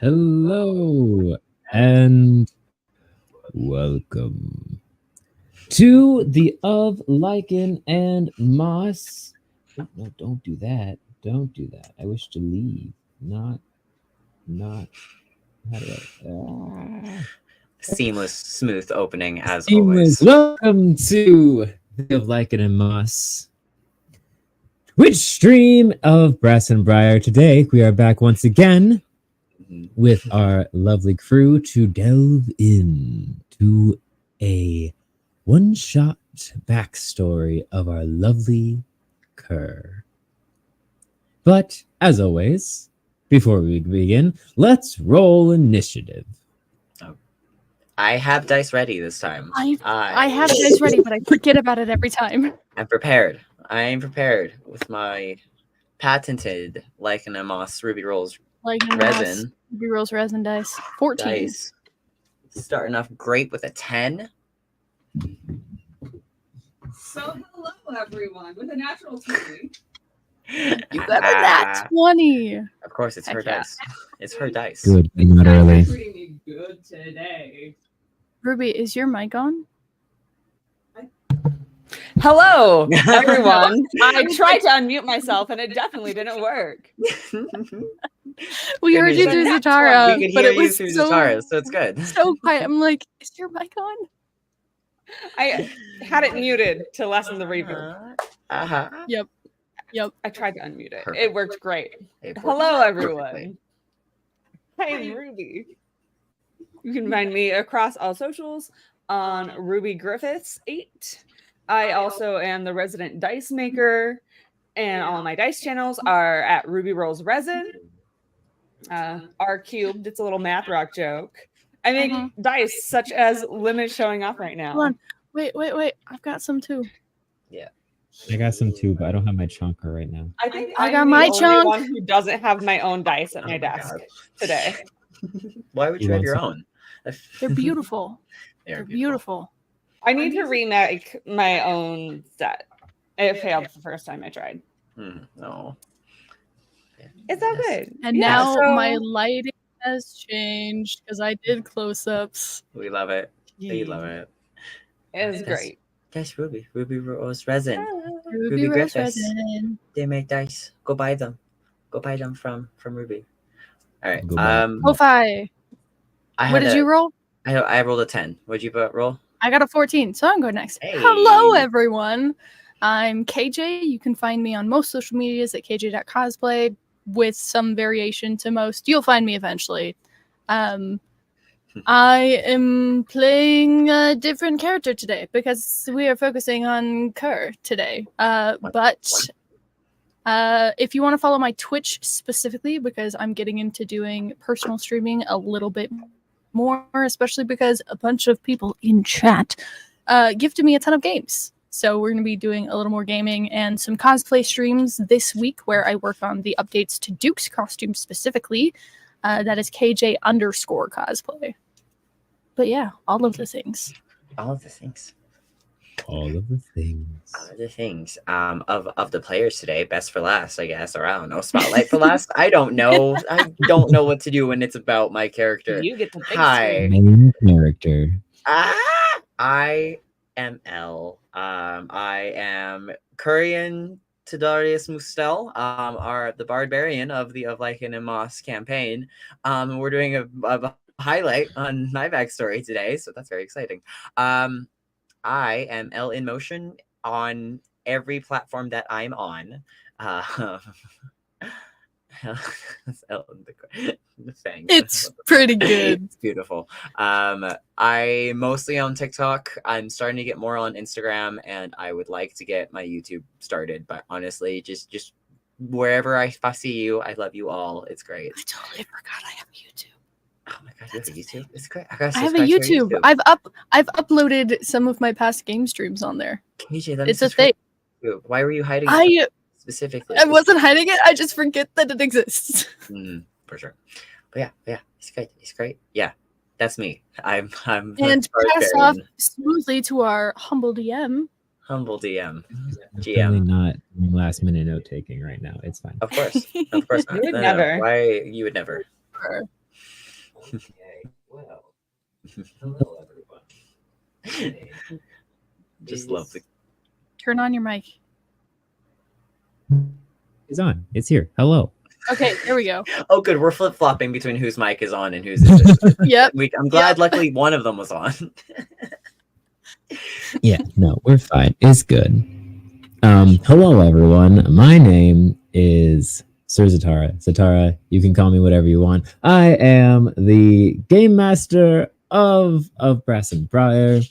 Hello and welcome to the Of Lichen and Moss. Oh, no, don't do that. Don't do that. I wish to leave. Not. How do I? Seamless, smooth opening as Seamless. always. Welcome to the Of Lichen and Moss Twitch stream of Brass and Briar. Today we are back once again with our lovely crew to delve into a one-shot backstory of our lovely Kerr. But, as always, before we begin, let's roll initiative. I have dice ready this time. I have dice ready, but I forget about it every time. I'm prepared. I am prepared with my patented Lichen and Moss Ruby Rolls resin. Ruby Rolls resin dice. 14. Dice. Starting off great with a 10. So hello everyone with a natural 20. You got a nat 20. Of course, it's her dice. It's her dice. Good, not early. Treating me good today. Ruby, is your mic on? Hello, everyone. I tried to unmute myself and it definitely didn't work. We heard you through Zatara, We could but hear it you was through so, Zatara, so it's good. so quiet. I'm like, is your mic on? I had it muted to lessen the reverb. Yep. I tried to unmute it. Perfect. It worked great. It worked Hello, everyone. perfectly. Hi, I'm Ruby. You can find me across all socials on Ruby Griffiths 8. I also am the resident dice maker, and all my dice channels are at Ruby Rolls Resin. R cubed. It's a little math rock joke. I make dice such as Limit showing up right now. Hold on. Wait. I've got some too. I got some too, but I don't have my chunker right now. I think I I'm got the my only chunk. one who doesn't have my own dice at Oh my my desk God. today. Why would You you have want your some? own? They're beautiful. They're They're beautiful. I need to remake my own set. It failed the first time I tried. No. It's all Yes. good. And Yeah, now so- my lighting has changed because I did close-ups. We love it. We love it. It's Yes. great. Yes, Ruby Rose Resin. Ruby Rose Griffiths. resin. They make dice. Go buy them. Go buy them from Ruby. All right. Go buy Ko-Fi. I What had did you roll? I rolled a 10. What'd you roll? I got a 14, so I'm going next. Hey. Hello, everyone. I'm KJ. You can find me on most social medias at kj.cosplay with some variation to most. You'll find me eventually. I am playing a different character today because we are focusing on Kerr today. But if you want to follow my Twitch specifically, because I'm getting into doing personal streaming a little bit more, especially because a bunch of people in chat gifted me a ton of games. So we're going to be doing a little more gaming and some cosplay streams this week where I work on the updates to Duke's costume specifically. That is KJ_cosplay. But yeah, all of the things. All of the things. all of the things. All of the things. Of the players today, best for last, I guess, or I don't know, spotlight for last. I don't know. I don't know what to do when it's about my character. You get the big Hi. Main character. I am L. I am Kurian Tidarius Mustel, are the barbarian of the Of Lichen and Moss campaign. We're doing a highlight on my backstory today, so that's very exciting. I am L in motion on every platform that I'm on. That's L in the thing. It's pretty good. It's beautiful. I mostly on TikTok. I'm starting to get more on Instagram, and I would like to get my YouTube started. But honestly, just wherever I see you, I love you all. It's great. I totally forgot I have YouTube. Oh my god, you have a YouTube? It's great. I I have a YouTube. I've uploaded some of my past game streams on there. KJ, let me It's a subscribe thing. to you. Why were you hiding it specifically? I wasn't hiding it. I just forget that it exists. For sure. But yeah, it's great. It's great. Yeah, that's me. I'm And the pass off barbarian. smoothly to our humble DM. Humble DM. Definitely GM. not last minute note taking right now. It's fine. Of course not. You would No, never. Why you would never? Okay, well, hello everyone. Just love the. Turn on your mic. It's on. It's here. Hello. Okay, there we go. Oh, good. We're flip flopping between whose mic is on and whose isn't. Yep. I'm glad. Luckily, one of them was on. Yeah, no, we're fine. It's good. Hello everyone. My name is Sir Zatara. Zatara, you can call me whatever you want. I am the game master of Brass and Briar,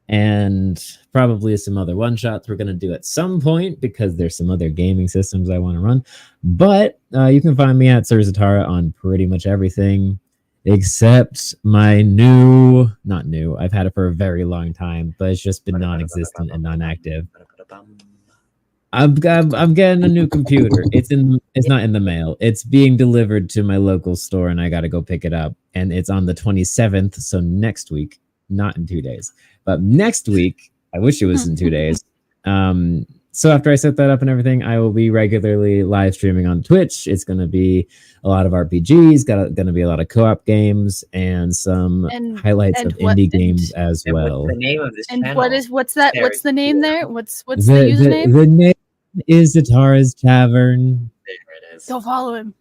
and probably some other one shots we're gonna do at some point because there's some other gaming systems I want to run. But you can find me at Sir Zatara on pretty much everything except my not new. I've had it for a very long time, but it's just been non-existent and non-active. I'm getting a new computer. It's not in the mail. It's being delivered to my local store, and I got to go pick it up. And it's on the 27th, so next week, not in 2 days, but next week. I wish it was in 2 days. So after I set that up and everything, I will be regularly live streaming on Twitch. It's going to be a lot of RPGs, going to be a lot of co-op games, and some highlights of indie games as well. What's the name of this And channel? what's that? Very What's the name there? What's the The username? the name is Zatara's Tavern. There it is. Go follow him.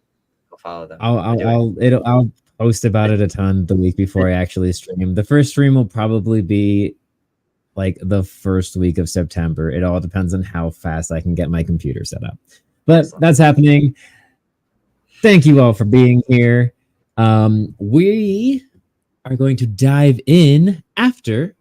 Go follow them. I'll post about it a ton the week before I actually stream. The first stream will probably be like the first week of September. It all depends on how fast I can get my computer set up. But that's happening. Thank you all for being here. We are going to dive in after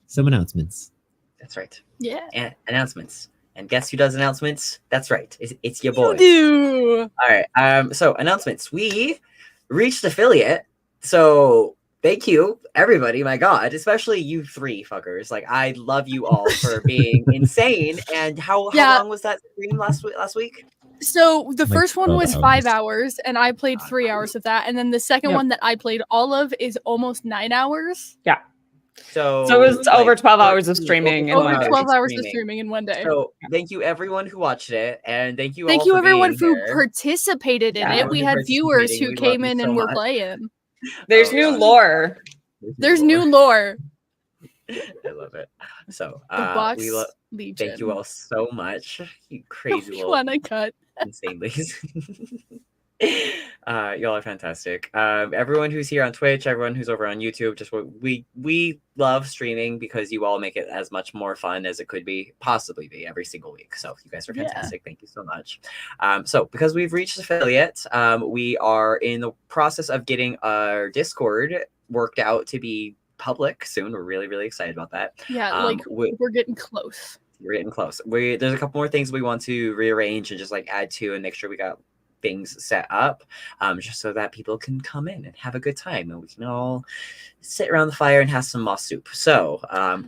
some announcements. That's right. Yeah. And announcements. And guess who does announcements? That's right. It's your boy. You do. All right. So announcements. We reached affiliate. So thank you, everybody. My God, especially you three fuckers. Like, I love you all for being insane. And how long was that stream last week? So the Like first one 12 was hours. 5 hours, and I played 3 hours of that. And then the second one that I played all of is almost 9 hours. Yeah. So it was over 12 hours of streaming in Over one day. 12 hours of streaming in one day. So thank you everyone who watched it, and thank you Thank all you for everyone being who here. participated in Yeah, it. We everyone had viewers participating. who We came love you in so and were much. playing. There's new God. lore. There's new lore. I love it. So The Box we Legion. thank you all so much. You crazy You little wanna cut? insane ladies. Y'all are fantastic. Everyone who's here on Twitch, everyone who's over on YouTube, just we love streaming because you all make it as much more fun as it could possibly be every single week. So you guys are fantastic. Thank you so much. So because we've reached affiliate, we are in the process of getting our Discord worked out to be public soon. We're really, really excited about that. Yeah, we're getting close. We're getting close. There's a couple more things we want to rearrange and just like add to and make sure we got things set up, just so that people can come in and have a good time and we can all sit around the fire and have some moss soup. So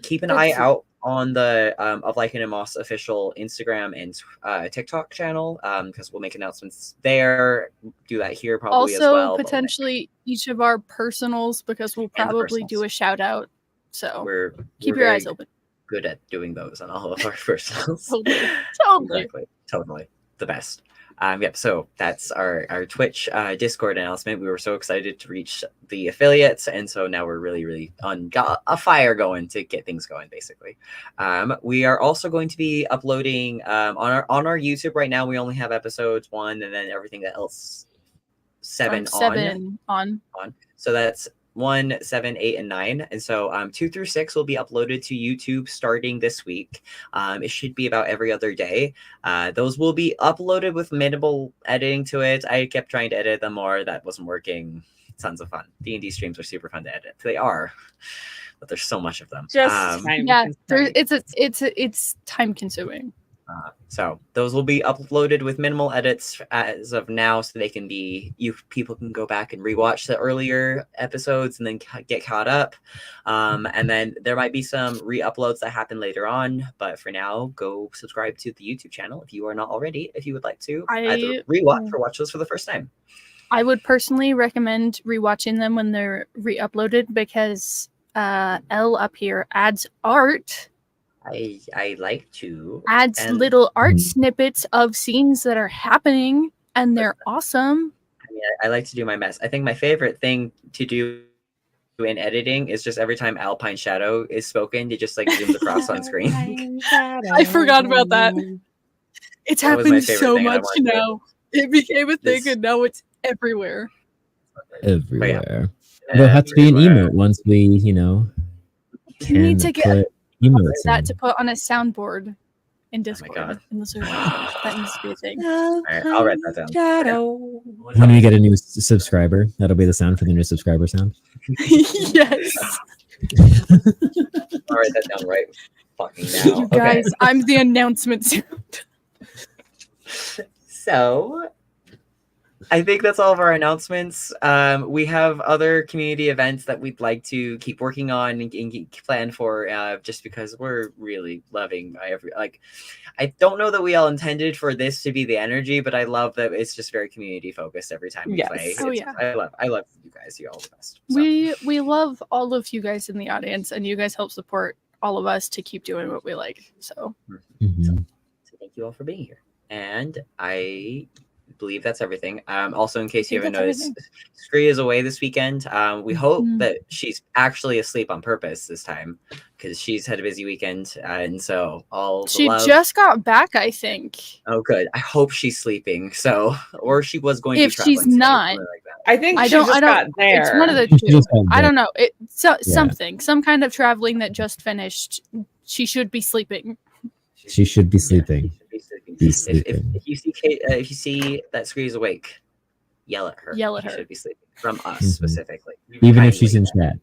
keep an eye out on the of Lycan and Moss official Instagram and TikTok channel, because we'll make announcements there. Do that here probably also, as well. potentially each of our personals, because we'll probably do a shout out. So keep your eyes open. Good at doing those on all of our personals. Totally the best. Yep. So that's our Twitch Discord announcement. We were so excited to reach the affiliates, and so now we're really got a fire going to get things going. Basically, we are also going to be uploading on our YouTube right now. We only have episodes 1, and then everything else 7 on. So that's 1, 7, 8, and 9. And so 2 through 6 will be uploaded to YouTube starting this week. It should be about every other day. Those will be uploaded with minimal editing to it. I kept trying to edit them more. That wasn't working. Tons of fun. D&D streams are super fun to edit. They are, but there's so much of them. It's time consuming. So those will be uploaded with minimal edits as of now, so they can be people can go back and rewatch the earlier episodes and then get caught up. And then there might be some re-uploads that happen later on, but for now, go subscribe to the YouTube channel if you are not already. If you would like to either rewatch or watch those for the first time, I would personally recommend rewatching them when they're re-uploaded because L up here adds art. I like to adds little art snippets of scenes that are happening, and they're awesome. I mean, I like to do my best. I think my favorite thing to do in editing is just every time Alpine Shadow is spoken, it just like zooms across on screen. I forgot about that. It's That was my happened favorite so thing, and I much wanted to- now. It became a thing, This- and now it's everywhere. Everywhere. There'll have to be an Everywhere. emote once we, you know, You need can to get put emotes that in. to put on a soundboard in Discord God. in the server. That needs to be a thing. Alright, I'll write that down. When we get a new subscriber, that'll be the sound for the new subscriber sound. Yes. I'll write that down right fucking now. You guys, I'm the announcement sound. So I think that's all of our announcements. We have other community events that we'd like to keep working on and plan for, just because we're really loving I don't know that we all intended for this to be the energy, but I love that it's just very community focused every time we Yes. play. Oh, It's- yeah. I love you guys. You're all the best. So, We love all of you guys in the audience, and you guys help support all of us to keep doing what we like. So Mhm. so thank you all for being here. And I believe that's everything. Also, in case you think haven't that's noticed, Scree is away this weekend. We hope Mhm. that she's actually asleep on purpose this time, because she's had a busy weekend, and so all the she love. just got back, I think. Oh, good. I hope she's sleeping. So, or she was going to If be traveling she's today, not, something like that. I think I she don't- just I don't- got there. It's one of the She two. just got I back. don't know. Something, some kind of traveling that just finished. She should be sleeping. She should be Yeah, sleeping. she should be sleeping. Be If, sleeping. if you see Kate, if you see that Scree is awake, yell at her. Yell at She her. should be sleeping from us Mhm. specifically. Even if she's in Kindly.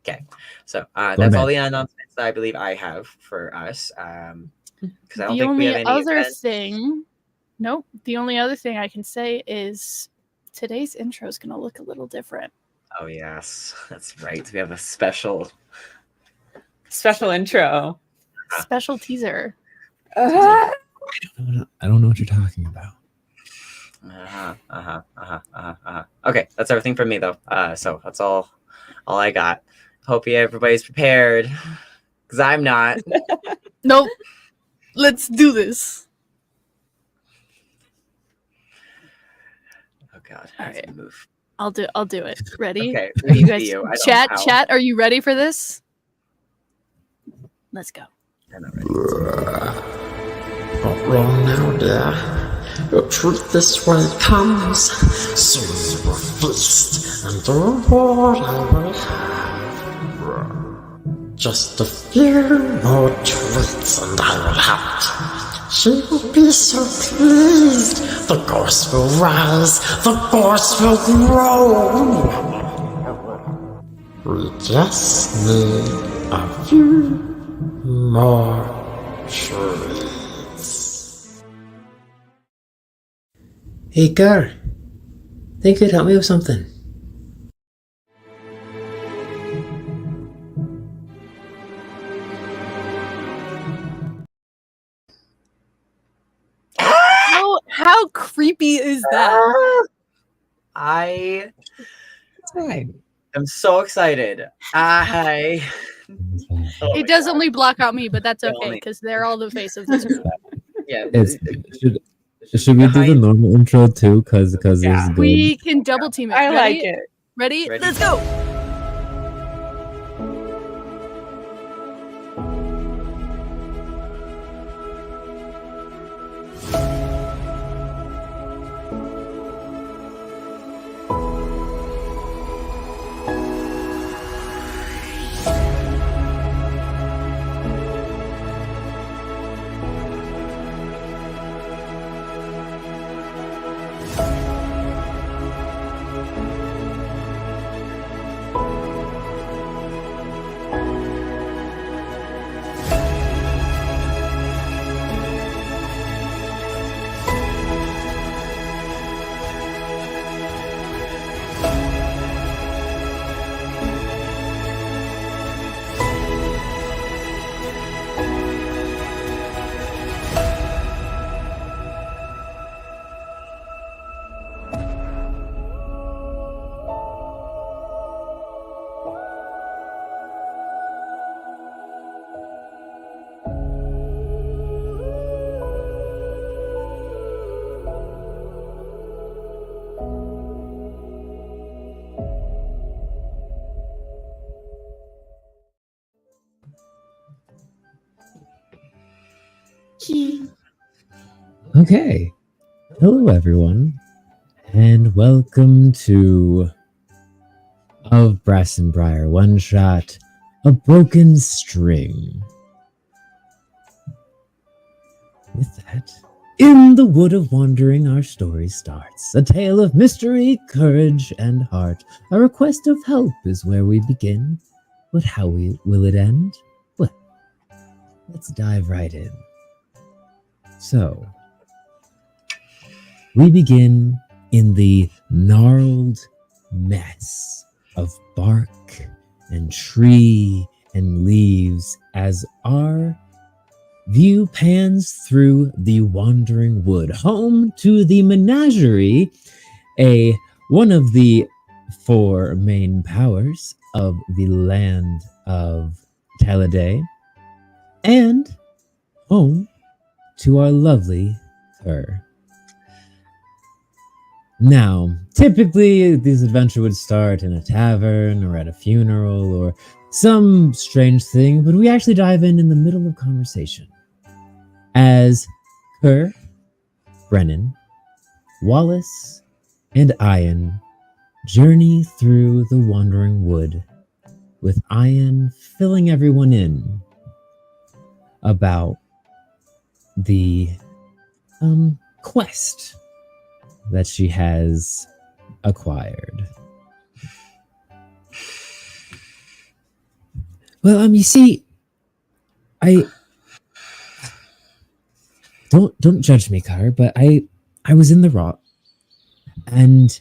chat. So Go that's ahead. all the announcements that I believe I have for us. Because I don't The think we only have any other events. thing, nope. The only other thing I can say is today's intro is going to look a little different. Oh yes, that's right. We have a special. Special intro. Special teaser. Uh, I don't know what you're talking about. Okay, that's everything from me though. So that's all I got. Hope everybody's prepared, because I'm not. Nope. Let's do this. Oh God, All I have to right. move. I'll do it. Ready? Okay, Are you me guys I don't chat know how. chat? Are you ready for this? Let's go. I'm not ready. Not wrong now, dear. Your truth is when it comes. Soon you will feast, and the reward I will have. Just a few more treats, and I will have it. She will be so pleased. The gorse will rise, the gorse will grow. We just need a few more treats. Hey, Gar. Think you could help me with something? How creepy is that? I It's fine. am so excited. I. Oh my It does God. only block out me, but that's Yeah, okay only- because they're all the face of this group. Yeah. Should we do the normal intro too? Because it's Yeah. good. We can double team it. I Ready? like it. Ready? Ready. Let's go. Okay. Hello, everyone, and welcome to Of Brass and Briar One Shot, A Broken String. With that, in the Wood of Wandering, our story starts. A tale of mystery, courage, and heart. A request of help is where we begin. But how will it end? Well, let's dive right in. So, we begin in the gnarled mess of bark and tree and leaves as our view pans through the wandering wood, home to the menagerie, one of the four main powers of the land of Taladay, and home to our lovely her. Now, typically, this adventure would start in a tavern or at a funeral or some strange thing, but we actually dive in the middle of conversation. As Kerr, Brennan, Wallace, and Ian journey through the wandering wood, with Ian filling everyone in about the quest that she has acquired. Well, you see, I don't judge me, Car, but I was in the rot and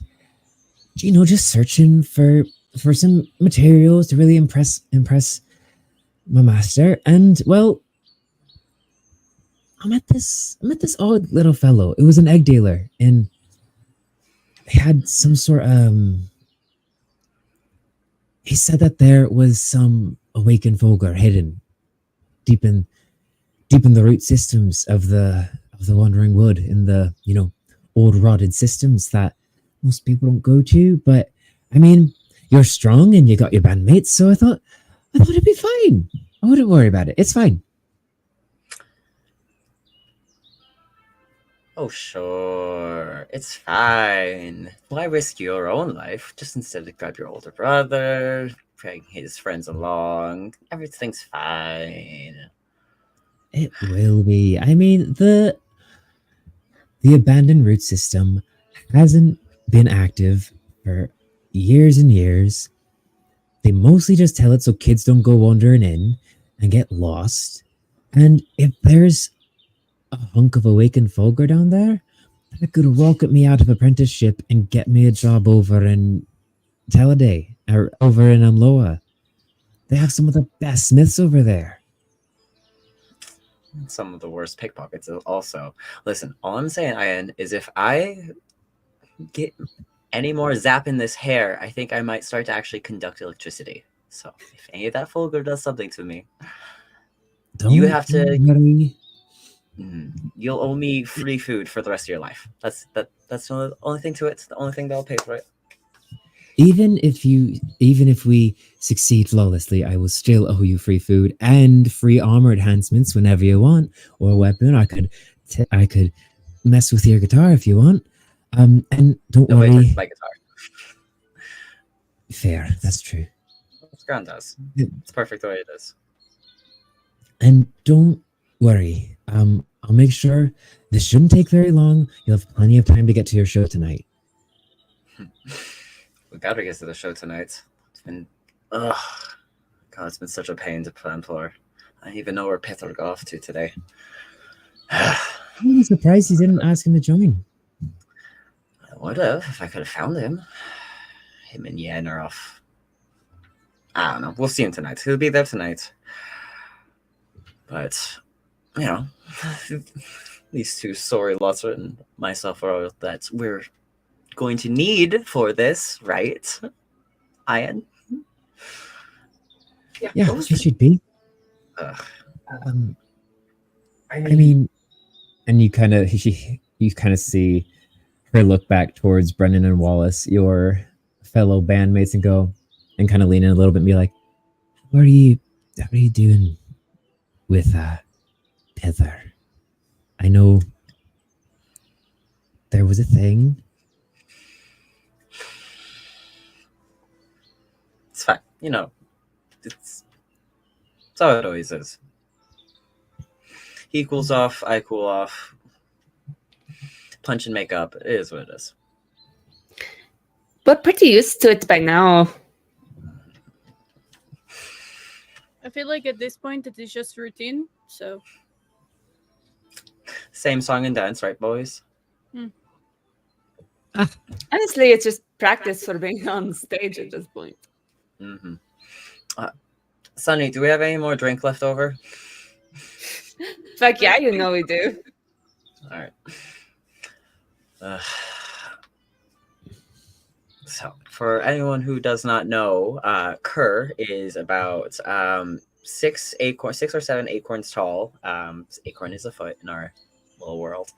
just searching for some materials to really impress my master, and well, I met this odd little fellow. It was an egg dealer, and he had some sort he said that there was some awakened vulgar hidden deep in the root systems of the wandering wood, in the old rotted systems that most people don't go to. But I mean, you're strong and you got your bandmates, so I thought it'd be fine. I wouldn't worry about it. It's fine. Oh, sure. It's fine. Why risk your own life? Just instead of grab your older brother, bring his friends along. Everything's fine. It will be. I mean, the abandoned root system hasn't been active for years and years. They mostly just tell it so kids don't go wandering in and get lost. And if there's a hunk of awakened vulgar down there that could rocket me out of apprenticeship and get me a job over in Taladay or over in Amloa. They have some of the best smiths over there. Some of the worst pickpockets also. Listen, all I'm saying, Ian, is if I get any more zap in this hair, I think I might start to actually conduct electricity. So if any of that vulgar does something to me, you have to... You'll owe me free food for the rest of your life. That's the only thing to it. The only thing that'll pay for it. Even if we succeed flawlessly, I will still owe you free food and free armor enhancements whenever you want, or a weapon. I could mess with your guitar if you want. And don't Nobody worry. touches my guitar. Fair, that's true. That's grand does. It's perfect the way it is. And don't worry. I'll make sure this shouldn't take very long. You'll have plenty of time to get to your show tonight. We gotta get to the show tonight. It's been, it's been such a pain to plan for. I don't even know where Pithor got off to today. I'm surprised you didn't ask him to join. I would have if I could have found him. Him and Yen are off. I don't know. We'll see him tonight. He'll be there tonight. But, these two sorry lots and myself are all that we're going to need for this, right, Ian? Yeah, you should be. I mean, and you kind of see her look back towards Brendan and Wallace, your fellow bandmates, and go and kind of lean in a little bit and be like, "What are you doing with Pither?" I know there was a thing. It's fine. It's how it always is. He cools off, I cool off. Punch and make up. It is what it is. We're pretty used to it by now. I feel like at this point it is just routine. So Same song and dance, right, boys? Honestly, it's just practice for being on stage at this point. Mm-hmm. Sunny, do we have any more drink left over? Fuck yeah, we do. All right. So, for anyone who does not know, Kerr is about 6 or 7 acorns tall. Acorn is a foot in our little world.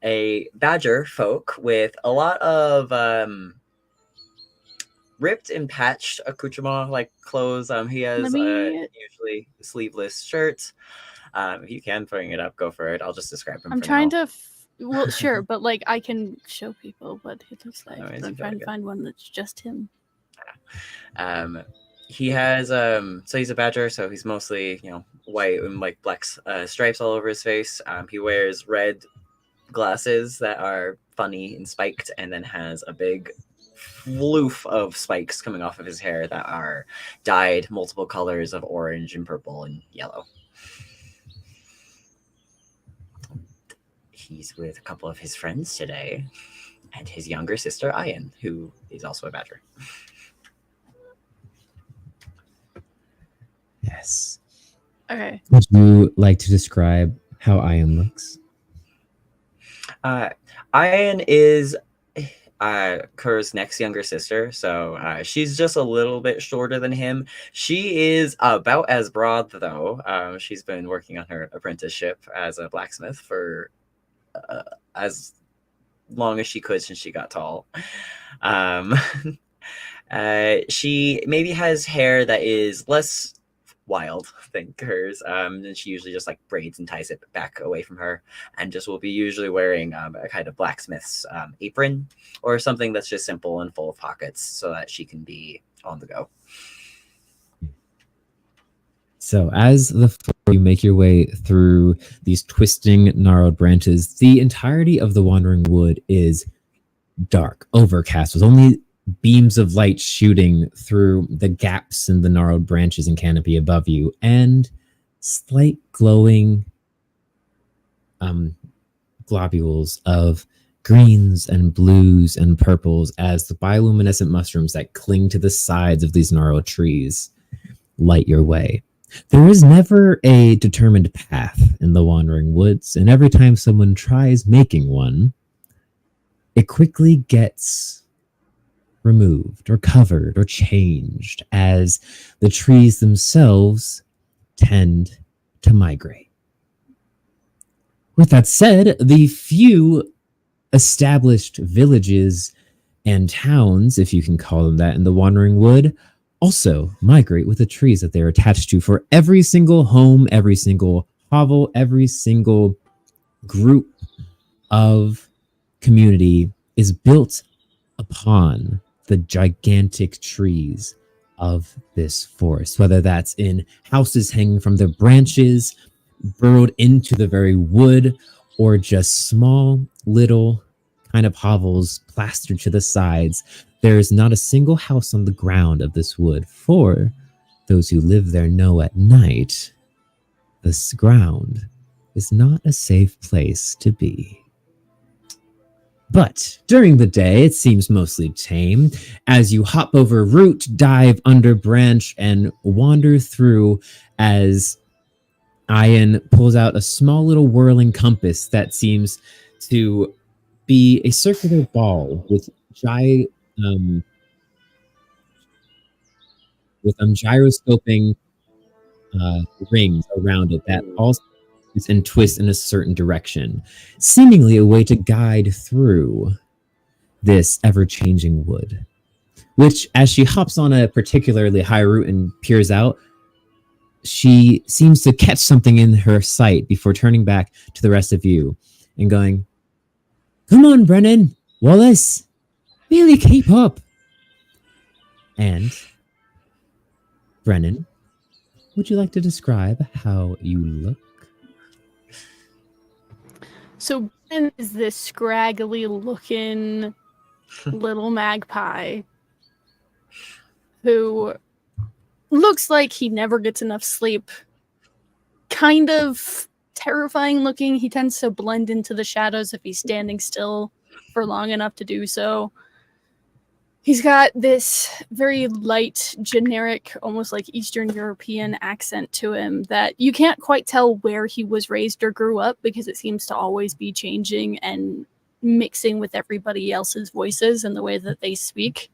A badger folk with a lot of ripped and patched accoutrement, like clothes. He has usually sleeveless shirts. If you can bring it up, go for it. I'll just describe him. I'm trying to. Well, sure, but like I can show people what he looks like. Anyways, I'm trying to find one that's just him. He has so he's a badger, so he's mostly white and like black stripes all over his face. He wears red glasses that are funny and spiked, and then has a big floof of spikes coming off of his hair that are dyed multiple colors of orange and purple and yellow. He's with a couple of his friends today, and his younger sister, Ian, who is also a badger. Yes. Okay. Would you like to describe how Ian looks? Ian is Kerr's next younger sister, so she's just a little bit shorter than him. She is about as broad, though. She's been working on her apprenticeship as a blacksmith for as long as she could since she got tall. She maybe has hair that is less wild than hers, and she usually just like braids and ties it back away from her, and just will be usually wearing a kind of blacksmith's apron or something that's just simple and full of pockets so that she can be on the go. So as you make your way through these twisting, gnarled branches, the entirety of the Wandering Wood is dark, overcast, with only beams of light shooting through the gaps in the gnarled branches and canopy above you, and slight glowing globules of greens and blues and purples as the bioluminescent mushrooms that cling to the sides of these gnarled trees light your way. There is never a determined path in the Wandering Woods, and every time someone tries making one, it quickly gets removed or covered or changed as the trees themselves tend to migrate. With that said, the few established villages and towns, if you can call them that, in the Wandering Wood also migrate with the trees that they're attached to. For every single home, every single hovel, every single group of community is built upon the gigantic trees of this forest, whether that's in houses hanging from their branches, burrowed into the very wood, or just small little kind of hovels plastered to the sides. There is not a single house on the ground of this wood, for those who live there know at night this ground is not a safe place to be. But during the day, it seems mostly tame as you hop over root, dive under branch, and wander through as Ian pulls out a small little whirling compass that seems to be a circular ball with gyroscoping rings around it that all and twist in a certain direction, seemingly a way to guide through this ever-changing wood. Which, as she hops on a particularly high root and peers out, she seems to catch something in her sight before turning back to the rest of you and going, "Come on, Brennan, Wallace, really keep up." And Brennan, would you like to describe how you look? So Ben is this scraggly looking little magpie who looks like he never gets enough sleep. Kind of terrifying looking. He tends to blend into the shadows if he's standing still for long enough to do so. He's got this very light, generic, almost like Eastern European accent to him that you can't quite tell where he was raised or grew up because it seems to always be changing and mixing with everybody else's voices and the way that they speak.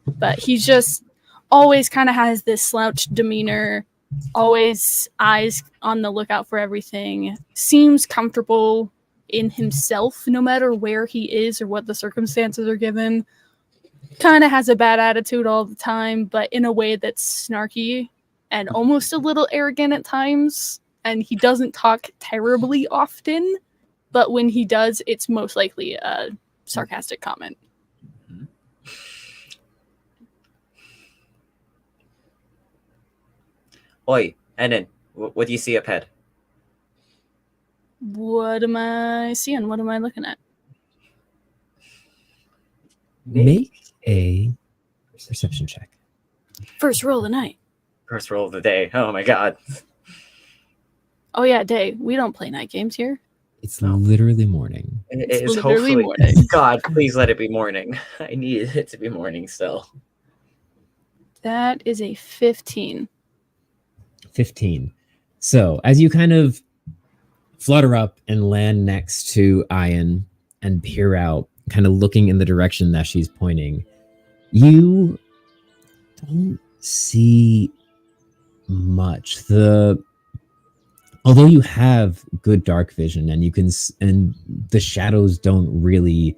But he's just always kind of has this slouched demeanor, always eyes on the lookout for everything, seems comfortable in himself no matter where he is or what the circumstances are given. Kind of has a bad attitude all the time, but in a way that's snarky and almost a little arrogant at times. And he doesn't talk terribly often, but when he does, it's most likely a sarcastic comment. Oi, Enon, what do you see up ahead? What am I seeing? What am I looking at? Make a perception check. First roll of the night. First roll of the day. Oh my god. Oh yeah, day. We don't play night games here. It's literally morning. It It's is literally hopefully morning. God, please let it be morning. I need it to be morning still. That is a 15. 15. So as you kind of flutter up and land next to Ian and peer out, kind of looking in the direction that she's pointing, you don't see much. Although you have good dark vision and you can, and the shadows don't really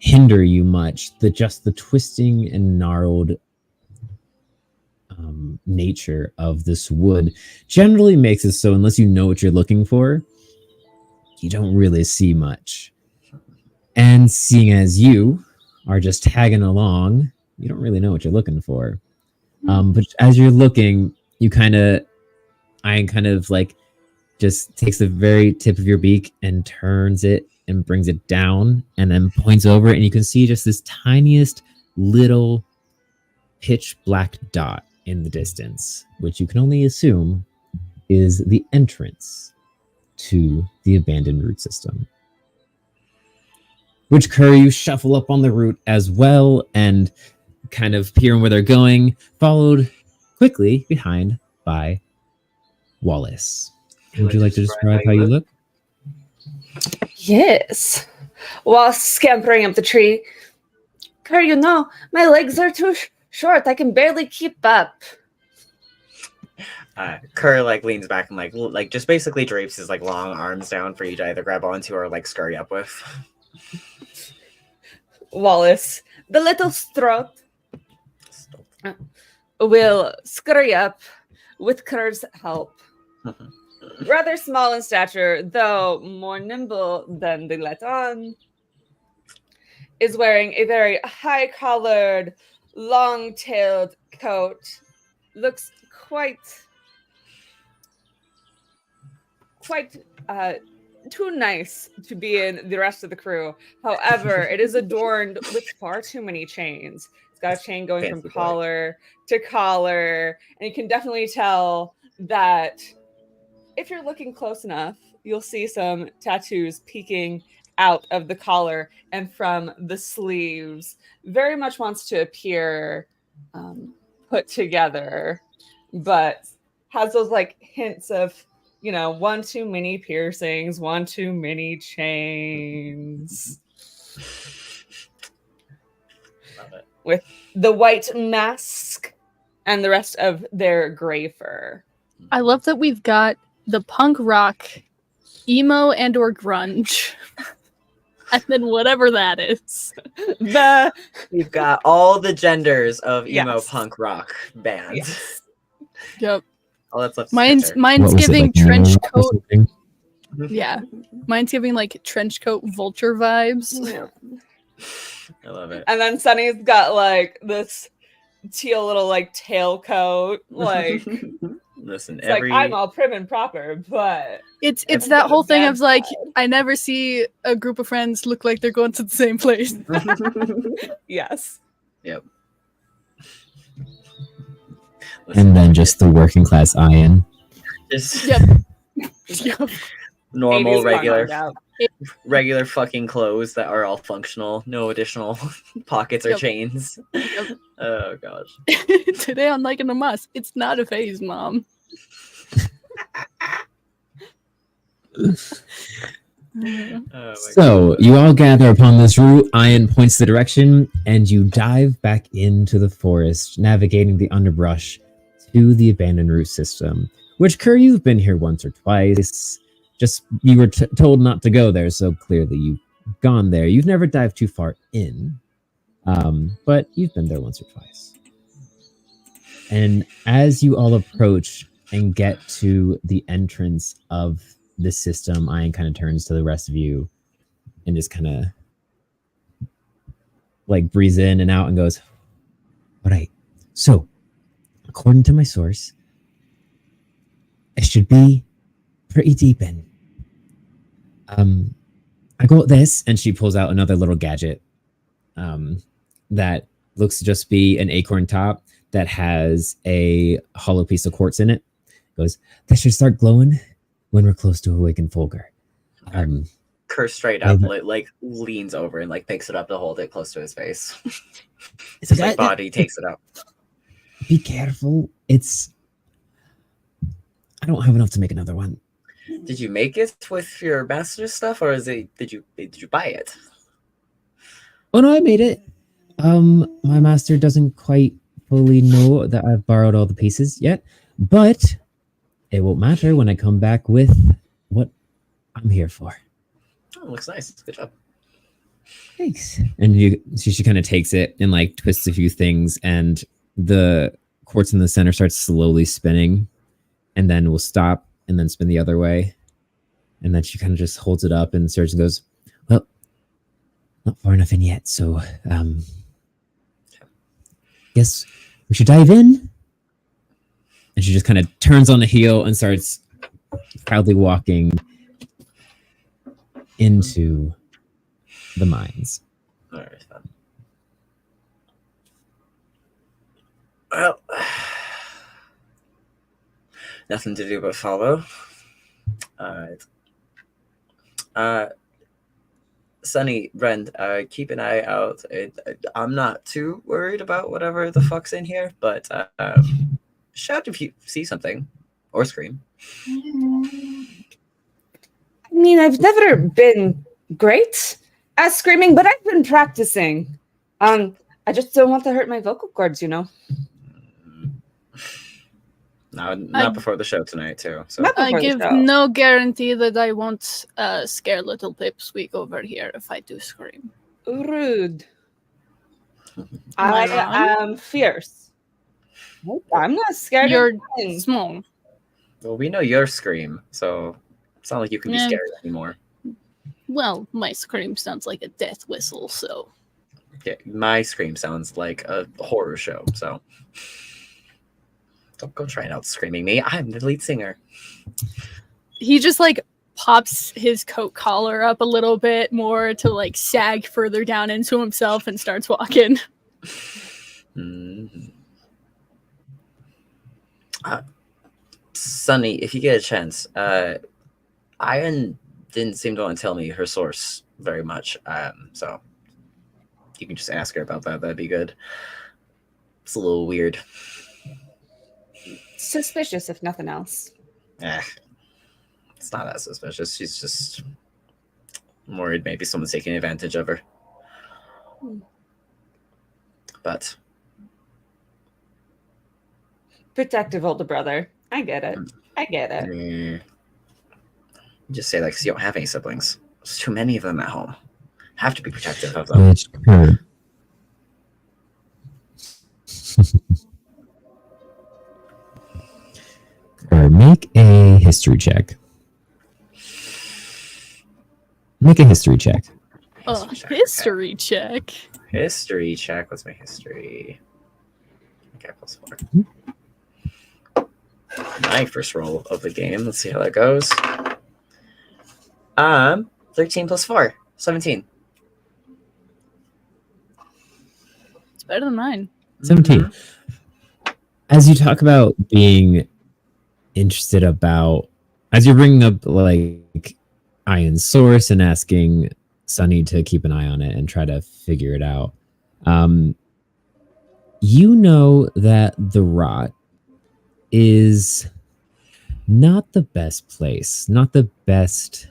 hinder you much, just the twisting and gnarled nature of this wood generally makes it so unless you know what you're looking for, you don't really see much. And seeing as you are just tagging along, you don't really know what you're looking for. But as you're looking, Ian kind of like just takes the very tip of your beak and turns it and brings it down and then points over, and you can see just this tiniest little pitch black dot in the distance, which you can only assume is the entrance to the abandoned root system. Which Curry, you shuffle up on the route as well and kind of peering where they're going, followed quickly behind by Wallace. Would you like to describe how you look? Yes. While scampering up the tree, Kerr, you know, my legs are too short. I can barely keep up. Kerr like leans back and like just basically drapes his like long arms down for you to either grab onto or like scurry up with. Wallace, the little strut, will scurry up with Kerr's help. Rather small in stature, though more nimble than the Leton, is wearing a very high-collared, long-tailed coat. Looks quite too nice to be in the rest of the crew. However, it is adorned with far too many chains. It's got a chain going from collar to collar, and you can definitely tell that if you're looking close enough, you'll see some tattoos peeking out of the collar and from the sleeves. Very much wants to appear put together, but has those like hints of, you know, one too many piercings, one too many chains. Love it. With the white mask and the rest of their gray fur. I love that we've got the punk rock, emo, and or grunge. And then whatever that is. We've got all the genders of emo Yes. punk rock bands. Yes. Yep. All that's left. Mine's is mine's What was it, giving like, trench Noah or coat. something? Yeah, mine's giving like trench coat vulture vibes. I love it. And then Sunny's got like this teal little like tailcoat. Like Listen, it's every like I'm all prim and proper, but It's It's that got a whole thing bad of like side. I never see a group of friends look like they're going to the same place. yes. Yep. And then just the working class Ian. just Yep. Yep. normal 80s regular out. regular fucking clothes that are all functional, no additional pockets or Yep. chains. Yep. Oh gosh. Today on Liking a Must, it's not a phase, Mom. Oh my So you all gather upon this route. Ian points the direction, and you dive back into the forest, navigating the underbrush to the abandoned root system. Which, Kerr, you've been here once or twice. Just you were told not to go there, so clearly you've gone there. You've never dived too far in, but you've been there once or twice. And as you all approach and get to the entrance of the system, Ian kind of turns to the rest of you and just kind of like breathes in and out and goes, all right, so according to my source, it should be pretty deep in. I got this, and she pulls out another little gadget that looks to just be an acorn top that has a hollow piece of quartz in it. Goes, that should start glowing when we're close to awakened Folger. Kerr straight up Maybe. like leans over and like picks it up to hold it close to his face. It's His like body takes it up. Be careful. I don't have enough to make another one. Did you make it with your master stuff, or did you buy it? Oh no, I made it. My master doesn't quite fully know that I've borrowed all the pieces yet, but it won't matter when I come back with what I'm here for. Oh, looks nice. Good job. Thanks. And she kind of takes it and like twists a few things, and the quartz in the center starts slowly spinning, and then will stop and then spin the other way. And then she kind of just holds it up and starts and goes, well, not far enough in yet, so guess we should dive in. And she just kind of turns on the heel and starts proudly walking into the mines. All right. Fun. Well, nothing to do but follow. All right. Sunny, Ren, keep an eye out. I'm not too worried about whatever the fuck's in here, but shout if you see something or scream. I mean, I've never been great at screaming, but I've been practicing. I just don't want to hurt my vocal cords, you know. Not before the show tonight, too. So Not I before the give show. no guarantee that I won't scare little Pipsqueak over here if I do scream. Rude. I I am fierce. I'm not scared. You're of anything. small. well, we know your scream, so it's not like you can be Yeah. scared anymore. Well, my scream sounds like a death whistle, so Yeah, my scream sounds like a horror show, so don't go trying out screaming me. I'm the lead singer. he just like pops his coat collar up a little bit more to like sag further down into himself and starts walking. Mhm. Sunny, if you get a chance, Ian didn't seem to want to tell me her source very much, so you can just ask her about that. That'd be good. It's a little weird. Suspicious, if nothing else. It's not that suspicious. She's just worried maybe someone's taking advantage of her. But Protective older brother. I get it. I get it. just say like, 'cause you don't have any siblings. There's too many of them at home. Have to be protective of them. Which Kurt. make a history check. Make a history check. Oh, check, history check. History check. What's my history? Okay, +4. My first roll of the game. Let's see how that goes. 13 + 4, 17. It's better than mine. 17. As you talk about being interested about, as you're bringing up like Iron's source and asking Sunny to keep an eye on it and try to figure it out, you know that the rot is not the best place, not the best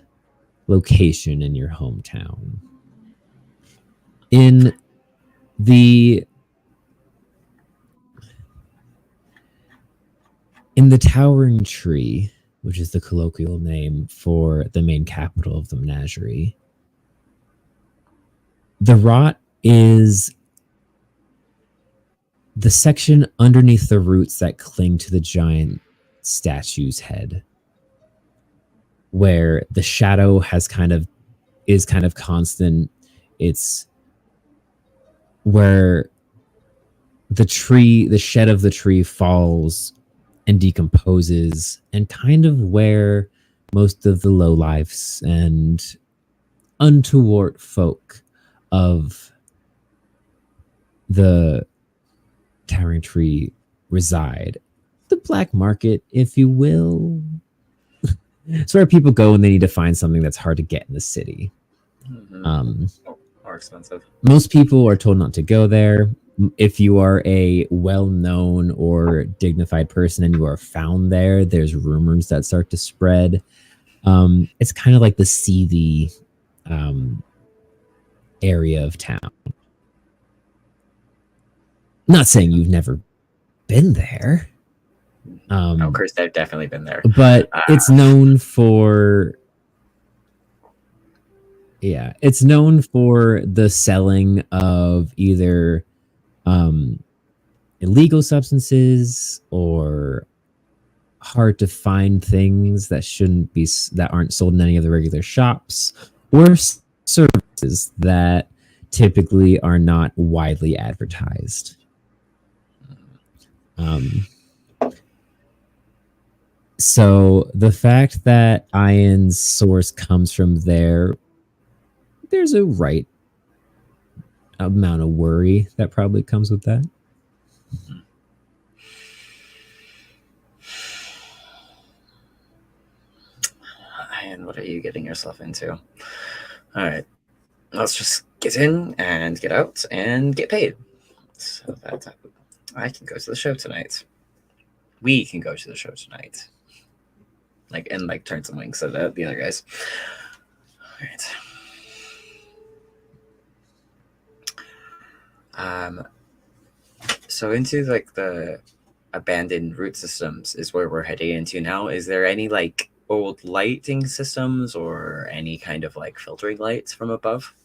location in your hometown. In the Towering Tree, which is the colloquial name for the main capital of the menagerie, the rot is the section underneath the roots that cling to the giant statue's head, where the shadow is kind of constant. It's where the shed of the tree falls and decomposes, and kind of where most of the lowlifes and untoward folk of the Towering Tree reside. The black market, if you will. It's where people go when they need to find something that's hard to get in the city. More expensive. Most people are told not to go there. If you are a well-known or dignified person and you are found there, there's rumors that start to spread. It's kind of like the seedy area of town. Not saying you've never been there. Of course, I've definitely been there. But it's known for... Yeah, it's known for the selling of either illegal substances or hard to find things that aren't sold in any of the regular shops, or services that typically are not widely advertised. So the fact that Iron's source comes from there, there's a right amount of worry that probably comes with that. And what are you getting yourself into? All right, let's just get in and get out and get paid, so that I can go to the show tonight. We can go to the show tonight. And turn some winks at the other guys. All right. So into the abandoned root systems is where we're heading into now. Is there any old lighting systems or any kind of filtering lights from above?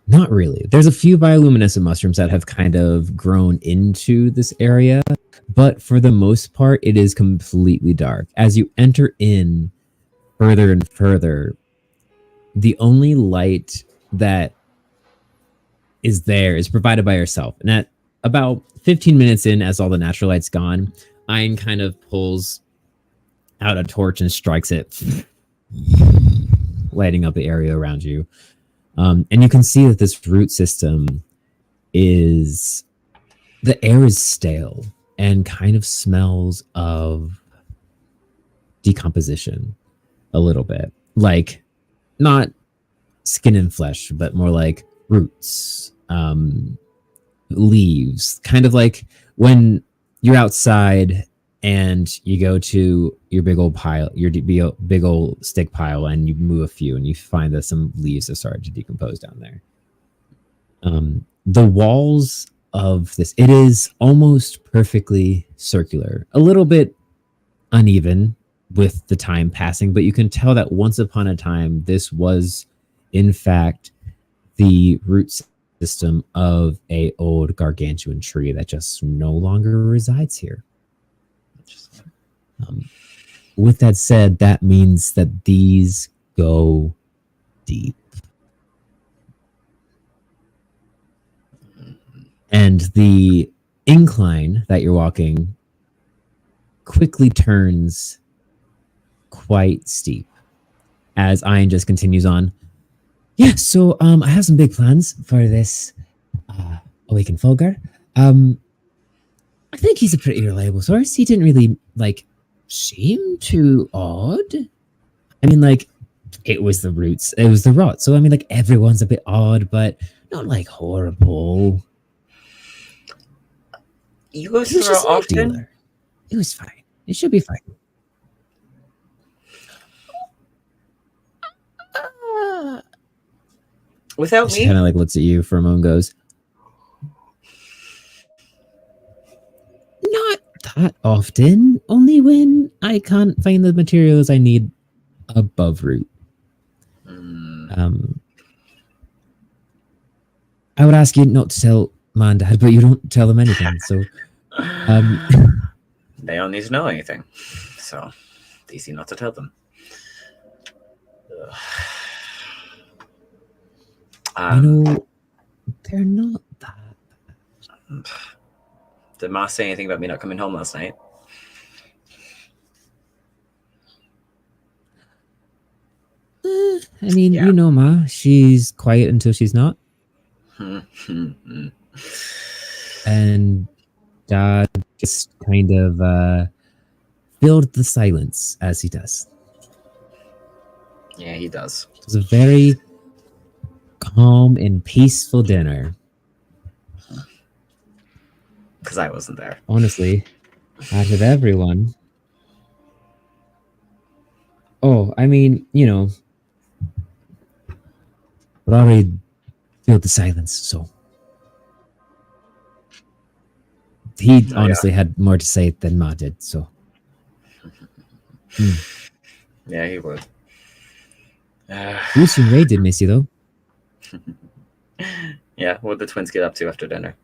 Not really. There's a few bioluminescent mushrooms that have kind of grown into this area, but for the most part, it is completely dark. As you enter in further and further, the only light that is there is provided by yourself. And at about 15 minutes in, as all the natural light's gone, Ian kind of pulls out a torch and strikes it, lighting up the area around you. And you can see that this root system the air is stale and kind of smells of decomposition a little bit. Not skin and flesh, but more like roots, leaves, kind of like when you're outside and you go to your big old pile, your big old stick pile, and you move a few and you find that some leaves have started to decompose down there. The walls of this, it is almost perfectly circular, a little bit uneven with the time passing, but you can tell that once upon a time, this was in fact the root system of a old gargantuan tree that just no longer resides here. With that said, that means that these go deep. And the incline that you're walking quickly turns quite steep as Ian just continues on. Yeah, so I have some big plans for this Awakened Fulgar. I think he's a pretty reliable source. He didn't really seem too odd. I mean, it was the roots, it was the rot. So I mean, everyone's a bit odd, but not horrible. You go He was through just a often? dealer. It was fine. It should be fine. Without She me? kind of looks at you for a moment, and goes, "Not that often. Only when I can't find the materials I need above root. I would ask you not to tell Mom and Dad, but you don't tell them anything. So, They don't need to know anything. So, it's easy not to tell them. they're not that bad. Did Ma say anything about me not coming home last night? I mean, Yeah. you know, Ma, she's quiet until she's not. And Dad just kind of filled the silence as he does. Yeah, he does. It was a very calm and peaceful dinner. Because I wasn't there. Honestly, out of everyone. Oh, I mean, you know, but I already filled the silence, so. He honestly had more to say than Ma did, so. Yeah, he would. Lucy and Ray did miss you, though. Yeah, what did the twins get up to after dinner?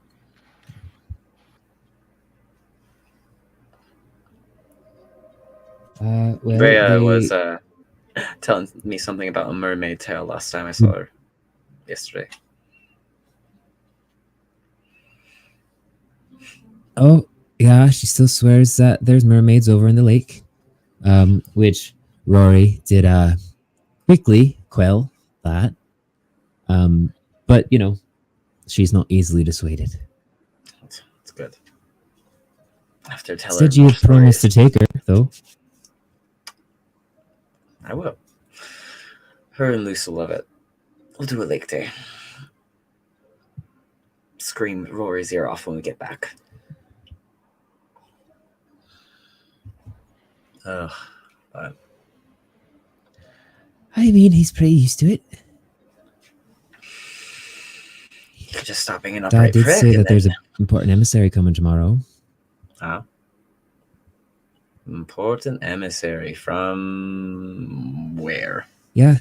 Well, Rhea they- was telling me something about a mermaid tail last time I saw her yesterday. Oh, yeah, she still swears that there's mermaids over in the lake, which Rory did quickly quell that. But, you know, she's not easily dissuaded. That's good. After telling Said you promised to take her, though. I will. Her and Luce will love it. We'll do a lake day. Scream Rory's ear off when we get back. Ugh, but I mean, he's pretty used to it. you could just stop being an Dad upright did prick. say and that there's then- an important emissary coming tomorrow. Important emissary from where? Yeah.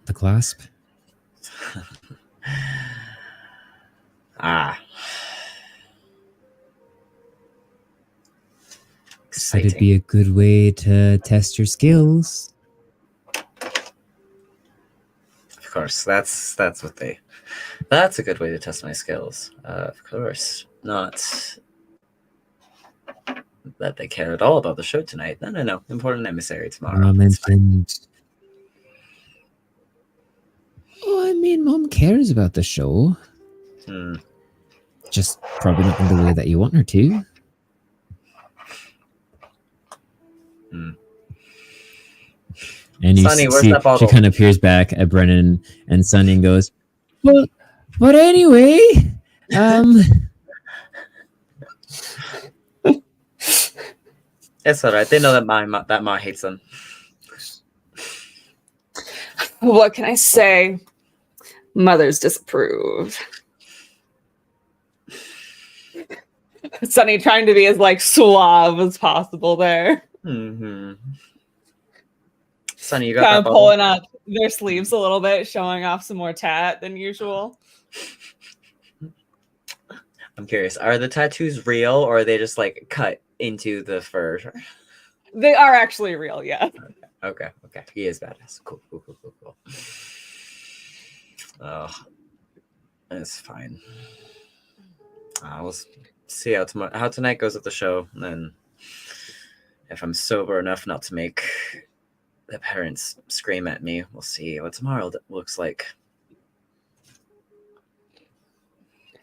The clasp. Ah. Said it'd Exciting. be a good way to test your skills. Of course, that's what they. That's a good way to test my skills. Of course, not that they care at all about the show tonight. No. Important emissary tomorrow. Mom It's fine. mentioned. Oh, I mean, Mom cares about the show. Hmm. Just probably not in the way that you want her to. And you Sonny, where's see, that she bottle? kind of peers back at Brennan and Sonny and goes, "Well, but anyway, It's all right. They know that Ma hates them. What can I say? Mothers disapprove. Sunny trying to be as suave as possible there. Mm-hmm. Sonny, you got Kind that of bottle? pulling up their sleeves a little bit, showing off some more tat than usual. I'm curious, are the tattoos real or are they just like cut into the fur? They are actually real, yeah. Okay. He is badass. Cool. Oh, that's fine. We'll see how tonight goes at the show, and then if I'm sober enough not to make the parents scream at me, we'll see what tomorrow looks like.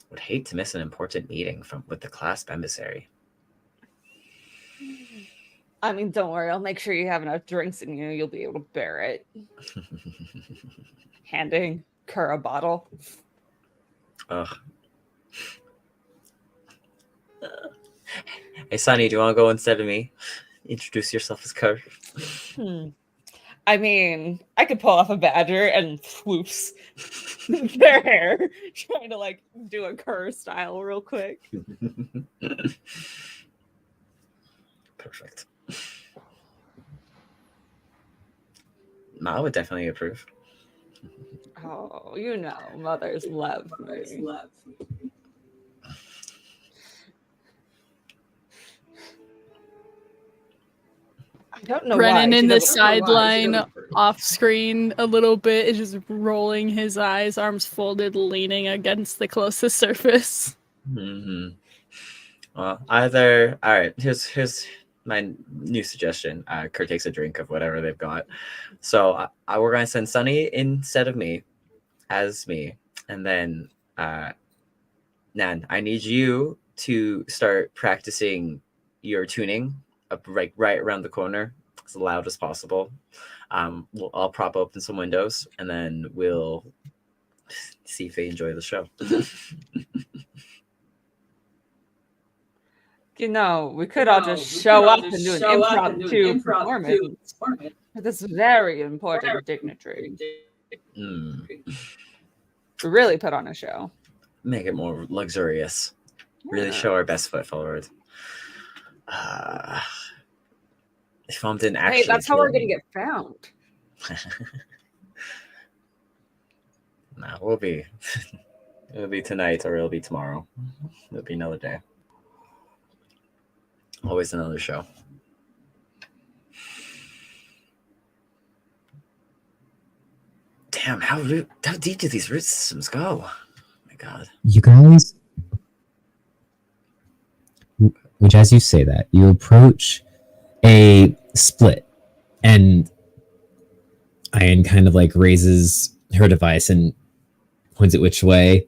Would hate to miss an important meeting with the clasp emissary. I mean, don't worry. I'll make sure you have enough drinks in you. You'll be able to bear it. Handing Kerr a bottle. Ugh. Hey, Sonny, do you want to go instead of me? Introduce yourself as Kerr. I mean, I could pull off a badger and whoops their hair, trying to like do a Kerr style real quick. Perfect. Ma would definitely approve. Oh, you know, mothers love me. I don't know Brennan why. in She the doesn't- sideline, off screen a little bit, is just rolling his eyes, arms folded, leaning against the closest surface. Mm-hmm. Well, either all right. Here's my new suggestion. Kurt takes a drink of whatever they've got. So we're gonna send Sunny instead of me, as me, and then Nan, I need you to start practicing your tuning up right around the corner, as loud as possible. I'll prop open some windows, and then we'll see if they enjoy the show. You know, we could all just show up and do an impromptu performance for this very important dignitary. Mm. We really put on a show. Make it more luxurious. Really show our best foot forward. If Mom didn't actually. Hey, that's how kill we're gonna me- get found. Nah, we'll be. It'll be tonight or it'll be tomorrow. It'll be another day. Always another show. Damn, how deep do these root systems go? Oh my God. You can always, which as you say that, you approach a split, and Ian kind of like raises her device and points it which way,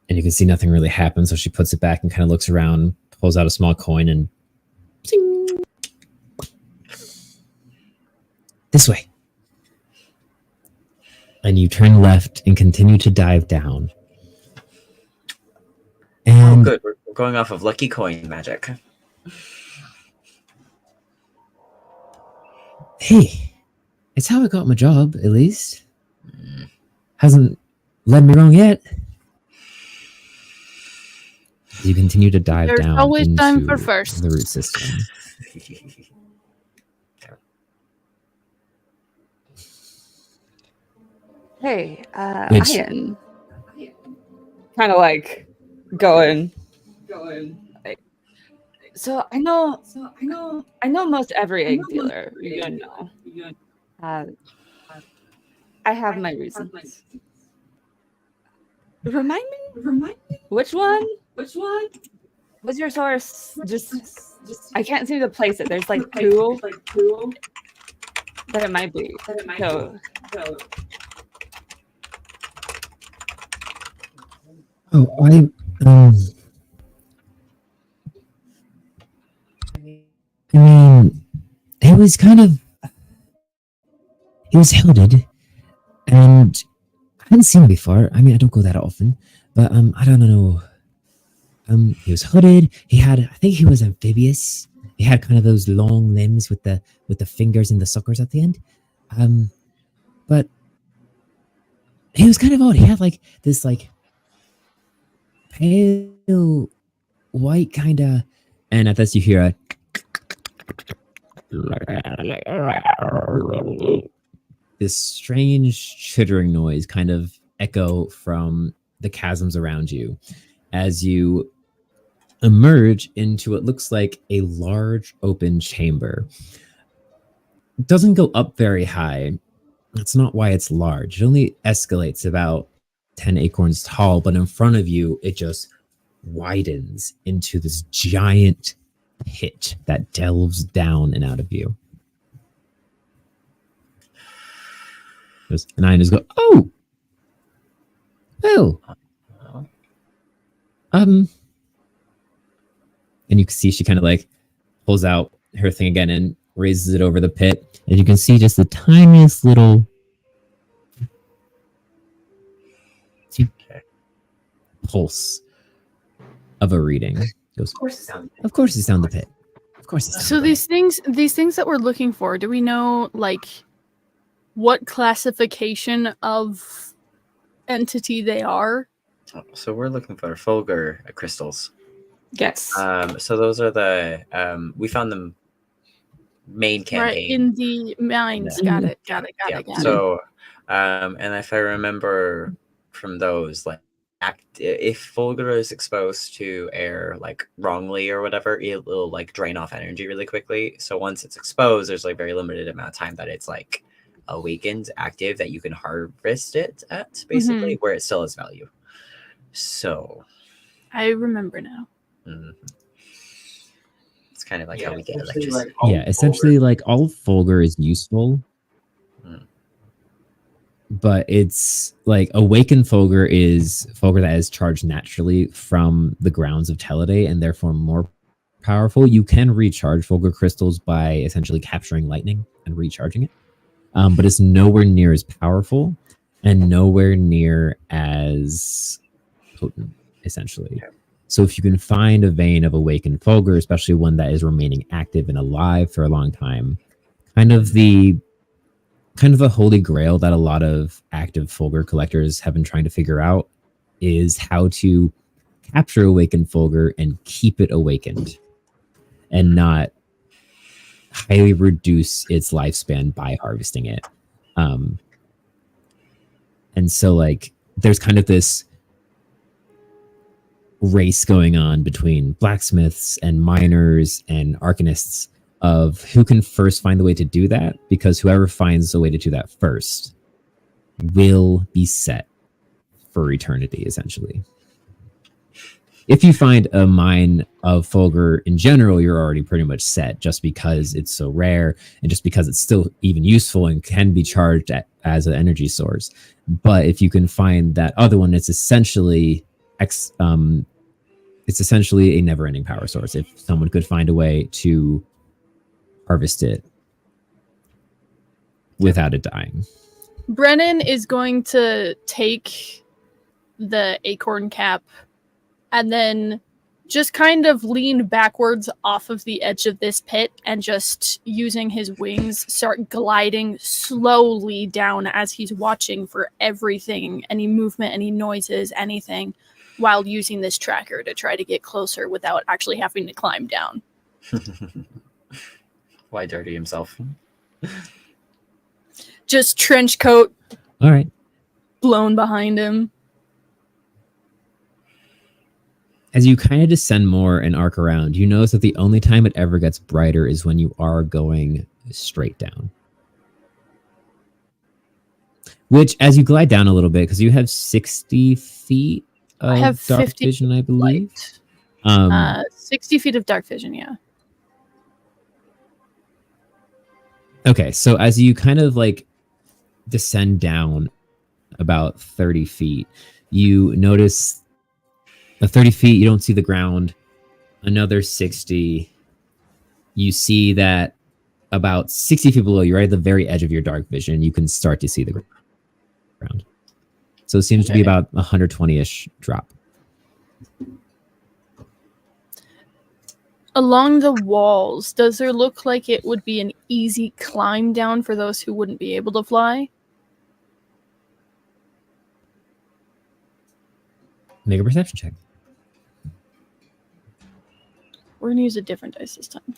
and you can see nothing really happen. So she puts it back and kind of looks around, pulls out a small coin, and zing. This way. And you turn left and continue to dive down. And Oh, good. We're going off of lucky coin magic. hey, it's how I got my job, at least. Hasn't led me wrong yet. You continue to dive There's down always into time for first. the root system. Hey, Which- Ian. Kind of like going. So I know most every egg dealer. You know. I have my reasons. Remind me. Which one? What's your source? Just I can't seem to place it. There's like two that it might be. So Oh, I mean, it was hooded, and I hadn't seen him before. I mean, I don't go that often, but I don't know. He was hooded. I think he was amphibious. He had kind of those long limbs with the fingers and the suckers at the end. But he was kind of odd. He had like this like pale white kind of, and at this you hear this strange chittering noise kind of echo from the chasms around you as you emerge into what looks like a large open chamber. It doesn't go up very high. That's not why it's large. It only escalates about 10 acorns tall, but in front of you, it just widens into this giant pit that delves down and out of you. And I just go, oh, well, and you can see she kind of like pulls out her thing again and raises it over the pit, and you can see just the tiniest little pulse of a reading. Goes, of course it's down the pit. Of course it's down So the pit. these things that we're looking for, do we know like what classification of entity they are? So we're looking for Fulgur crystals. Yes. So those are the we found them main campaign. Right in the mines. Yeah. Got it. So and if I remember from those, like if Fulgur is exposed to air like wrongly or whatever, it will like drain off energy really quickly. So once it's exposed, there's like very limited amount of time that it's like awakened, active, that you can harvest it at, basically, where it still has value. So I remember now. It's kind of like how we get electricity. Essentially, like all Fulgur is useful, but it's like awakened Fulgur is Fulgur that is charged naturally from the grounds of Teleday and therefore more powerful. You can recharge Fulgur crystals by essentially capturing lightning and recharging it, but it's nowhere near as powerful and nowhere near as potent, essentially. Okay. So if you can find a vein of awakened Fulgur, especially one that is remaining active and alive for a long time, kind of the holy grail that a lot of active Fulgur collectors have been trying to figure out is how to capture awakened Fulgur and keep it awakened and not highly reduce its lifespan by harvesting it. And so like there's kind of this race going on between blacksmiths and miners and arcanists of who can first find the way to do that, because whoever finds a way to do that first will be set for eternity, essentially. If you find a mine of Fulgur in general, you're already pretty much set, just because it's so rare and just because it's still even useful and can be charged as an energy source. But if you can find that other one, it's essentially a never-ending power source. If someone could find a way to harvest it without it dying. Brennan is going to take the acorn cap and then just kind of lean backwards off of the edge of this pit and just using his wings start gliding slowly down as he's watching for everything, any movement, any noises, anything, while using this tracker to try to get closer without actually having to climb down. Why dirty himself? Just trench coat. All right. Blown behind him. As you kind of descend more and arc around, you notice that the only time it ever gets brighter is when you are going straight down. Which, as you glide down a little bit, because you have 60 feet of I have dark 50 vision, I believe. 60 feet of dark vision, yeah. Okay, so as you kind of like descend down about 30 feet, you notice the 30 feet, you don't see the ground. Another 60, you see that about 60 feet below you, right at the very edge of your dark vision, you can start to see the ground. So it seems to be about 120-ish drop. Along the walls, does there look like it would be an easy climb down for those who wouldn't be able to fly? Make a perception check. We're going to use a different dice this time.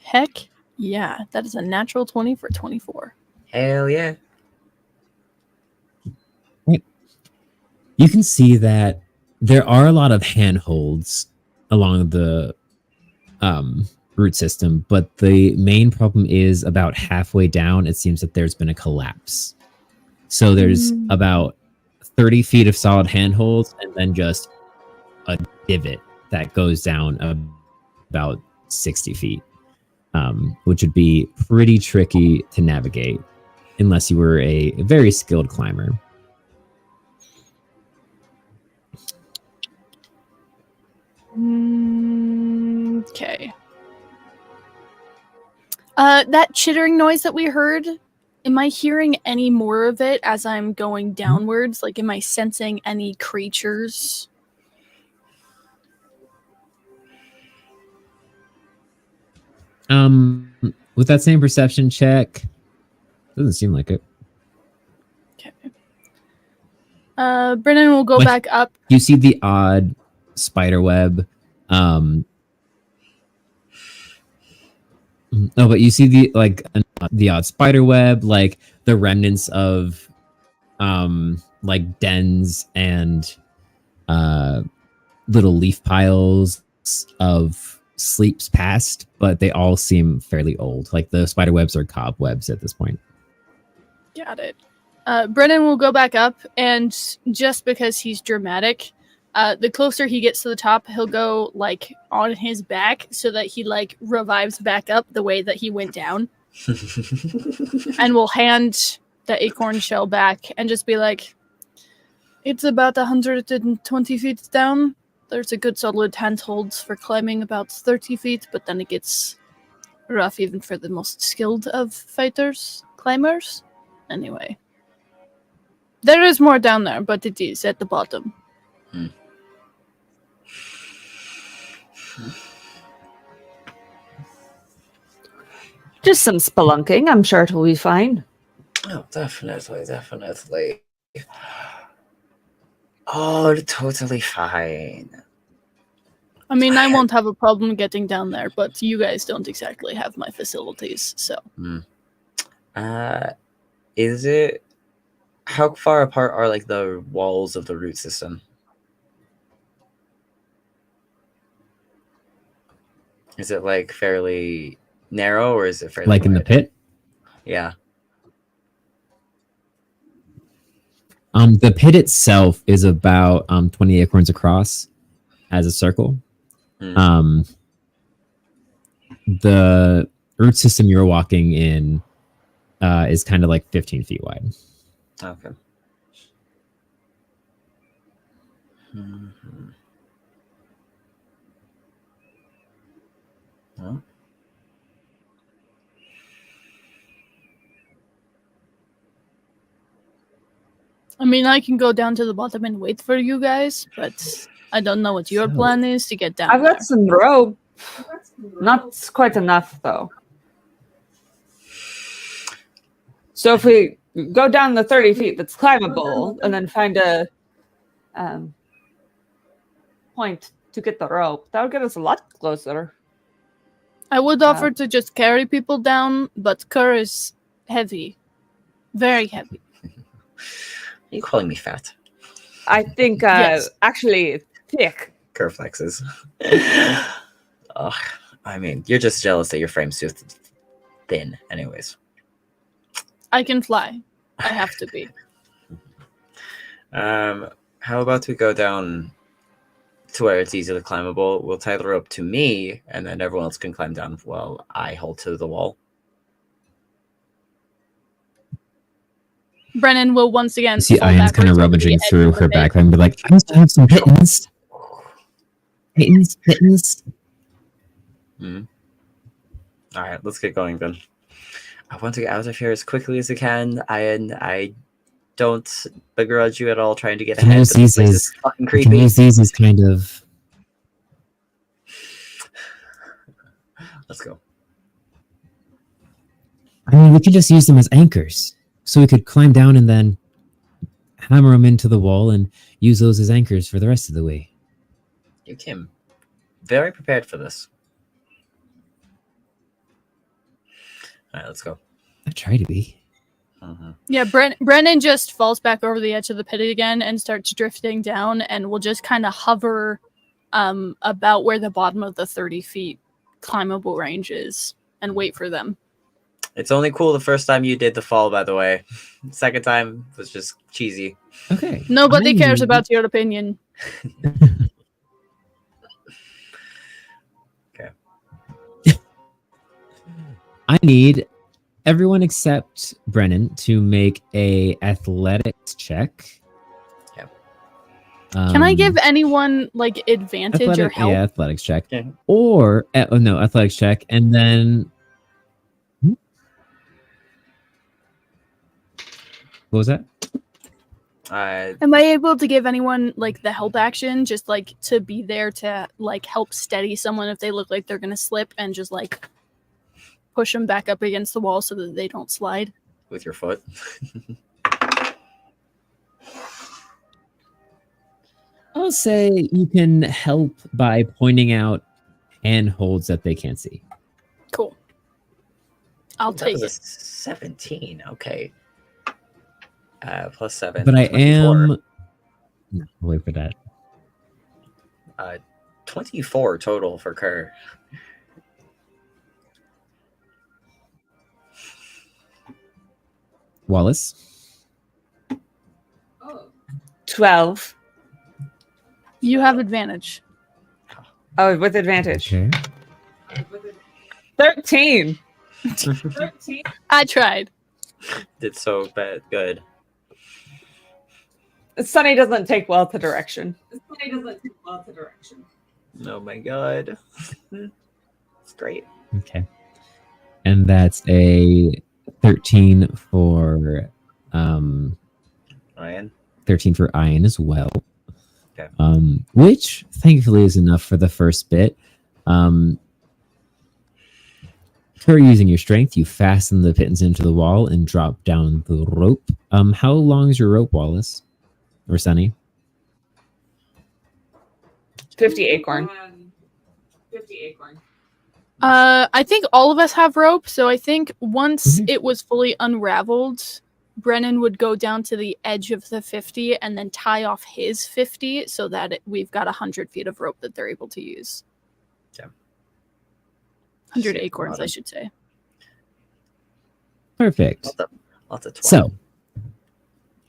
Heck Yeah, that is a natural 20 for 24. Hell yeah. You can see that there are a lot of handholds along the root system, but the main problem is about halfway down, it seems that there's been a collapse. So there's about 30 feet of solid handholds and then just a divot that goes down about 60 feet, which would be pretty tricky to navigate unless you were a very skilled climber. Okay. That chittering noise that we heard, am I hearing any more of it as I'm going downwards? Like, am I sensing any creatures? With that same perception check, doesn't seem like it. Okay. Brennan will go Like, back up. You see the odd spider web. No, but you see the odd spider web, like the remnants of like dens and little leaf piles of sleeps past, but they all seem fairly old. Like the spider webs are cobwebs at this point. Got it. Brennan will go back up, and just because he's dramatic, the closer he gets to the top, he'll go like on his back so that he like revives back up the way that he went down, and will hand the acorn shell back and just be like, "It's about 120 feet down. There's a good solid handholds for climbing about 30 feet, but then it gets rough even for the most skilled of climbers. Anyway, there is more down there, but it is at the bottom." Just some spelunking. I'm sure it'll be fine. Oh, definitely. Oh, totally fine. I mean, I won't have a problem getting down there, but you guys don't exactly have my facilities, so. Is it... How far apart are, like, the walls of the root system? Is it, like, fairly narrow, or is it fairly Like in the wide? pit? Yeah. The pit itself is about 20 acorns across as a circle. The root system you're walking in is kind of like 15 feet wide. Okay. Well. I mean, I can go down to the bottom and wait for you guys, but I don't know what your plan is to get down I've there. got some rope. Not quite enough, though. So if we go down the 30 feet that's climbable and then find a point to get the rope, that would get us a lot closer. I would offer to just carry people down, but Kerr is heavy. Very heavy. Are you calling me fat? I think Yes. actually thick. Curve flexes. Ugh, I mean, you're just jealous that your frame's too thin, anyways. I can fly. I have to be. How about we go down to where it's easily climbable? We'll tie the rope to me, and then everyone else can climb down while I hold to the wall. Brennan will once again. See fall Ian's kind of backwards over the rummaging edge through of the her bed. backpack and be like, I also have some kittens. Kittens. All right, let's get going then. I want to get out of here as quickly as I can. I don't begrudge you at all trying to get Can ahead. use But this these place as is fucking we can creepy. use these as kind of Let's go. I mean, we could just use them as anchors. So we could climb down and then hammer them into the wall and use those as anchors for the rest of the way. You came very prepared for this. right, let's go. I try to be. Yeah, Brennan just falls back over the edge of the pit again and starts drifting down, and will just kind of hover about where the bottom of the 30 feet climbable range is and wait for them. It's only cool the first time you did the fall, by the way. Second time was just cheesy. Okay. Nobody I cares need- about your opinion. I need everyone except Brennan to make a athletics check. Yeah. Can I give anyone like advantage or help? Yeah, athletics check. Yeah. Or no, athletics check, and then what was that? Am I able to give anyone like the help action, just like to be there to like help steady someone if they look like they're gonna slip, and just like push them back up against the wall so that they don't slide? With your foot. I'll say you can help by pointing out handholds that they can't see. Cool. I'll That take was a it. 17. Okay. Plus 7. But I 24. am. No, I'll wait for that. 24 total for Kerr. Wallace. Oh, 12. You have advantage. Oh, with advantage. Okay. with a 13. 13. I tried. Did so bad. Good. Sunny doesn't take well to direction. This play doesn't take well to direction. Oh my god. It's great. Okay. And that's a 13 for Ryan. 13 for Ian as well. Okay. Which thankfully is enough for the first bit. For using your strength, you fasten the pittance into the wall and drop down the rope. How long is your rope, Wallace? Or Sunny? 50 acorn. 50 acorn. I think all of us have rope, so I think once Mhm. it was fully unraveled, Brennan would go down to the edge of the 50 and then tie off his 50 so that we've got 100 feet of rope that they're able to use. Yeah. 100 Shit, acorns, I bottom. should say. Perfect. Lots of 20. So,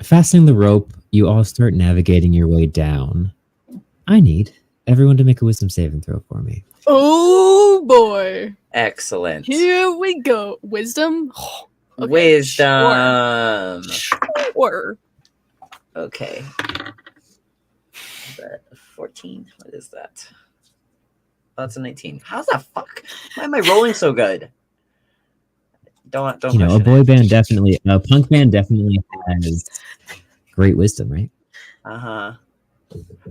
fastening the rope, you all start navigating your way down. I need everyone to make a wisdom saving throw for me. Oh boy. Excellent. Here we go. Wisdom? Okay, Wisdom. Sure. Okay. Is that a 14? What is that? Oh, that's a 19. How's that fuck? Why am I rolling so good? Don't You know, a question boy it. band definitely, a punk band definitely has great wisdom, right? Uh-huh.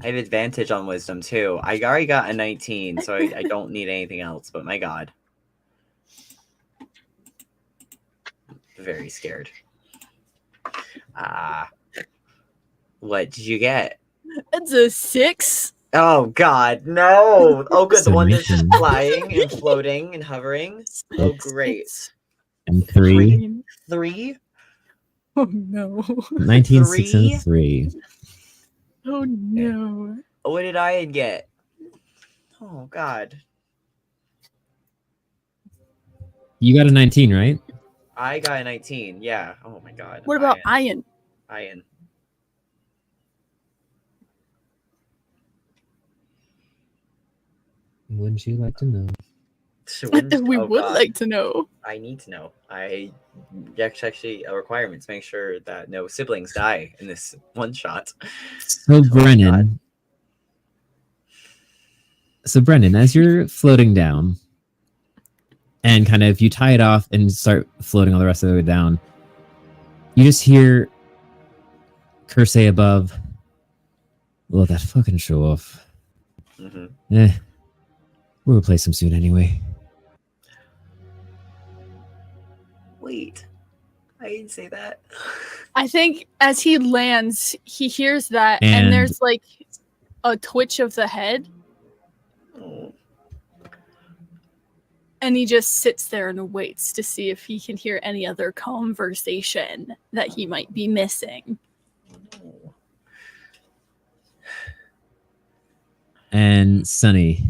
I have advantage on wisdom too. I already got a 19, so I don't need anything else, but my god. Very scared. What did you get? That's a 6. Oh god, no! Oh good, the one that's just Summation. flying and floating and hovering. Oh Six. great. And 3. 3? Oh no. 19, 6, Three? and 3. Oh no. What did I get? Oh god. You got a 19, right? I got a 19, yeah. Oh my god. What about Ian? Ian. Wouldn't you like to know? We Oh, would God. like to know. I need to know. That's actually a requirement to make sure that no siblings die in this one shot. So, my Brennan. So, Brennan, as you're floating down, and kind of you tie it off and start floating all the rest of the way down, you just hear Kerr say above, "Well, that fucking show off. Hmm. We'll replace him soon anyway." Wait, I didn't say that. I think as he lands, he hears that, and And- there's like a twitch of the head, Oh. And he just sits there and waits to see if he can hear any other conversation that he might be missing. And Sunny,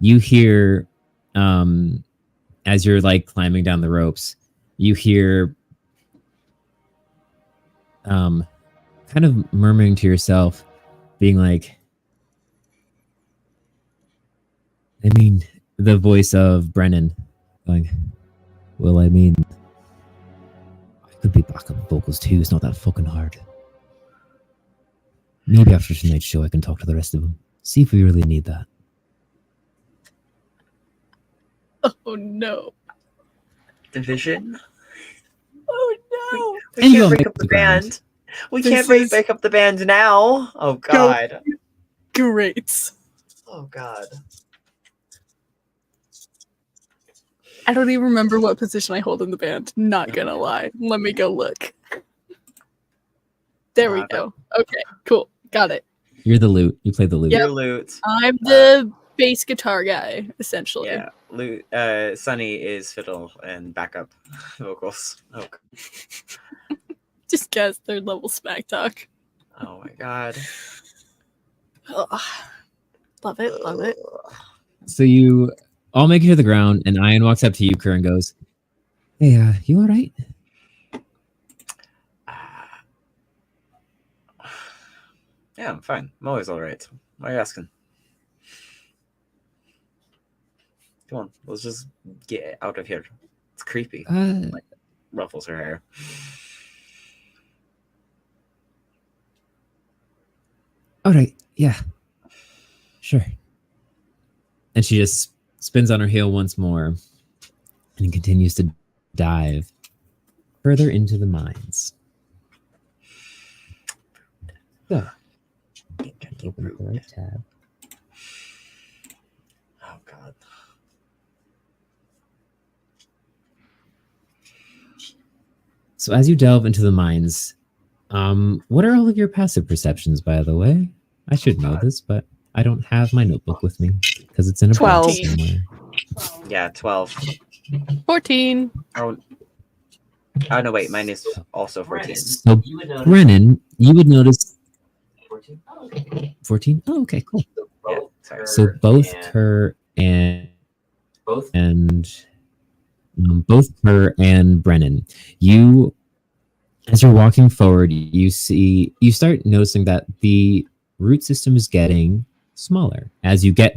you hear, as you're like climbing down the ropes, you hear kind of murmuring to yourself, being like, I mean, the voice of Brennan going, well, I mean, I could be backup vocals too. It's not that fucking hard. Maybe after tonight's show, I can talk to the rest of them. See if we really need that. Oh no. Division? Oh no. We And you can't go break up the make the ground. band. We This can't is- break up the band now. Oh god. Great. Oh god. I don't even remember what position I hold in the band. Not gonna lie. Let me go look. There we go. Okay, cool. Got it. You're the lute. You play the lute. Yep. Your loot. I'm the bass guitar guy, essentially. Yeah. Loot. Sunny is fiddle and backup vocals. Oh, Just guess third level smack talk. oh my god. Ugh. Love it, love it. So you all make it to the ground, and Ian walks up to you, Kerr, and goes, hey, you all right? Yeah, I'm fine. I'm always all right. Why are you asking? Come on, let's just get out of here. It's creepy. Ruffles her hair. All right. Yeah. Sure. And she just spins on her heel once more and continues to dive further into the mines. So, open up the right tab. Oh god. So as you delve into the mines, what are all of your passive perceptions, by the way? I should know this, but I don't have my notebook with me because it's in a box 12. somewhere. Yeah, 12. 14. Oh no, wait, mine is also 14. So Brennan, you would notice 14? Oh, okay, cool. Yeah, sorry. So both Kerr and both Kerr and Brennan, you, as you're walking forward, you start noticing that the root system is getting smaller as you get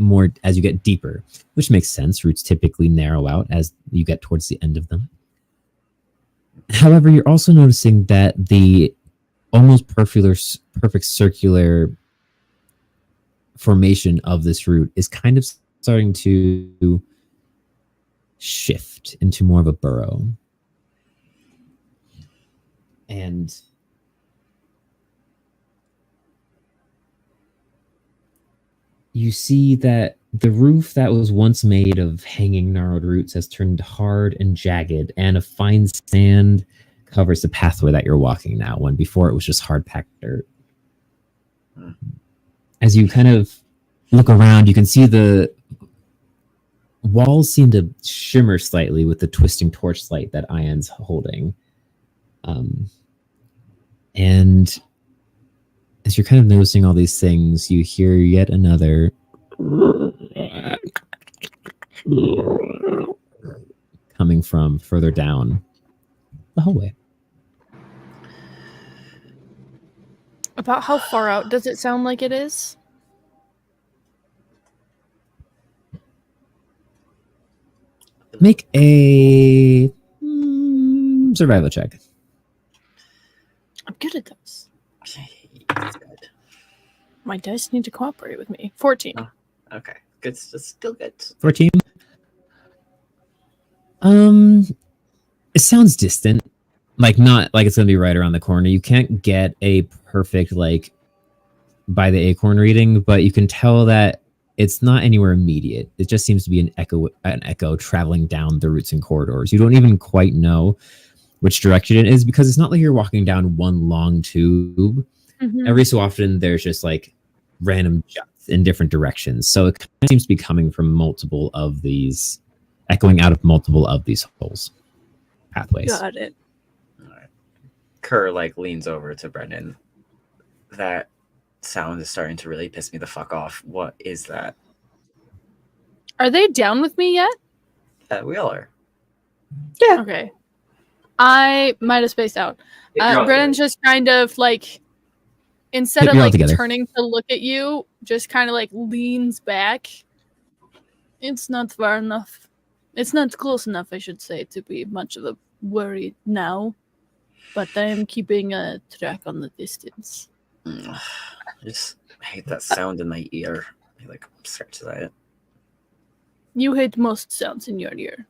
deeper, which makes sense. Roots typically narrow out as you get towards the end of them. However, you're also noticing that the almost perfect circular formation of this root is kind of starting to shift into more of a burrow. And you see that the roof that was once made of hanging gnarled roots has turned hard and jagged, and a fine sand covers the pathway that you're walking now, when before it was just hard packed dirt. As you kind of look around, you can see the walls seem to shimmer slightly with the twisting torchlight that Ian's holding. And as you're kind of noticing all these things, you hear yet another coming from further down the hallway. About how far out does it sound like it is? Make a survival check. I'm good at those. That's good. My dice need to cooperate with me. 14. Oh. Okay, good. It's still good. 14. It sounds distant. Like, not like it's gonna be right around the corner. You can't get a perfect like by the acorn reading, but you can tell that it's not anywhere immediate. It just seems to be an echo traveling down the roots and corridors. You don't even quite know which direction it is, because it's not like you're walking down one long tube. Mhm. Every so often there's just like random juts in different directions. So it kind of seems to be coming from multiple of these echoing out of multiple of these holes, pathways. Got it. Kerr like leans over to Brennan. That sound is starting to really piss me the fuck off. What is that? Are they down with me yet? We all are. Yeah. Okay. I might have spaced out. Brennan's just kind of like, instead Yep, of you're all like together. turning to look at you, just kind of like leans back. It's not far enough. It's not close enough, I should say, to be much of a worry now. But I am keeping a track on the distance. I just hate that sound in my ear. I like scratches at it. You hate most sounds in your ear.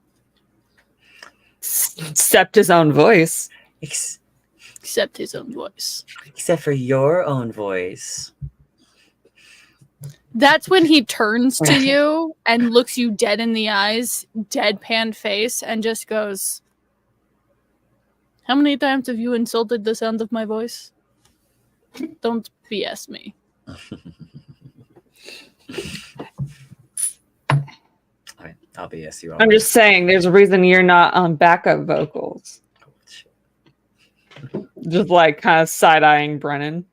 Except his own voice. Except his own voice. Except for your own voice. That's when he turns to you and looks you dead in the eyes, deadpan face, and just goes, "How many times have you insulted the sound of my voice? Don't BS me." Alright, I'll BS you all. I'm just saying, there's a reason you're not on backup vocals. Just like kind of side-eyeing Brennan.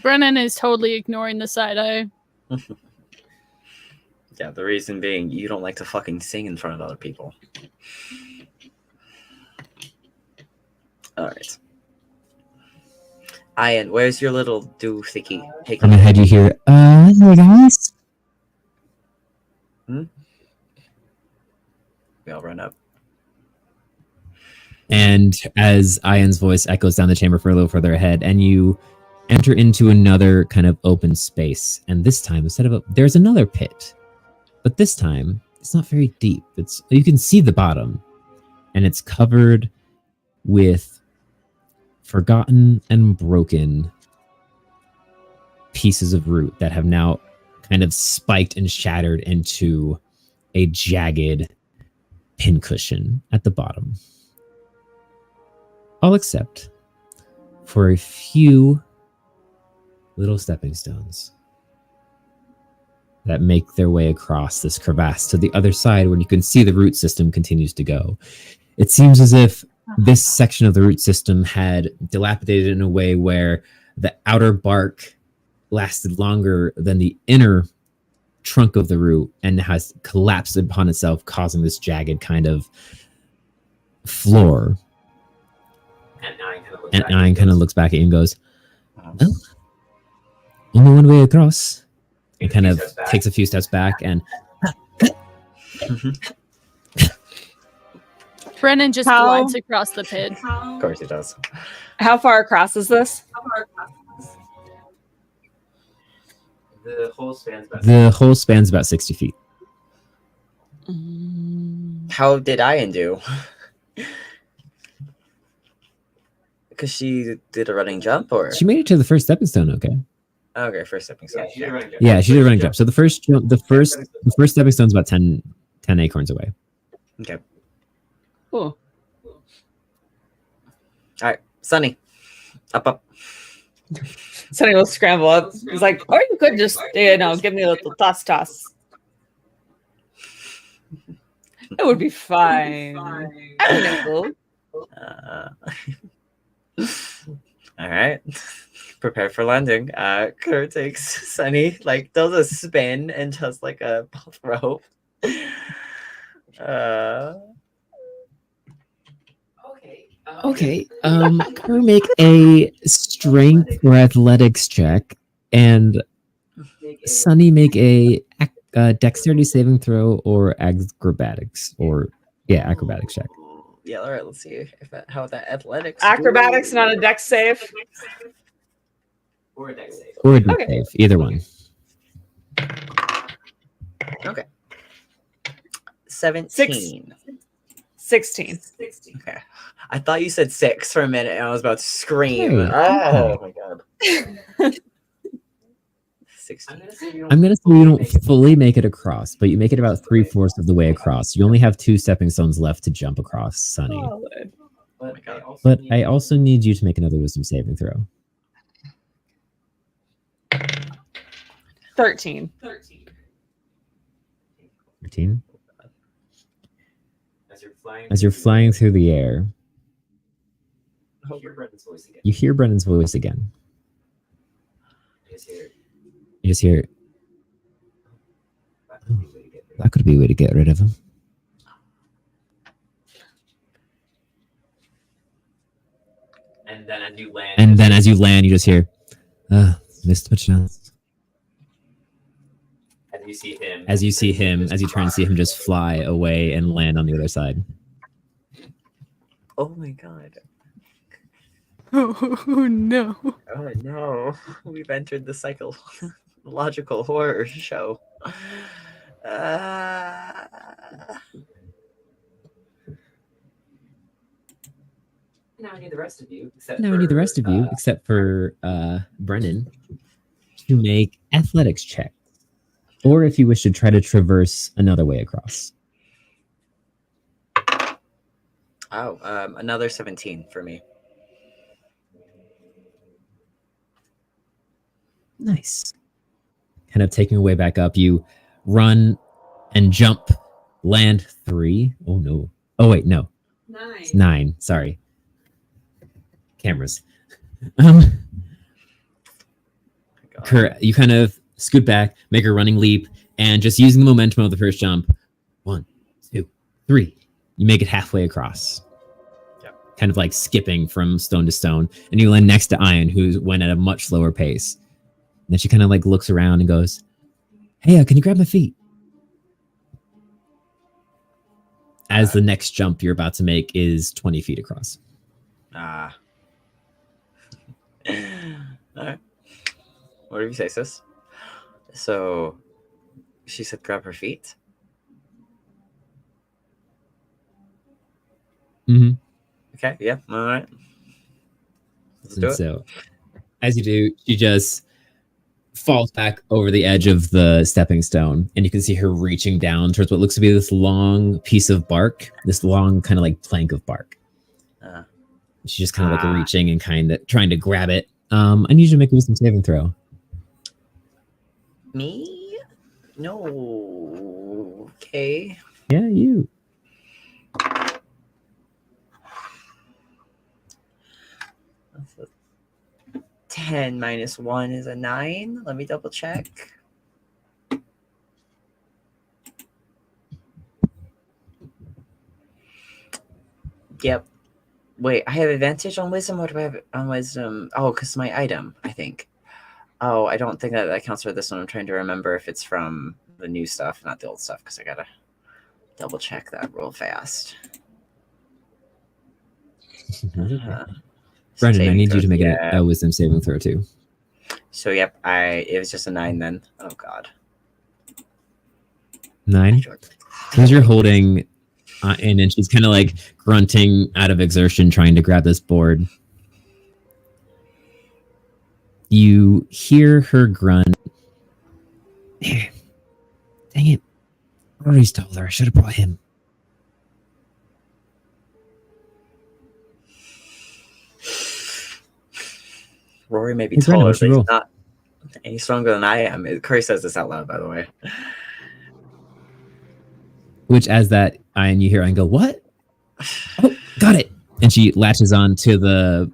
Brennan is totally ignoring the side eye. Yeah, the reason being you don't like to fucking sing in front of other people. Alright. Ian, where's your little doohickey? From ahead you hear, hey guys. We all run up. And as Ian's voice echoes down the chamber for a little further ahead, and you enter into another kind of open space. And this time, instead of there's another pit, but this time it's not very deep. You can see the bottom, and it's covered with forgotten and broken pieces of root that have now kind of spiked and shattered into a jagged pincushion at the bottom. All except for a few little stepping stones that make their way across this crevasse to the other side when you can see the root system continues to go. It seems as if this section of the root system had dilapidated in a way where the outer bark lasted longer than the inner trunk of the root and has collapsed upon itself, causing this jagged kind of floor. And Ian kind of looks back at you and goes, "Well, only one way across." And kind of takes a few steps back and Brennan just glides across the pit. Of course he does. How far across is this? The whole spans about 60 feet. How did Ian do? Because she did a running jump, or She made it to the first stepping stone, okay? okay, first stepping stone. Yeah, she did a running jump. So the first stepping stone's about 10 acorns away. Okay. Cool. All right, Sunny, up. Sonny will scramble up. He's like, or you could just, give me a little toss. It would be fine. I don't know. All right, prepare for landing. Kerr takes Sunny, like does a spin and just like a puff rope. Okay. Kerr, make a strength or athletics check, and Sunny make a dexterity saving throw or acrobatics check. Yeah, all right. Let's see how that athletics. Acrobatics, not a dex save. Or a dex save. Or a dex save, either one. Okay. 17. 16. Okay. I thought you said 6 for a minute, and I was about to scream. Hey. Oh my god. 16. I'm gonna say you don't fully make it across, but you make it about 3/4 of the way across. You only have 2 stepping stones left to jump across, Sunny. Oh my god. But I also need you to make another wisdom saving throw. 13. 13. As you're flying through the air, you hear Brennan's voice again. You just hear, "Oh, that could be a way to get rid of him." And then as you land, you just hear, missed my chance. As you turn and see him just fly away and land on the other side. Oh my god. Oh no. Oh no. We've entered the psychological horror show. Now I need the rest of you, except for Brennan, to make athletics check. Or if you wish to try to traverse another way across. Oh, another 17 for me. Nice. Kind of taking your way back up, you run and jump, land 3. Oh no. Oh wait, no. 9. It's 9. Sorry. Cameras. You kind of scoot back, make a running leap, and just using the momentum of the first jump, 1, 2, 3, you make it halfway across. Yep. Kind of like skipping from stone to stone, and you land next to Ian, who went at a much slower pace. And then she kind of like looks around and goes, "Hey, can you grab my feet?" As the next jump you're about to make is 20 feet across. All right. What did you say, sis? So she said grab her feet. Mm-hmm. Okay, yeah, all right. Let's do it. So as you do, she just falls back over the edge of the stepping stone, and you can see her reaching down towards what looks to be this long piece of bark, this long kind of like plank of bark. She's just kind of like reaching and kind of trying to grab it. I need you to make a wisdom saving throw. Me? No. Okay. Yeah, you. 10 minus 1 is a 9. Let me double check. Yep. Wait, I have advantage on wisdom. What do I have on wisdom? Oh, because my item, I think. Oh, I don't think that counts for this one. I'm trying to remember if it's from the new stuff, not the old stuff, because I gotta double check that real fast. Brendan, I need you to make a wisdom saving throw too. So yep, it was just a 9 then. Oh god. 9? Because you're holding, and then she's kind of like grunting out of exertion, trying to grab this board. You hear her grunt. Dang it. I already told her. I should have brought him. Rory may be Hey, Brendan, taller, what's but your he's roll? not any stronger than I am. Curry says this out loud, by the way. Which, as that, and you hear and go, "What? Oh, got it!" And she latches on to the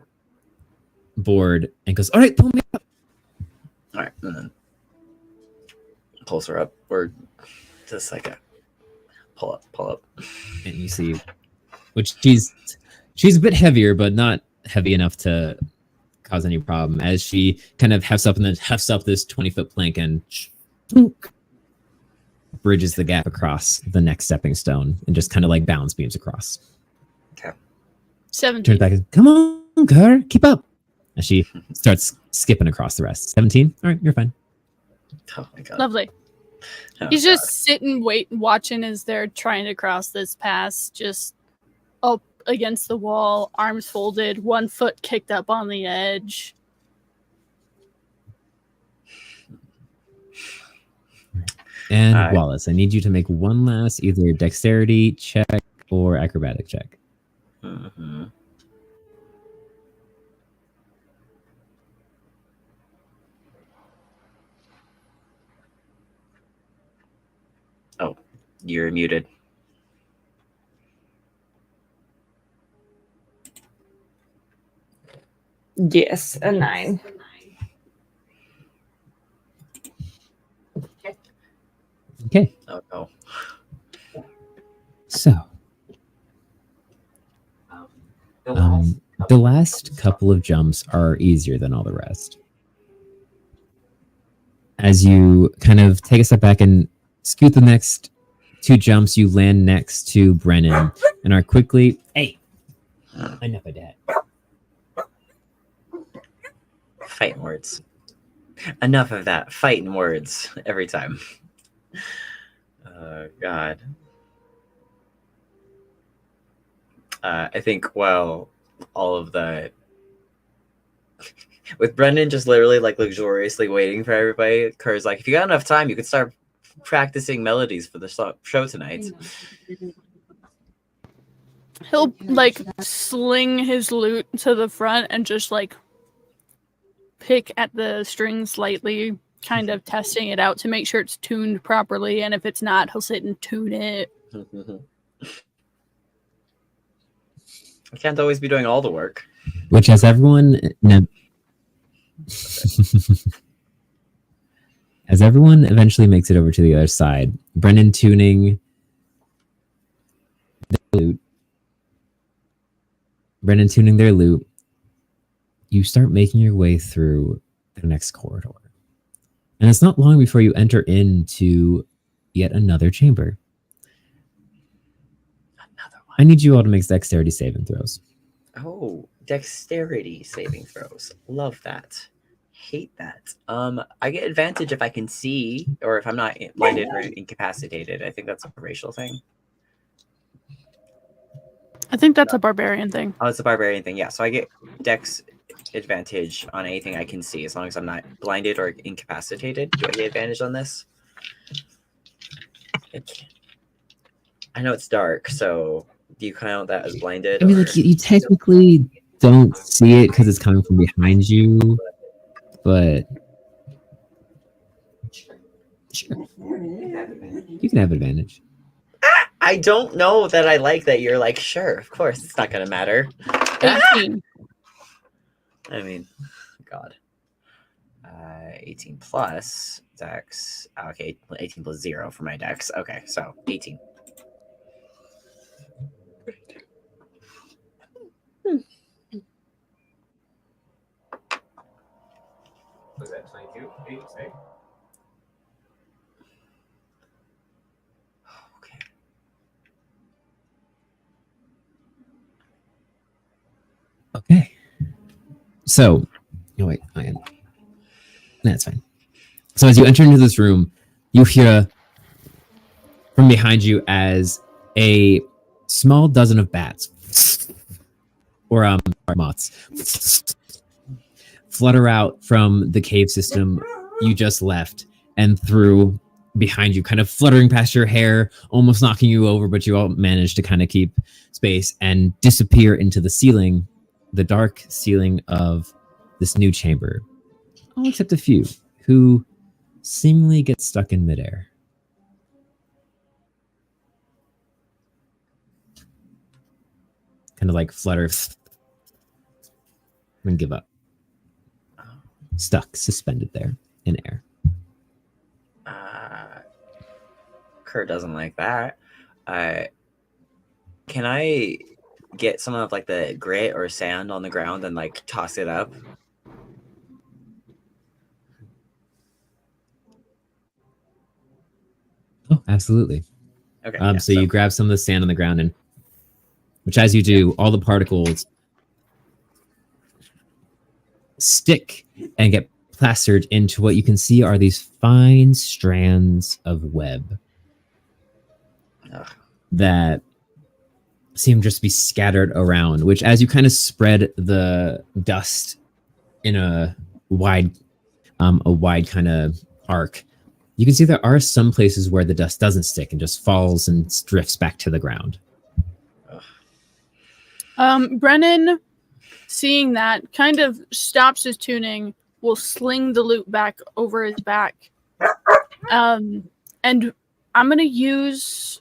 board and goes, "All right, pull me up." All right, and then pulls her up, or just like a pull up. And you see, which she's a bit heavier, but not heavy enough to cause any problem. As she kind of hefts up and then hefts up this 20-foot plank and bridges the gap across the next stepping stone and just kind of like balance beams across. Okay. 17. Turns back and, "Come on, Car, keep up." As she starts skipping across the rest. 17? All right, you're fine. Oh my god. Lovely. Oh, He's God. just sitting, watching as they're trying to cross this pass, just up against the wall, arms folded, one foot kicked up on the edge. And Wallace, I need you to make one last either dexterity check or acrobatic check. Mm-hmm. Oh, You're muted. Yes, a 9. Okay. Oh no. So, the last couple of jumps are easier than all the rest. As you kind of take a step back and scoot the next 2 jumps, you land next to Brennan and are quickly. Hey, enough of that. Fighting words. Enough of that. Fighting words every time. God. I think, well, all of the with Brendan just literally like luxuriously waiting for everybody. Kerr's like, if you got enough time, you could start practicing melodies for the show tonight. He'll like sling his lute to the front and just like pick at the strings slightly, kind of testing it out to make sure it's tuned properly. And if it's not, he'll sit and tune it. I can't always be doing all the work. Which, as everyone as everyone eventually makes it over to the other side, Brendan tuning their lute. Brendan tuning their lute. You start making your way through the next corridor. And it's not long before you enter into yet another chamber. Another one. I need you all to make dexterity saving throws. Oh, dexterity saving throws. Love that. Hate that. I get advantage if I can see or if I'm not blinded or incapacitated. I think that's a racial thing. I think that's a barbarian thing. Oh, it's a barbarian thing. Yeah, so I get dex advantage on anything I can see as long as I'm not blinded or incapacitated. Do I get advantage on this? I know it's dark, so do you count that as blinded? I mean, like, you technically don't see it because it's coming from behind you, but sure. You can have advantage. I don't know that I like that you're like, sure, of course, it's not going to matter. 18. I mean, God. 18 plus dex. Okay, 18 plus 0 for my dex. Okay, so 18. Was that 22? Okay. Okay. So, oh wait, that's fine. So as you enter into this room, you hear from behind you as a small dozen of bats or moths flutter out from the cave system you just left and through behind you, kind of fluttering past your hair, almost knocking you over, but you all manage to kind of keep space and disappear into the ceiling, the dark ceiling of this new chamber. All except a few who seemingly get stuck in midair. Kind of like flutter and give up. Stuck, suspended there in air. Kurt doesn't like that. Can I get some of like the grit or sand on the ground and like toss it up? Oh, absolutely. Okay. So you grab some of the sand on the ground, and which, as you do, all the particles stick and get plastered into what you can see are these fine strands of web that seem just to be scattered around, which as you kind of spread the dust in a wide kind of arc, you can see there are some places where the dust doesn't stick and just falls and drifts back to the ground. Brennan, seeing that, kind of stops his tuning, will sling the lute back over his back. And I'm gonna use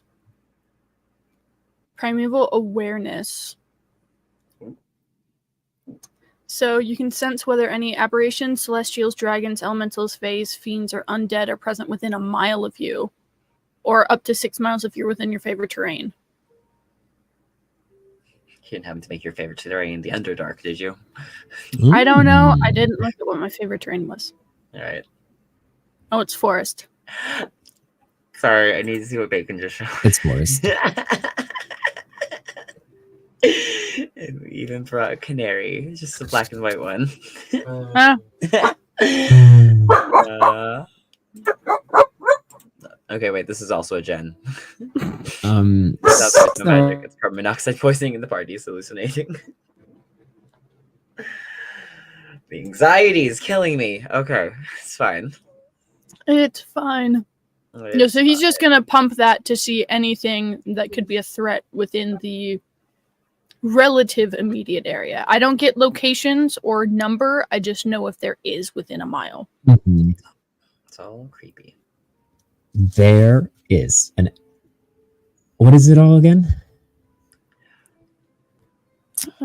Primeval Awareness. So you can sense whether any aberrations, celestials, dragons, elementals, fays, fiends, or undead are present within a mile of you, or up to 6 miles if you're within your favorite terrain. You didn't happen to make your favorite terrain the Underdark, did you? I don't know. I didn't look at what my favorite terrain was. All right. Oh, it's forest. Sorry, I need to see what Bacon just showed. It's forest. And we even brought a canary, just a black and white one. Ah, Okay, wait, this is also a gen. It's So- no magic. It's carbon monoxide poisoning in the party is hallucinating. The anxiety is killing me. Okay, it's fine. it's fine. Yeah, so he's just gonna pump that to see anything that could be a threat within the relative immediate area. I don't get locations or number. I just know if there is within a mile. Mhm. It's all creepy. There is an. What is it all again?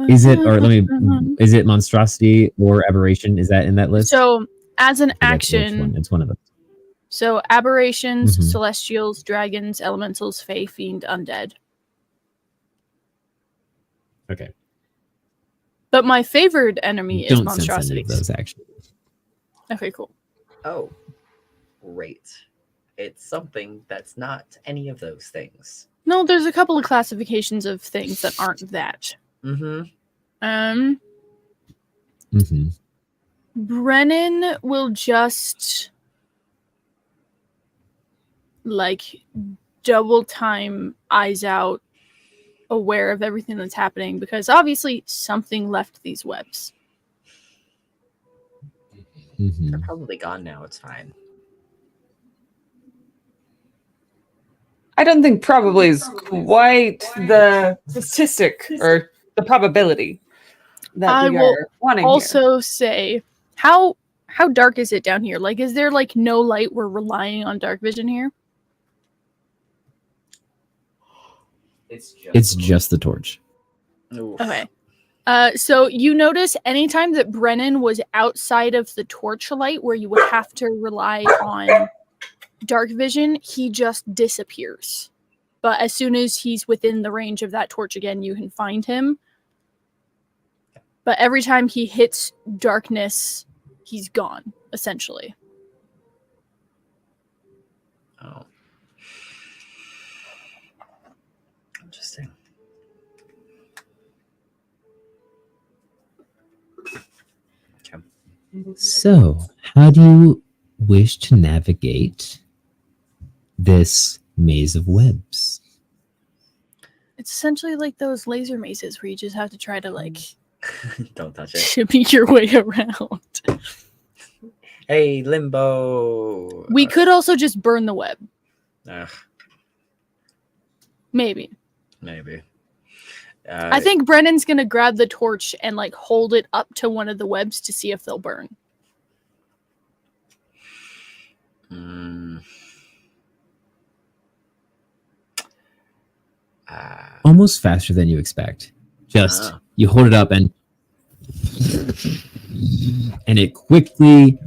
Is it or let me? Is it monstrosity or aberration? Is that in that list? So as an I forget which one. action, It's one of them. so aberrations, Mhm. celestials, dragons, elementals, fae, fiend, undead. Okay. But my favorite enemy is Don't sense any of monstrosities. those actually. Okay, cool. Oh, great. It's something that's not any of those things. No, there's a couple of classifications of things that aren't that. Mm-hmm. Mm-hmm. Brennan will just like double time, eyes out, aware of everything that's happening, because obviously something left these webs. Mm-hmm. They're probably gone now. It's fine. I don't think probably is quite the statistic or the probability that I we will are wanting here. Also say, how dark is it down here? Like, is there like no light? We're relying on dark vision here. It's just the torch. Oof. Okay. So you notice anytime that Brennan was outside of the torchlight where you would have to rely on dark vision, he just disappears. But as soon as he's within the range of that torch again, you can find him. But every time he hits darkness, he's gone, essentially. Oh. Interesting. Okay. So, how do you wish to navigate this maze of webs? It's essentially like those laser mazes where you just have to try to like Don't touch it. shimmy your way around. Hey, limbo. We could also just burn the web. Ugh, Maybe. maybe. I think Brennan's gonna grab the torch and like hold it up to one of the webs to see if they'll burn. Mm, Almost faster than you expect. Just you hold it up and it quickly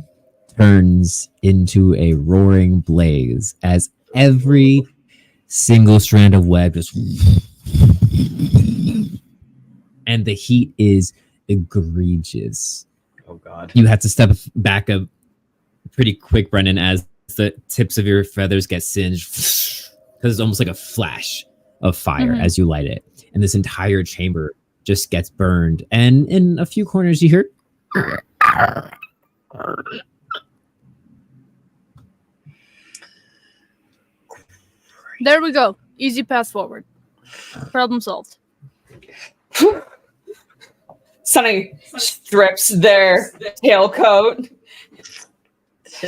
turns into a roaring blaze as every single strand of web just and the heat is egregious. oh God. You have to step back a pretty quick, Brennan, as the tips of your feathers get singed because it's almost like a flash of fire as you light it, and this entire chamber just gets burned. And in a few corners, you hear. There we go. Easy path forward. Problem solved. Sunny strips their tailcoat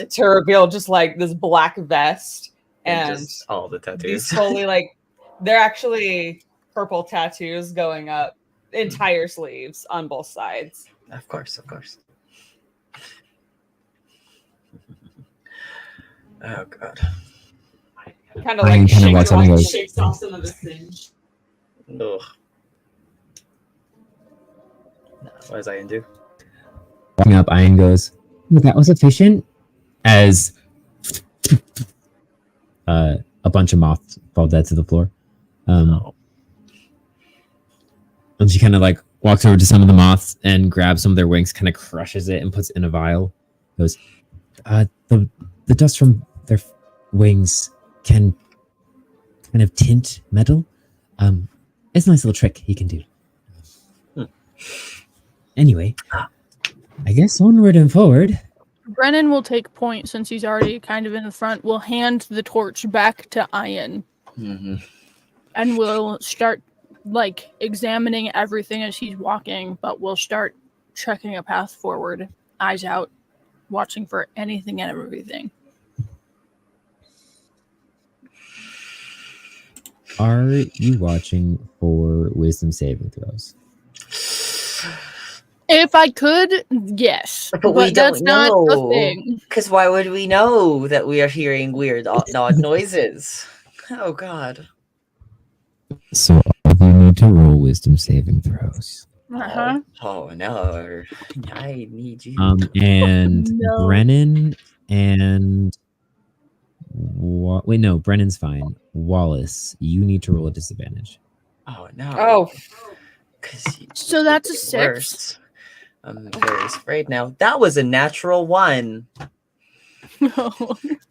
to reveal just like this black vest, and just all the these tattoos. slowly like they're actually purple tattoos going up entire sleeves on both sides. Of course, of course. Oh God. Kind of Ian like kinda walks up and goes, Shakes off some of the singe. Ugh. What is I gonna do? walking up, Ian goes, "Oh, that was efficient," as a bunch of moths fall dead to the floor. Oh. And she kind of like walks over to some of the moths and grabs some of their wings, kind of crushes it and puts it in a vial. Goes, the dust from their wings can kind of tint metal. It's a nice little trick he can do. Hmm. Anyway, I guess onward and forward. Brennan will take point since he's already kind of in the front. We'll hand the torch back to Ian Mm-hmm. and we'll start like examining everything as he's walking, but we'll start checking a path forward, eyes out, watching for anything and everything. Are you watching for wisdom saving throws? If I could, yes. But we that's don't not know. a thing. Because why would we know that we are hearing weird, odd noises? Oh God. So all of you need to roll wisdom saving throws. Uh-huh. Oh no. I need you. And No. Brennan and wait, no, Brennan's fine. Wallace, you need to roll a disadvantage. Oh no. Oh, So that's a 6. I'm very afraid now. That was a natural 1. No.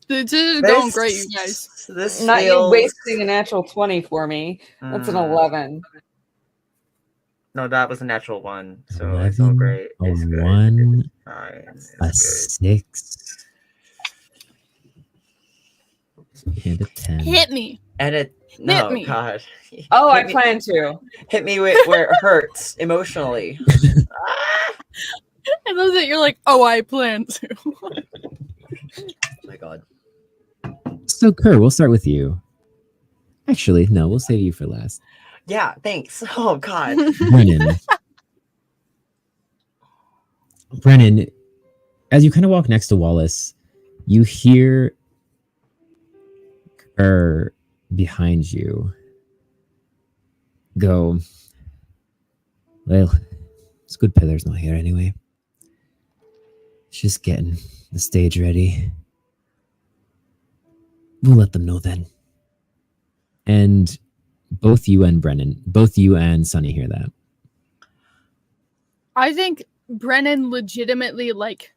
This is going great, you guys. This not you feels... wasting a natural 20 for me. That's an 11. No, that was a natural 1. So it's all 11, great. a It's good. 1, Fine. It's a good. 6, and a 10. Hit me. And it no me. God. Oh, I Hit me- plan to. Hit me where it hurts emotionally. I love that you're like, oh, I plan to. Oh my God. So, Kerr, we'll start with you. Actually, no, we'll save you for last. Yeah, thanks. Oh God. Brennan, as you kind of walk next to Wallace, you hear Kerr behind you go, well, it's good Pillar's not here anyway. Just getting the stage ready. We'll let them know then. And both you and Sunny hear that. I think Brennan legitimately, like,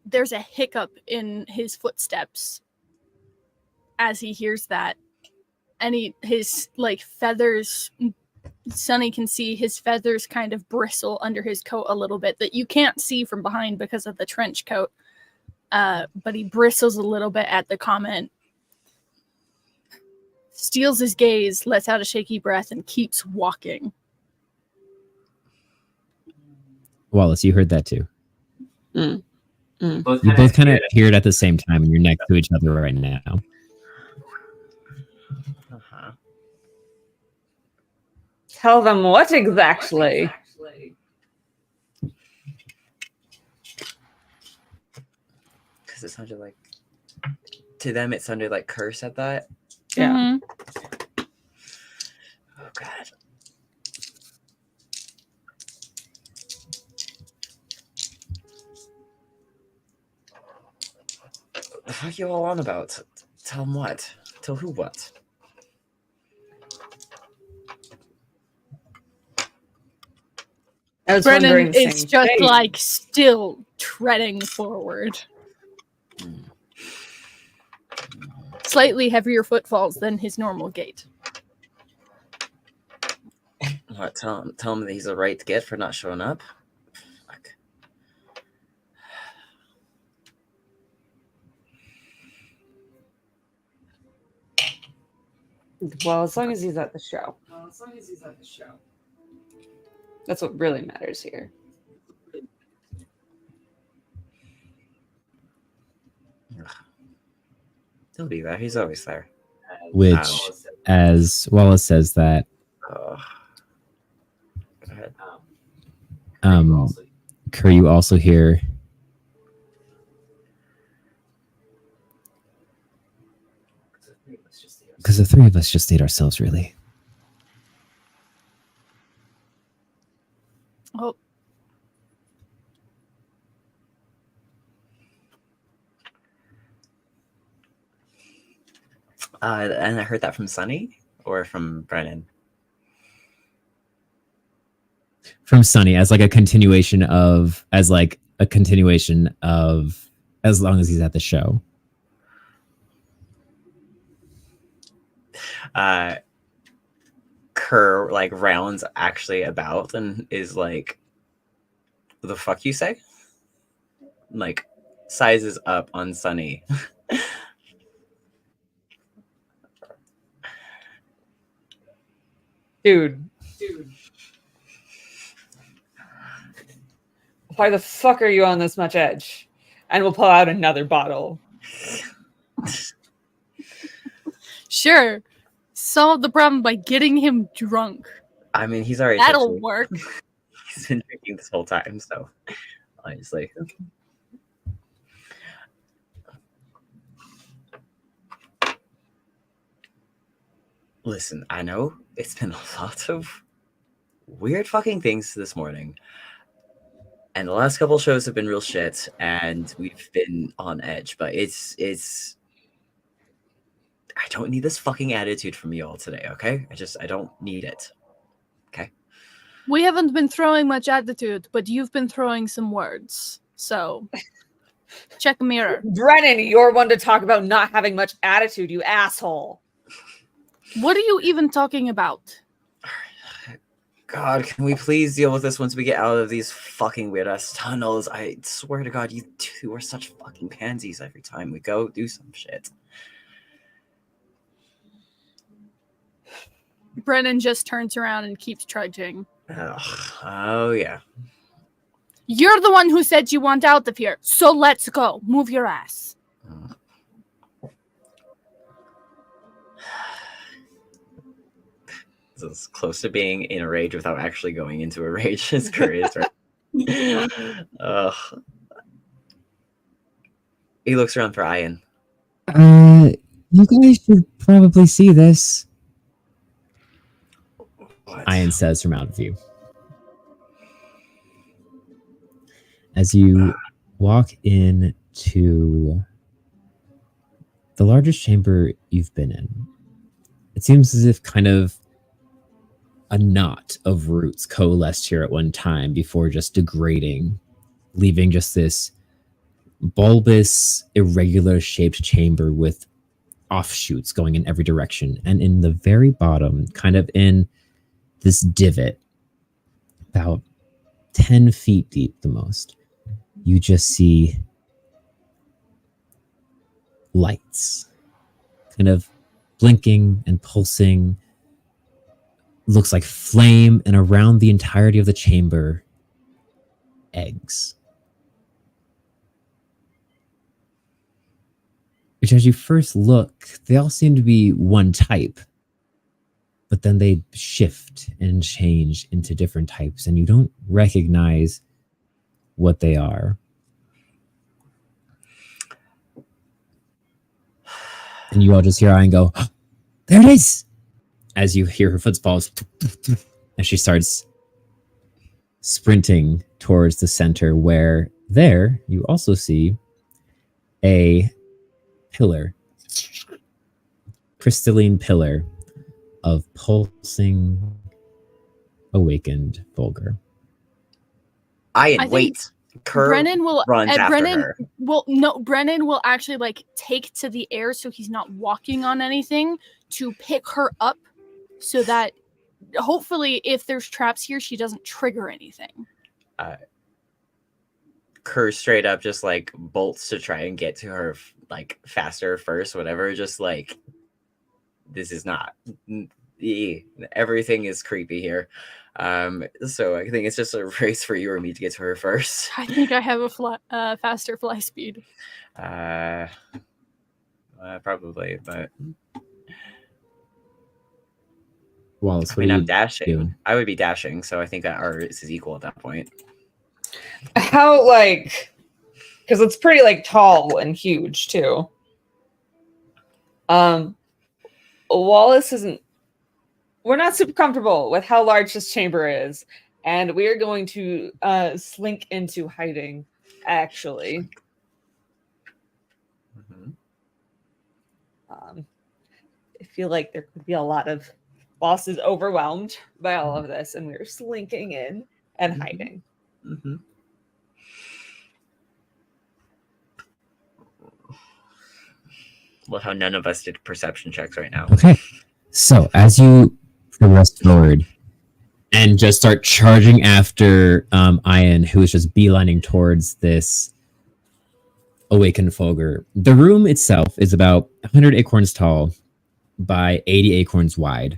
there's a hiccup in his footsteps as he hears that. And his, like, feathers, Sunny can see his feathers kind of bristle under his coat a little bit that you can't see from behind because of the trench coat. But he bristles a little bit at the comment, steals his gaze, lets out a shaky breath, and keeps walking. Wallace, you heard that too. Mm. You both kind of hear it at the same time, and you're next to each other right now. Uh-huh. Tell them what exactly? Because it sounded like, to them, it sounded like Kerr said that. Yeah. Mhm. Oh God. The fuck you all on about? Tell them what? Tell who what? I was wondering Brennan the is same just thing. like still treading forward. Slightly heavier footfalls than his normal gait. What? Tell him that he's a right to get for not showing up. Fuck. Well, as long as he's at the show. That's what really matters here. He'll be there. He's always there. Which, as Wallace says that, Oh. Go ahead. Kerr, you also hear Because the three of us just need ourselves, really. Oh, And I heard that from Sunny or from Brennan. From Sunny as a continuation of as long as he's at the show. Kerr rounds actually about and is like, the fuck you say? Sizes up on Sunny. Dude. Why the fuck are you on this much edge? And we'll pull out another bottle. sure. Solve the problem by getting him drunk. I mean, he's already That'll tipsy. work. He's been drinking this whole time, so honestly. Listen, I know it's been a lot of weird fucking things this morning. And the last couple shows have been real shit, and we've been on edge, but it's I don't need this fucking attitude from you all today, okay? I don't need it. Okay? We haven't been throwing much attitude, but you've been throwing some words. So, check a mirror. Brennan, you're one to talk about not having much attitude, you asshole. What are you even talking about? God, can we please deal with this once we get out of these fucking weird-ass tunnels? I swear to God, you two are such fucking pansies every time we go do some shit. Brennan just turns around and keeps trudging. Oh, yeah. You're the one who said you want out of here, so let's go. Move your ass. This is close to being in a rage without actually going into a rage. It's curious, right? He looks around for Ian. You guys should probably see this. What? Ian says from out of view. As you walk into the largest chamber you've been in, it seems as if kind of a knot of roots coalesced here at one time before just degrading, leaving just this bulbous, irregular shaped chamber with offshoots going in every direction. And in the very bottom, kind of in this divot, about 10 feet deep the most, you just see lights kind of blinking and pulsing. Looks like flame, and around the entirety of the chamber, eggs. Which, as you first look, they all seem to be one type, but then they shift and change into different types, and you don't recognize what they are. And you all just hear Ian go, oh, there it is! As you hear her footfalls, as she starts sprinting towards the center, where there you also see a pillar, crystalline pillar of pulsing, awakened Vulgar. Ian, wait. Kerr Brennan will runs after Brennan her. Brennan will actually take to the air so he's not walking on anything to pick her up so that hopefully if there's traps here she doesn't trigger anything. Kerr straight up just bolts to try and get to her faster first, whatever. Just this is not everything is creepy here. So I think it's just a race for you or me to get to her first. I think I have a faster fly speed. Probably, but Wallace, I mean, what are I'm you dashing. doing? I would be dashing, so I think that ours is equal at that point. How, because it's pretty, tall and huge, too. Wallace isn't. We're not super comfortable with how large this chamber is, and we are going to slink into hiding. Actually, Mhm. I feel like there could be a lot of Wallace is overwhelmed by all of this, and we're slinking in and hiding. Mhm. Well, how none of us did perception checks right now. Okay. So as you progress forward and just start charging after Ian, who is just beelining towards this awakened Fogre, the room itself is about 100 acorns tall by 80 acorns wide,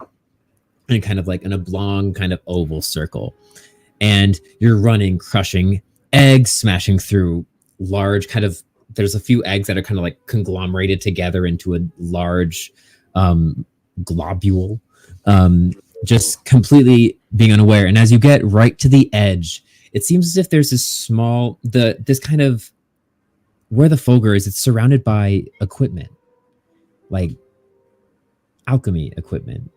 and kind of like an oblong kind of oval circle. And you're running, crushing eggs, smashing through large kind of, there's a few eggs that are kind of like conglomerated together into a large globule, just completely being unaware. And as you get right to the edge, it seems as if there's this kind of, where the Fogre is, it's surrounded by equipment, like alchemy equipment,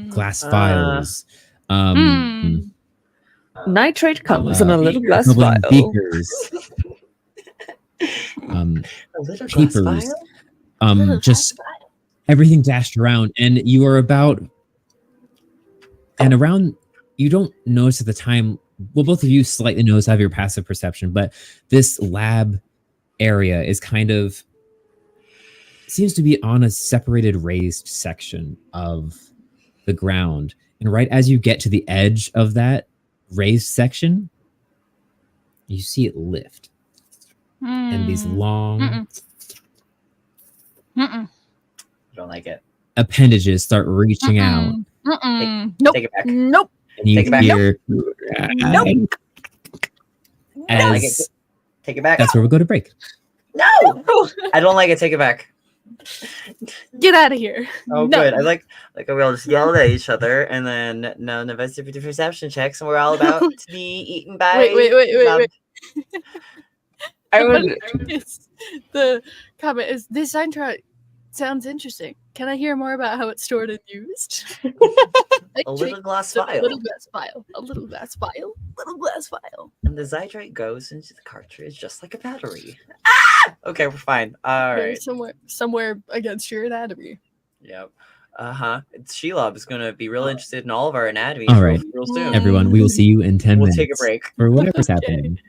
glass vials, Nitrate comes in a little glass bubbling vial. beakers, A little glass papers, vial? just everything dashed around. And you are about, and around, you don't notice at the time, well, both of you slightly notice, have your passive perception, but this lab area is kind of, seems to be on a separated raised section of the ground. And right as you get to the edge of that raised section, you see it lift. And these long Don't like it. appendages start reaching out. Nope. Take it back. Nope. And you Take it back. hear Nope. I don't like it. as Take it back. that's where we'll go to break. No! I don't like it. Take it back. Get out of here. Oh, No. good. I like we all just yelled at each other, and then none of us did perception checks, and we're all about to be eaten by. Wait. I would. The comment is, this soundtrack sounds interesting. Can I hear more about how it's stored and used? A little glass A vial. little glass vial. A little glass vial. Little glass vial. And the zydrate goes into the cartridge just like a battery. Ah! Okay, we're fine. All Very right. somewhere against your anatomy. Yep. Shelob is gonna be real interested in all of our anatomy All right. real soon. Everyone, we will see you in 10 We'll minutes take a break. for whatever's Okay. happening.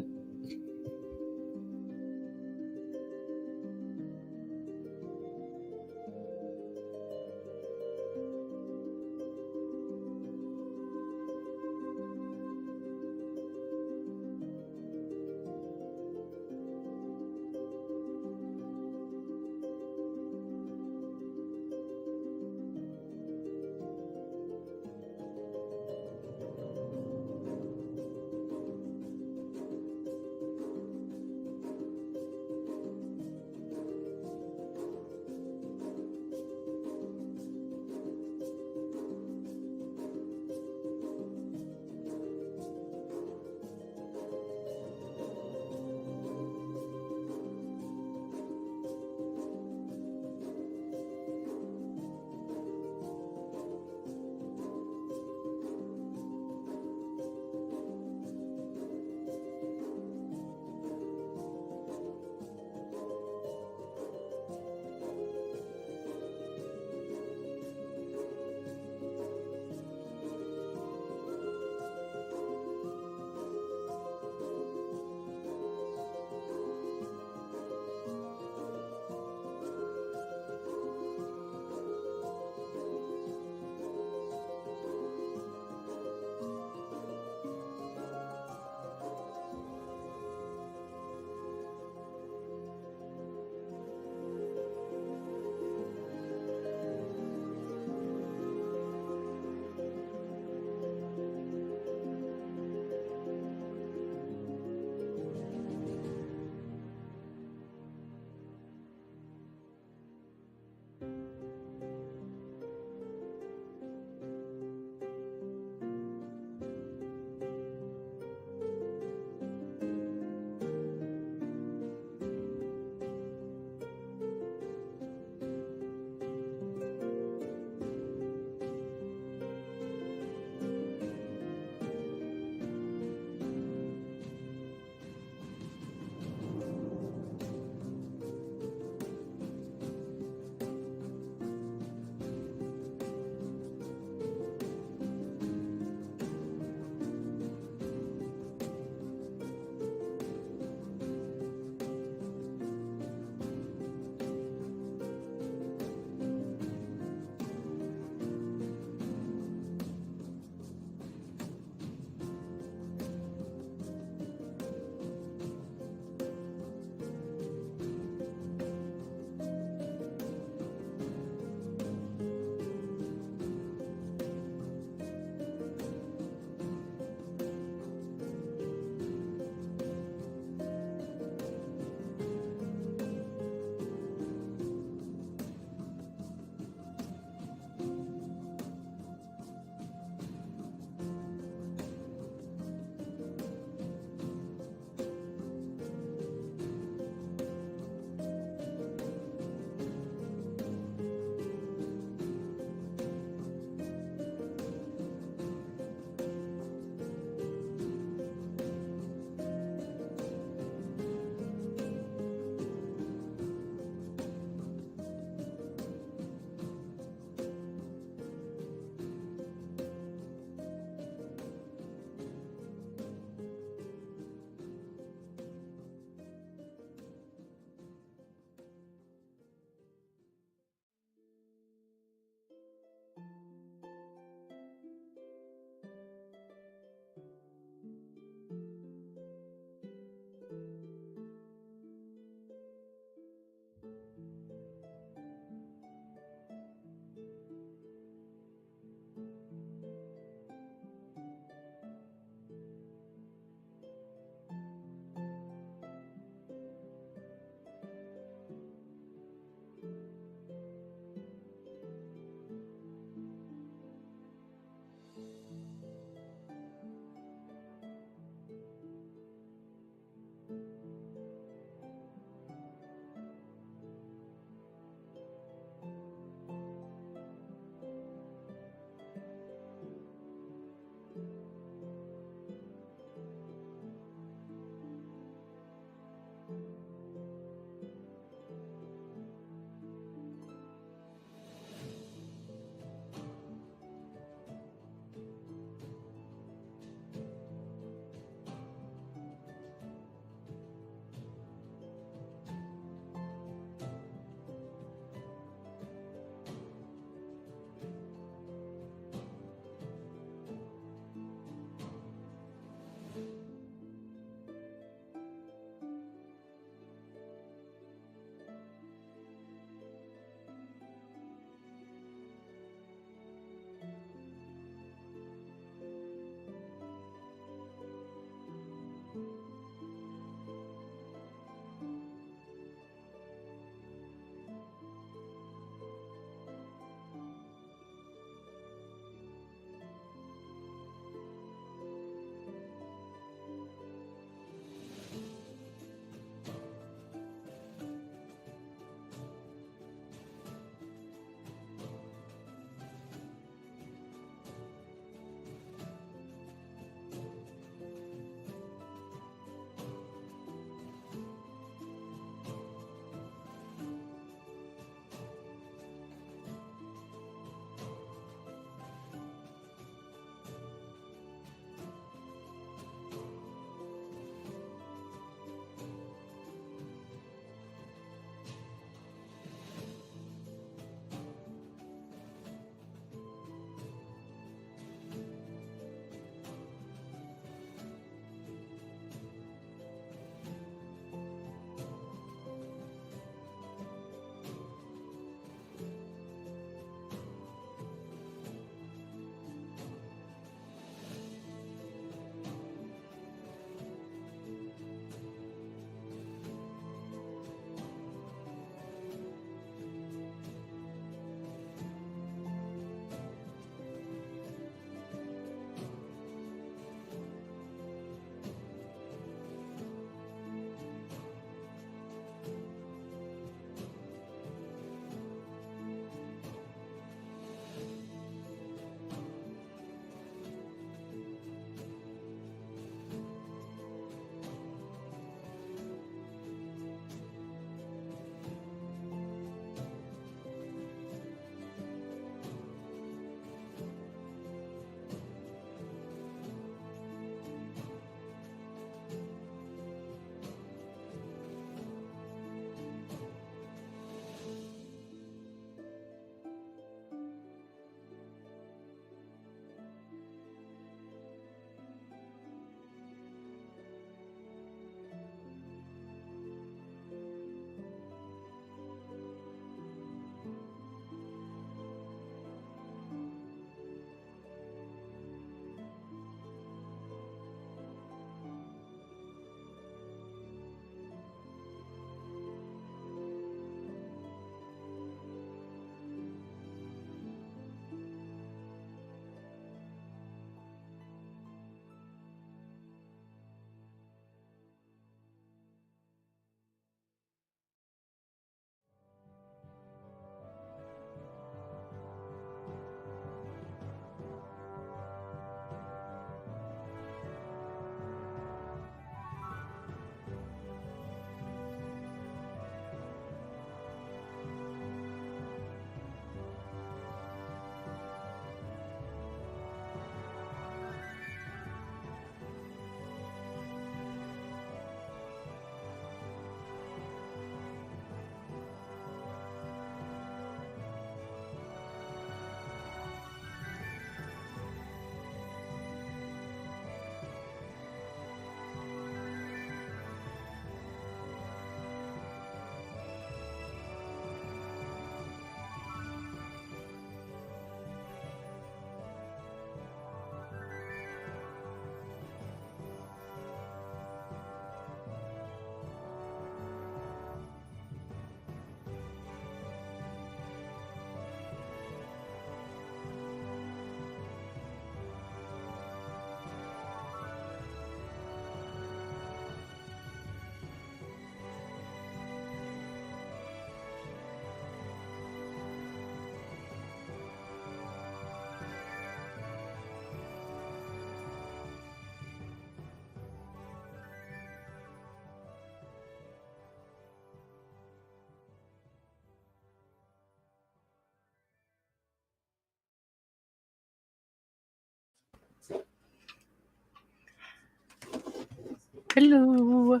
Hello.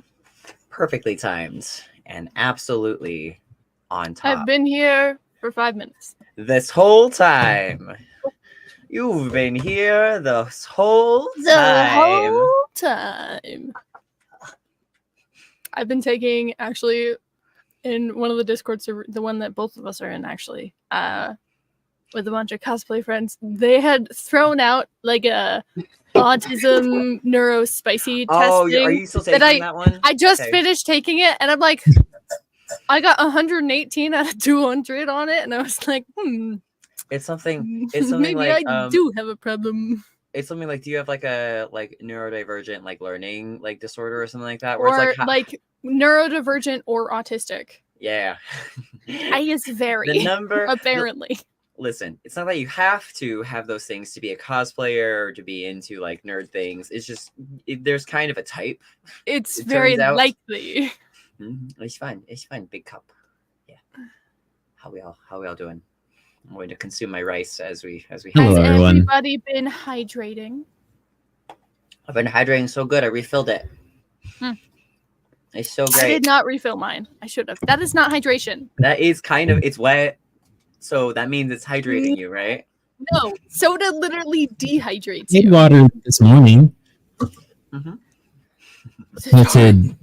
Perfectly timed and absolutely on top. I've been here for 5 minutes. This whole time. You've been here this whole The time. whole time. I've been taking actually in one of the discords, the one that both of us are in actually, with a bunch of cosplay friends. They had thrown out like a autism neurospicy Oh, testing. are you still taking that one? I just Okay. finished taking it, and I'm like, I got 118 out of 200 on it, and I was like, It's something. It's something maybe like I do have a problem. It's something like, do you have like a neurodivergent like learning like disorder or something like that? Or it's like neurodivergent or autistic. yeah. I is very The number apparently. Listen, it's not that you have to have those things to be a cosplayer or to be into like nerd things. It's just there's kind of a type. It's It very turns out- likely. It's fine. It's fine. Big cup. Yeah. How we all doing? I'm going to consume my rice as we Hello, Has everyone. everybody been hydrating? I've been hydrating so good. I refilled it. It's so I great. did not refill mine. I should have. That is not hydration. That is kind of it's wet, so that means it's hydrating you, right? No, soda literally dehydrates Made you. water this morning. Mhm.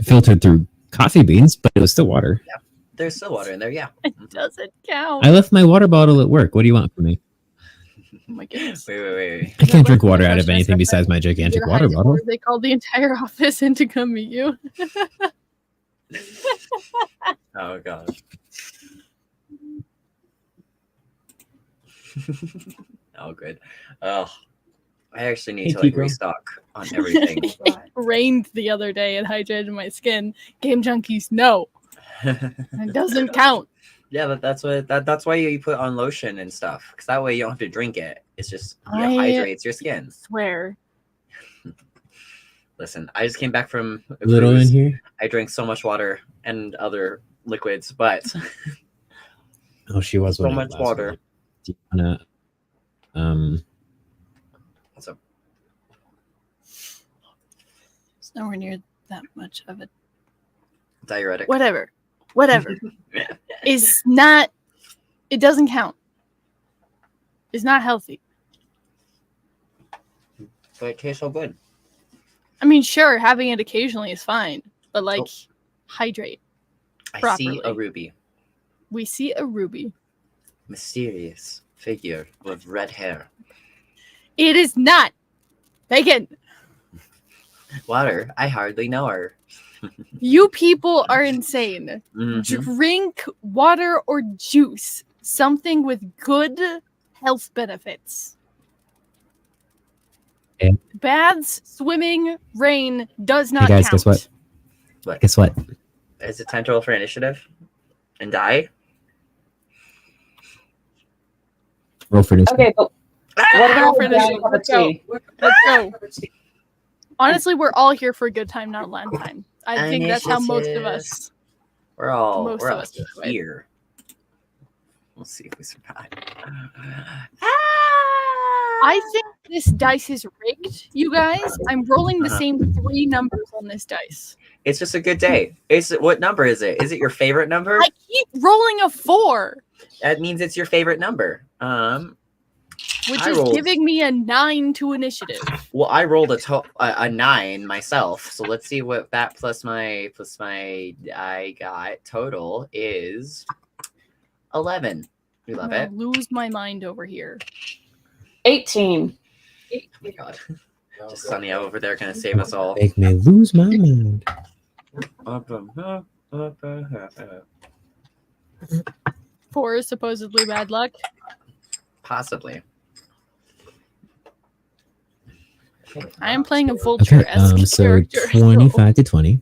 Filtered through coffee beans, but it was still water. There's still water in there, yeah. It doesn't count. I left my water bottle at work. What do you want from me? Oh my goodness. Wait. I can't drink water out of anything besides my gigantic water bottle. They called the entire office in to come meet you. Oh gosh. Oh good. Oh, I actually need Hey, to like Kiko. restock on everything. It rained the other day and hydrated my skin. Game junkies, no. It doesn't count. Yeah, that's why you put on lotion and stuff, because that way you don't have to drink it. It's just I hydrates your skin. Swear. Listen, I just came back from a Little in cruise. here. I drank so much water and other liquids, but Oh, she was so one of much the last water. ones. Do you wanna, What's up? It's nowhere near that much of it. Diuretic. Whatever. Is not. It doesn't count. It's not healthy. But it tastes so good. I mean, sure, having it occasionally is fine, but like, Oh. hydrate. I see Properly. a ruby. We see a ruby. Mysterious figure with red hair. It is not bacon. Water. I hardly know her. You people are insane. Mhm. Drink water or juice. Something with good health benefits. Okay. Baths, swimming, rain does not hey guys, count. guess what? What? Guess what? Is it time to roll for initiative? And die? Roll for this. Okay, but what Roll about for a this. cup of Let's go. tea? Let's go. Honestly, we're all here for a good time, not a long time. I think that's how most of us. We're all Most we're of all us do it. here. We'll see if we survive. I think this dice is rigged, you guys. I'm rolling the Uh-huh. same 3 numbers on this dice. It's just a good day. What number is it? Is it your favorite number? I keep rolling a 4, That means it's your favorite number. which I is rolled- giving me a 9 to initiative. Well, I rolled a 9 myself. So let's see what that plus my I got total is 11. We love I'm it. gonna lose my mind over here. 18. Oh my god. Just Sunny over there gonna save us all. Make me lose my mind. 4 is supposedly bad luck. Possibly. I am playing a vulture Okay, esque so character. 25 to 20.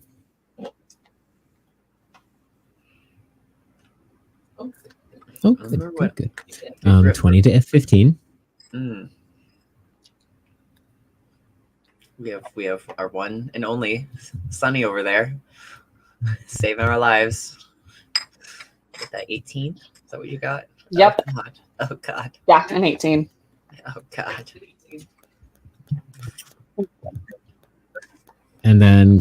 Oh, good. 20 to F15. Mm. We have our one and only Sunny over there, saving our lives. Get that 18? Is that what you got? Yep. Oh god. Oh god. Yeah, an 18. Oh god. And then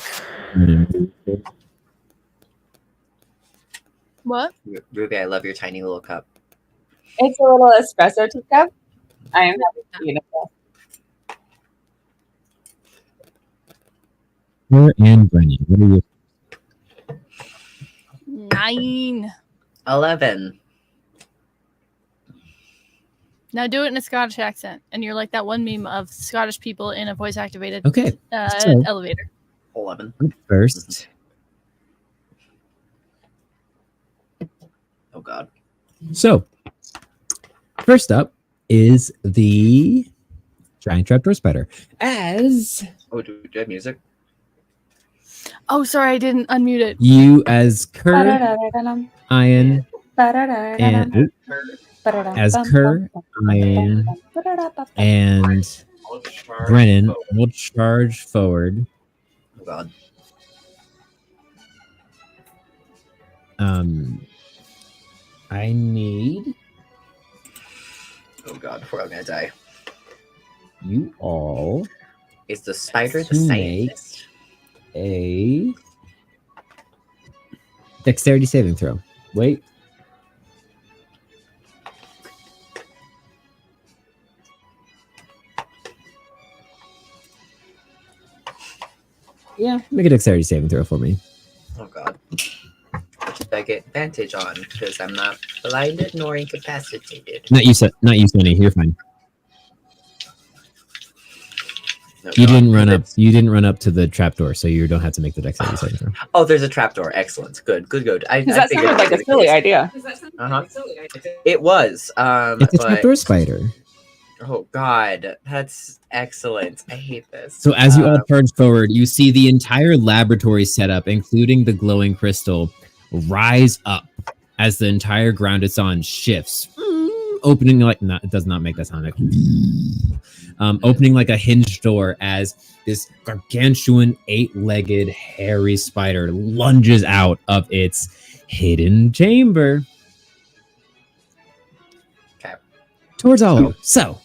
What? Ruby, I love your tiny little cup. It's a little espresso teacup. I am happy to eat it. her and Brennan. What are you? 9. 11. Now do it in a Scottish accent, and you're like that one meme of Scottish people in a voice-activated Okay. So- elevator. 11. First. Oh God. So, first up is the giant trapdoor spider. As Oh, do you have music? Oh, sorry, I didn't unmute it. you, as Kerr, Ian, and as Kerr, Ian, and Brennan will charge forward. Oh God. I need Oh God. Before I'm gonna die. you all Is the spider the to make scientist? a dexterity saving throw. Wait. Yeah, make a dexterity saving throw for me. Oh God. Which I get advantage on because I'm not blinded nor incapacitated. Not you, Sonny. You're fine. No, You God. didn't run up. You didn't run up to the trapdoor, so you don't have to make the dexterity saving throw. Oh, there's a trapdoor. Excellent. Good. I Because that figured sounded like that a silly was the case. idea. Does that sound Uh-huh. silly? It was. It's a but trapdoor spider. oh God, that's excellent. I hate this. So as you all charge forward, you see the entire laboratory setup, including the glowing crystal, rise up as the entire ground it's on shifts, opening like it does not make that sound. Like, opening like a hinged door as this gargantuan 8-legged hairy spider lunges out of its hidden chamber. Okay. Towards all of you. So,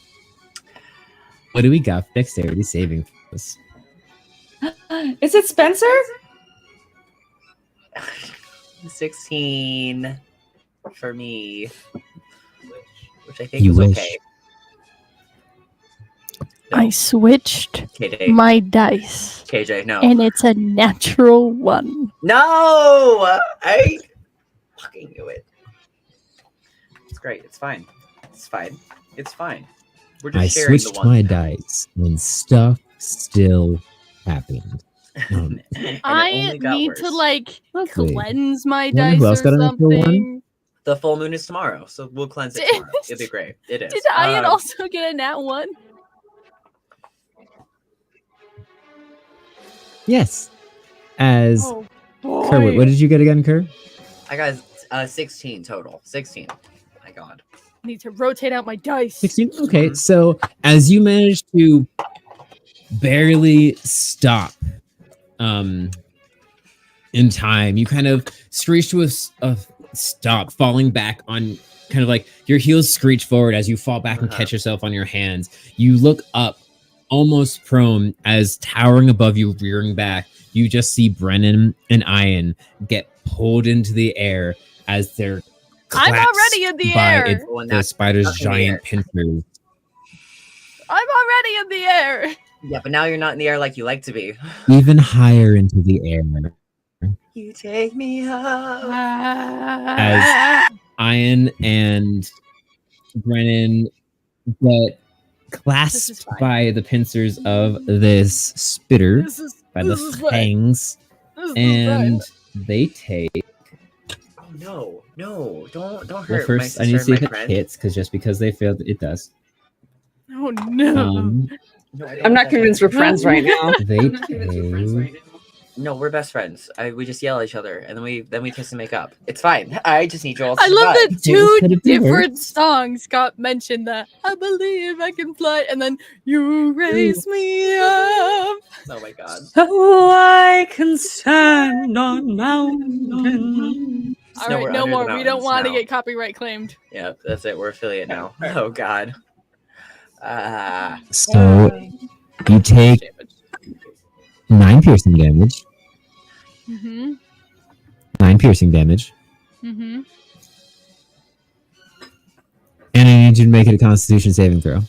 what do we got for dexterity saving throws? Is it Spencer? 16 for me, which I think You is wish. okay. I switched KJ, my dice, KJ, no, and it's a natural 1. no, I fucking knew it. It's great. It's fine. It's fine. It's fine. We're just I sharing switched the one. my dice and stuff still happened. And it I only got need worse. to like Lovely. cleanse my Yeah, dice who else or got a natural one? something. The full moon is tomorrow, so we'll cleanse it Did- tomorrow. It'll be great. It is. Did Ian also get a nat 1? Yes. As Oh Kerr, boy. what did you get again, Kerr? I got 16 total. 16. My God. I need to rotate out my dice. 16? Okay, so as you manage to barely stop in time, you kind of screech to a stop, falling back on kind of like your heels screech forward as you fall back and catch yourself on your hands. You look up, almost prone, as towering above you, rearing back, you just see Brennan and Ian get pulled into the air as they're I'm already in the air. The spider's Not in the air. giant pincers. I'm already in the air. Yeah, but now you're not in the air like you like to be. Even higher into the air. You take me up. As Ian and Brennan get clasped fine. by the pincers of this spitter, by the this is fine. fangs, This is and they take. Oh no, don't Well, hurt my first, sister I need to and see my if it friend. hits, because just because they failed, it does. Oh no. No, I don't I'm want not that convinced to we're friends right now. They I'm not convinced we're friends take. right now. No, we're best friends. We just yell at each other and then we kiss and make up. It's fine. I just need you all to I love survive. that Okay, what could two it be worse? different songs got mentioned. That I believe I can fly, and then you raise me up. Oh my God. So I can stand on mountains. All No, right, we're no under the more. We don't mountains want to now. get copyright claimed. Yeah, that's it. We're affiliate now. Oh God. So you take 9 piercing damage. Mm-hmm. 9 piercing damage. Mm-hmm. And I need you to make it a Constitution saving throw.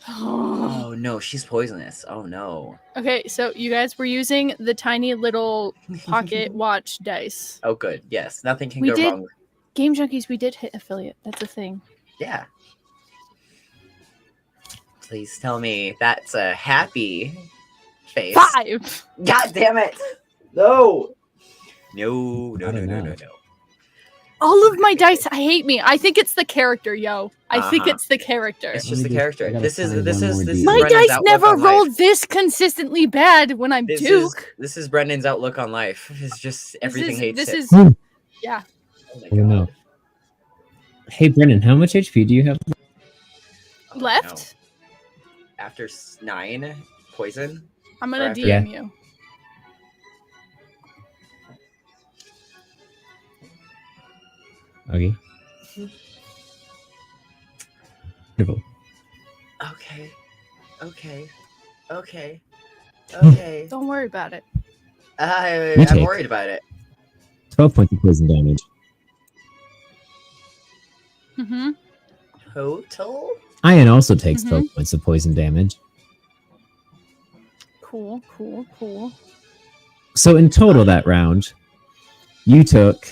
Oh no, she's poisonous. Oh no. Okay, so you guys were using the tiny little pocket watch dice. Oh good. Yes, nothing can We go did- wrong. Game Junkies, we did hit affiliate. That's a thing. Yeah. Please tell me that's a happy face. 5! God damn it! No. No. I don't know. All of my dice hate me. I think it's the character, yo. I think Uh-huh. it's the character. It's Let just me the just- I character. gotta This is find this one is more this is D8. My Brendan's dice outlook never on rolled life. this consistently bad when I'm This Duke. is Brendan's outlook on life. It's just everything hates this it. is Hmm. yeah. Oh my Oh, no. God. Hey, Brennan, how much HP do you have? Oh, Left. no. After 9 poison. I'm gonna After- DM you. Okay. Wonderful. Okay. Okay. Okay. Okay. Don't worry about it. I'm take- worried about it. 12 points of poison damage. Mm-hmm. Total? Ian also takes Mhm. 12 points of poison damage. Cool, cool, cool. So in total that round, you took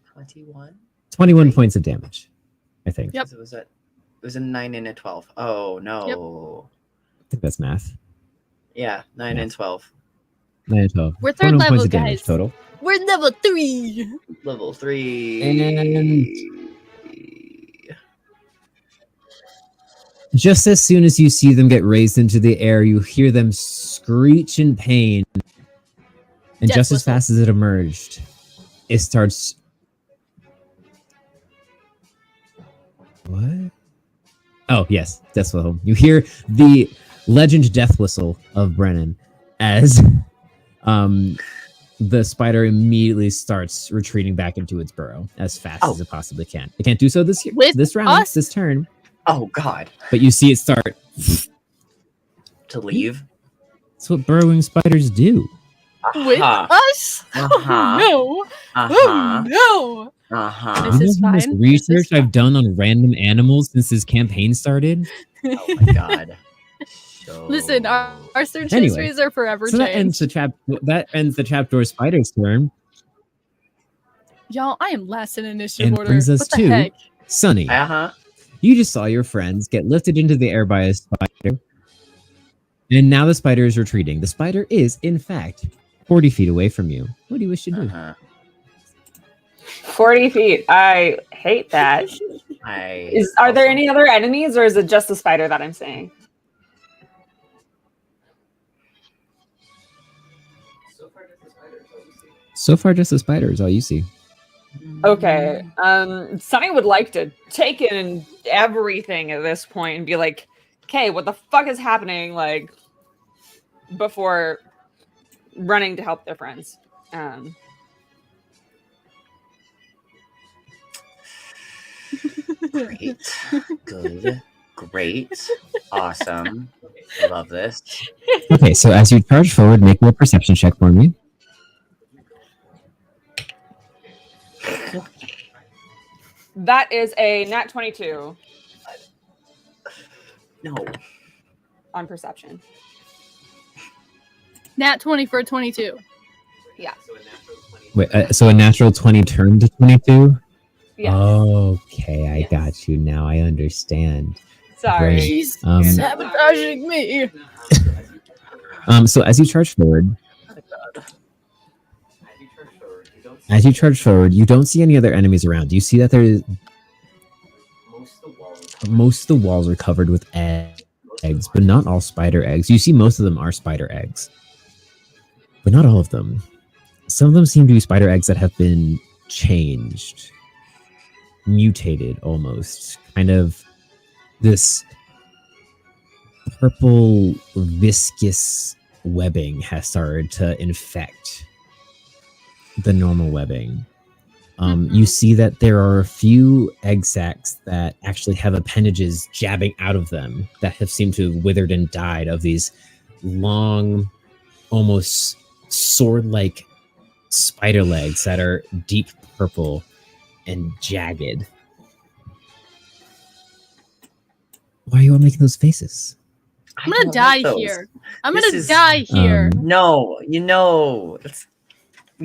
21? 21 points of damage, I think. Yep. It was a 9 and a 12. Oh no. I think that's math. Yeah, 9 Yeah. and 12. 9 and 12. We're third 21 level, points of damage guys. total. We're level 3. Level 3. And- Just as soon as you see them get raised into the air, you hear them screech in pain. And Death just as whistle. fast as it emerged, it starts. What? Oh, yes, death whistle. You hear the legend death whistle of Brennan as the spider immediately starts retreating back into its burrow as fast Oh. as it possibly can. It can't do so this With round, us? this turn, Oh god. but you see it start. To leave? That's what burrowing spiders do. With Uh-huh. us? Uh-huh. Oh no! Uh-huh. Oh no! Uh-huh. This You is know how much fine. research This is I've done on random animals since this campaign started. Oh my god. So... Listen, our search Anyway, histories are forever So that ends changed. the trapdoor spider's turn. Y'all, I am last in initiative And order. brings us what the to- heck? Sunny, Uh-huh. you just saw your friends get lifted into the air by a spider. And now the spider is retreating. The spider is, in fact, 40 feet away from you. What do you wish to do? Uh-huh. 40 feet. I hate that. Are there any other enemies, or is it just the spider that I'm saying? So far, just the spider is all you see. Okay. Sunny would like to take in everything at this point and be like, okay, what the fuck is happening? Like, before running to help their friends. Great. Good. Great. Awesome. I love this. Okay, so as you charge forward, make me a perception check for me. That is a nat 22 No. on perception. Nat 20 for 22. Yeah. Wait, so a natural 20 turned to 22? Yeah. Okay, I got you now. I understand. Sorry. Great. He's Um, sabotaging me. So as you charge forward, you don't see any other enemies around. You see that there is most of the walls are covered with eggs, but not all spider eggs. You see most of them are spider eggs, but not all of them. Some of them seem to be spider eggs that have been changed, mutated almost. Kind of this purple viscous webbing has started to infect the normal webbing. You see that there are a few egg sacs that actually have appendages jabbing out of them that have seemed to have withered and died of these long almost sword-like spider legs that are deep purple and jagged. Why are you all making those faces? I'm gonna die here. I'm This gonna is- die here. No, we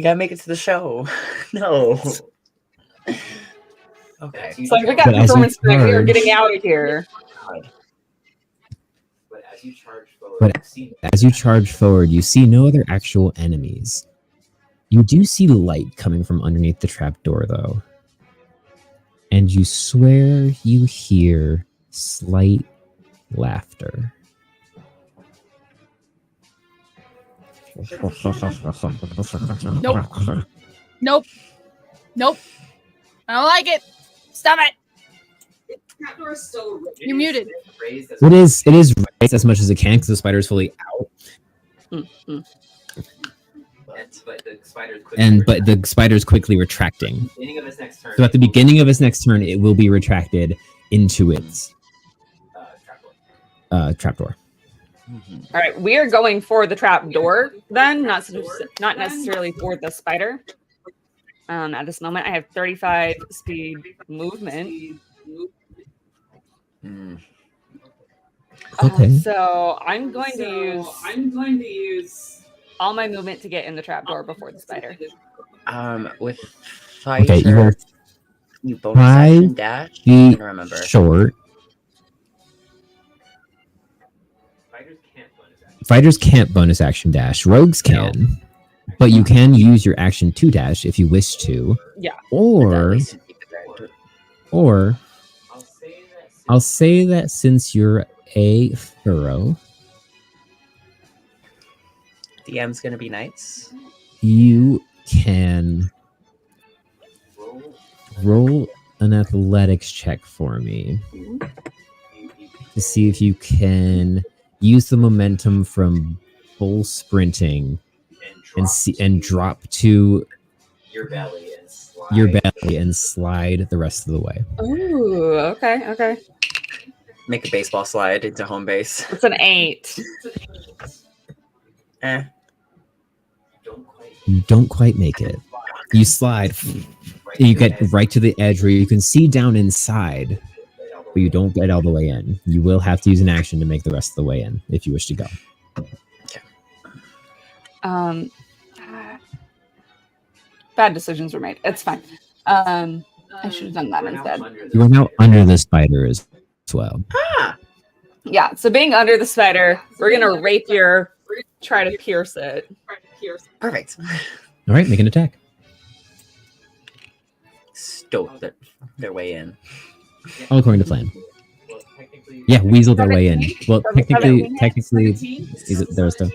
gotta make it to the show. No. Okay. It's like we got But as you performance tonight. We are charge- getting out of here. But as you charge forward, you see no other actual enemies. You do see light coming from underneath the trapdoor, though. And you swear you hear slight laughter. Nope. Nope. I don't like it. Stop it. Trapdoor is still You're muted. It is raised as much as it can because the spider is fully out. But the spider's quickly retracting. So at the beginning of its next turn, it will be retracted into its trapdoor. All right, we are going for the trap door then, not necessarily for the spider. At this moment, I have 35 speed movement. Okay. So I'm going to use all my movement to get in the trap door before the spider. With fighter, Okay, you are you bonus action dash. I feet can remember. short. Fighters can't bonus action dash. Rogues can. But you can use your action to dash if you wish to. Yeah. Or I'll say that since you're a furrow, DM's gonna be nice. you can roll an athletics check for me to see if you can use the momentum from bull sprinting and drop to your belly and slide the rest of the way. Ooh, okay. Make a baseball slide into home base. It's an 8. You don't quite make it. You slide. You get right to the edge where you can see down inside, but you don't get all the way in. You will have to use an action to make the rest of the way in if you wish to go. Bad decisions were made. It's fine. I should have done that instead. You are now under the spider as well. Yeah, so being under the spider, we're gonna rapier, try to pierce it. Perfect. All right, make an attack. Stoke their way in. All according to plan. Yeah, weasel their way in. Well, technically, is it there's the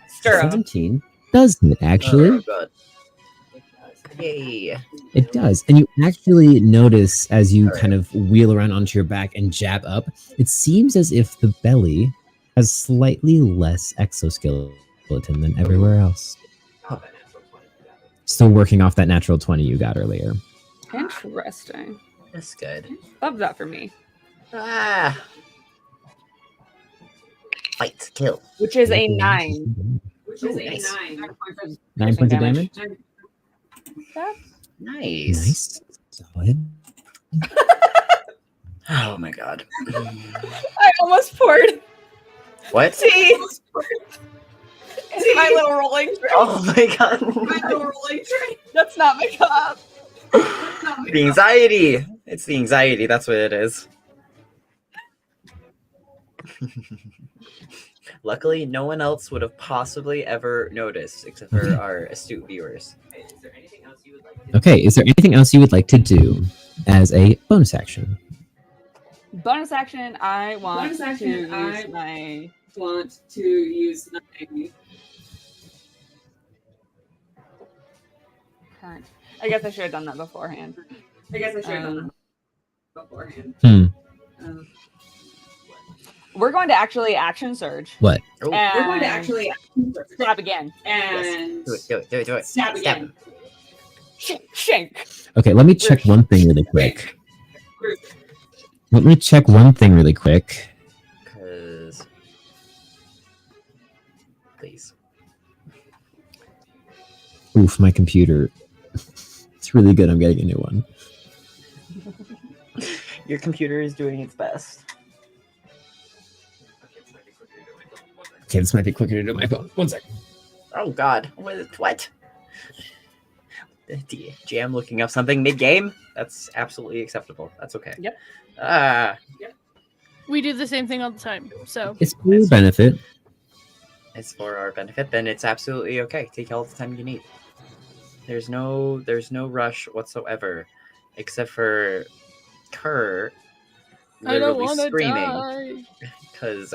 Stir 17 doesn't actually. Oh, God. Yay. It does. And you actually notice as you kind of wheel around onto your back and jab up, it seems as if the belly has slightly less exoskeleton than everywhere else. Still working off that natural 20 you got earlier. Interesting. That's good. Love that for me. Ah. Fight, kill. Which is a 9. Which is Nice. a 9. 9 points of damage. Nice. Solid. Oh my God. I almost poured What? tea into my little rolling tray. Oh my God. My little rolling tray. That's not my cup. The anxiety. It's the anxiety. That's what it is. Luckily, no one else would have possibly ever noticed except for our astute viewers. Okay, is there anything else you would like to do as a bonus action? Bonus action, I want Bonus action, to use my... Want to use my current. I guess I should have done that beforehand. I guess I should have done that beforehand. We're going to actually action surge. What? Oh, And We're going to actually stab again. and do it. stab again. Shank. Okay, let me check one thing really quick. Let me check one thing really quick. Because, please. Oof, my computer. It's really good. I'm getting a new one. Your computer is doing its best. Okay, this might be quicker to do my phone. 1 second. Oh God, what? Jam looking up something mid-game? That's absolutely acceptable. That's okay. Yep. We do the same thing all the time. So It's for your benefit. It's for our benefit, then it's absolutely okay. Take all the time you need. There's no rush whatsoever, except for Kerr I don't literally want to screaming die. because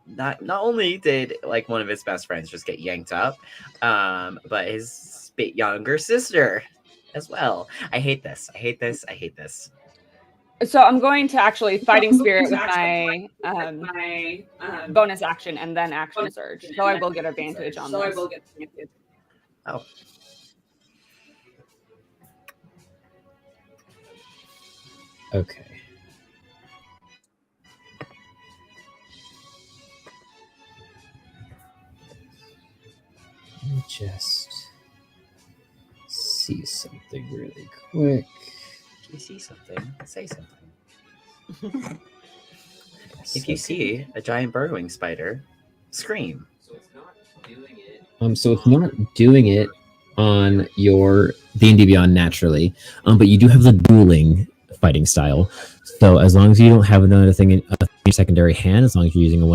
not only did like one of his best friends just get yanked up, but his younger sister as well. I hate this. I hate this. I hate this. So I'm going to actually fighting spirit with my bonus action and then action surge. So I will get advantage on this. Oh. Okay. Let me just see something really quick. If you see something, say something. If you see a giant burrowing spider, scream. So it's not doing it on your D&D Beyond naturally, but you do have the dueling fighting style. So as long as you don't have another thing in your secondary hand, as long as you're using a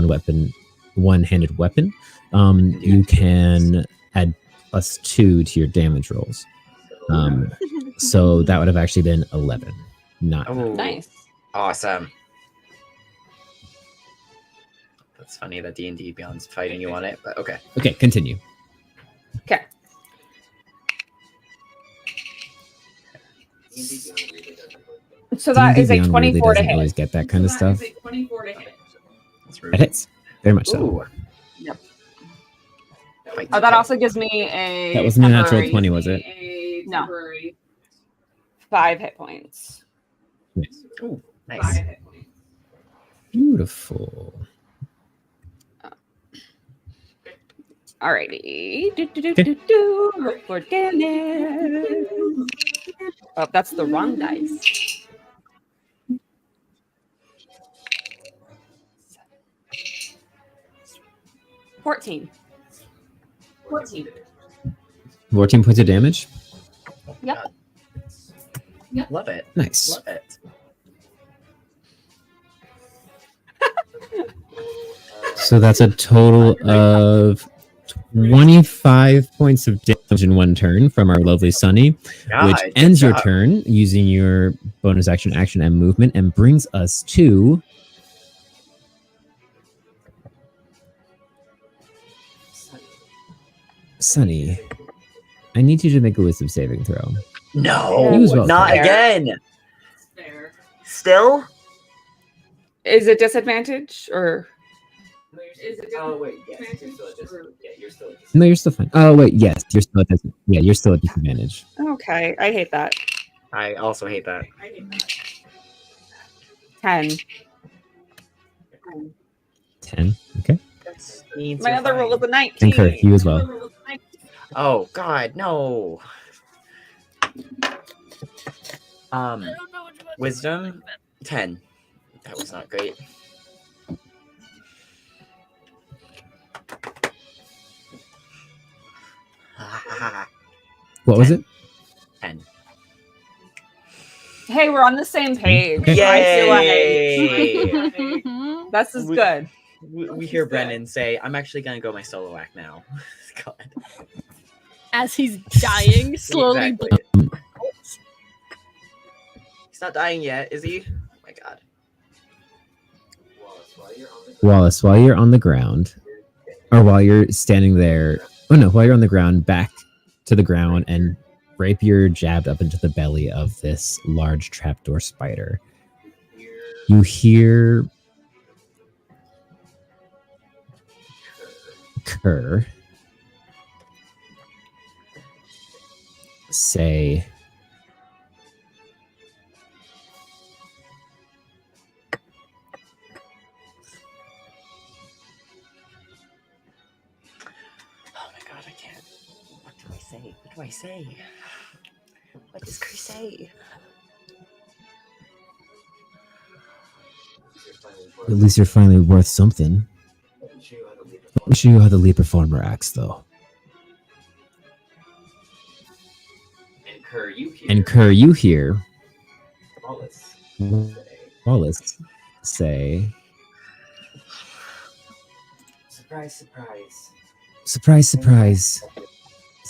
one-handed weapon, you can add +2 to your damage rolls. So that would have actually been 11. Not Nice. Awesome. That's funny that D&D Beyond's fighting you on it, but okay. Okay, continue. Okay. So that is a D&D Beyond 24 really to doesn't always hit. get that kind of stuff. 24 to hit. That's rude. It hits. Very much so. Ooh. Yep. Fight Oh, that okay. also gives me a That wasn't a natural temporary 20, was it? No. 5 hit points. Nice. Ooh, nice. Beautiful. Alrighty. Look for damage. Oh, that's the wrong dice. $14. 14 points of damage. Yep. Love it. Nice. Love it. So that's a total of 25 points of damage in one turn from our lovely Sunny, which God, ends good your job. turn using your bonus action, and movement, and brings us to Sunny. I need you to make a wisdom saving throw. No, You as well, not Claire. again. Still? Is it disadvantage or? Oh, wait. No, you're still fine. Oh wait, yes, you're still at you're still at disadvantage. Okay, I hate that. I also hate that. 10. 10. Okay. Means My you're other roll fine. was a 19. And Kurt, you as well. Oh God, no. Wisdom 10. That was not great. What was it? 10. Hey, we're on the same page. Okay. Yay! I feel like this is good. We hear Brennan say, "I'm actually gonna go my solo act now." God. As he's dying slowly. Exactly. He's not dying yet, is he? Oh my God. Wallace, while you're on the ground, or while you're standing there, while you're on the ground, back to the ground and rapier jabbed up into the belly of this large trapdoor spider, you hear Kerr say, Oh my God, I can't. What do I say? do I say? What does Kerr say? At least you're finally worth something. Let me show you how the lead performer acts, though. And Kerr, you hear Wallace say, Surprise, surprise. surprise, surprise,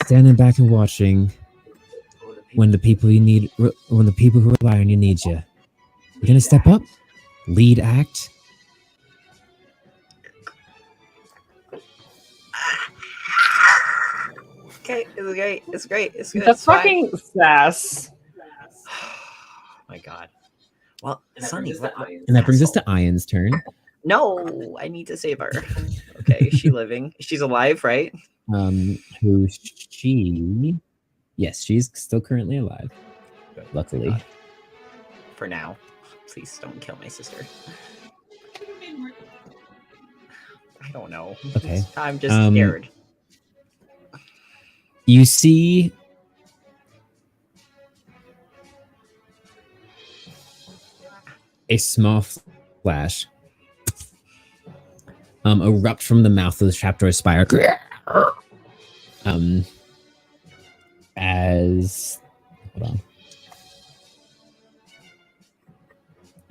standing back and watching when the people you need, when the people who rely on you need you. You're gonna step up, lead act. Okay, it's great. It's great. It's good. The It's fine. fucking sass. My God. Well, Sonny, what? And that brings us to Ian's turn. No, I need to save her. Okay, is she living? She's alive, right? Who she? Yes, she's still currently alive. Luckily. For now. Please don't kill my sister. I don't know. Okay. I'm just scared. You see a small flash erupt from the mouth of the trapdoor spire. As hold on.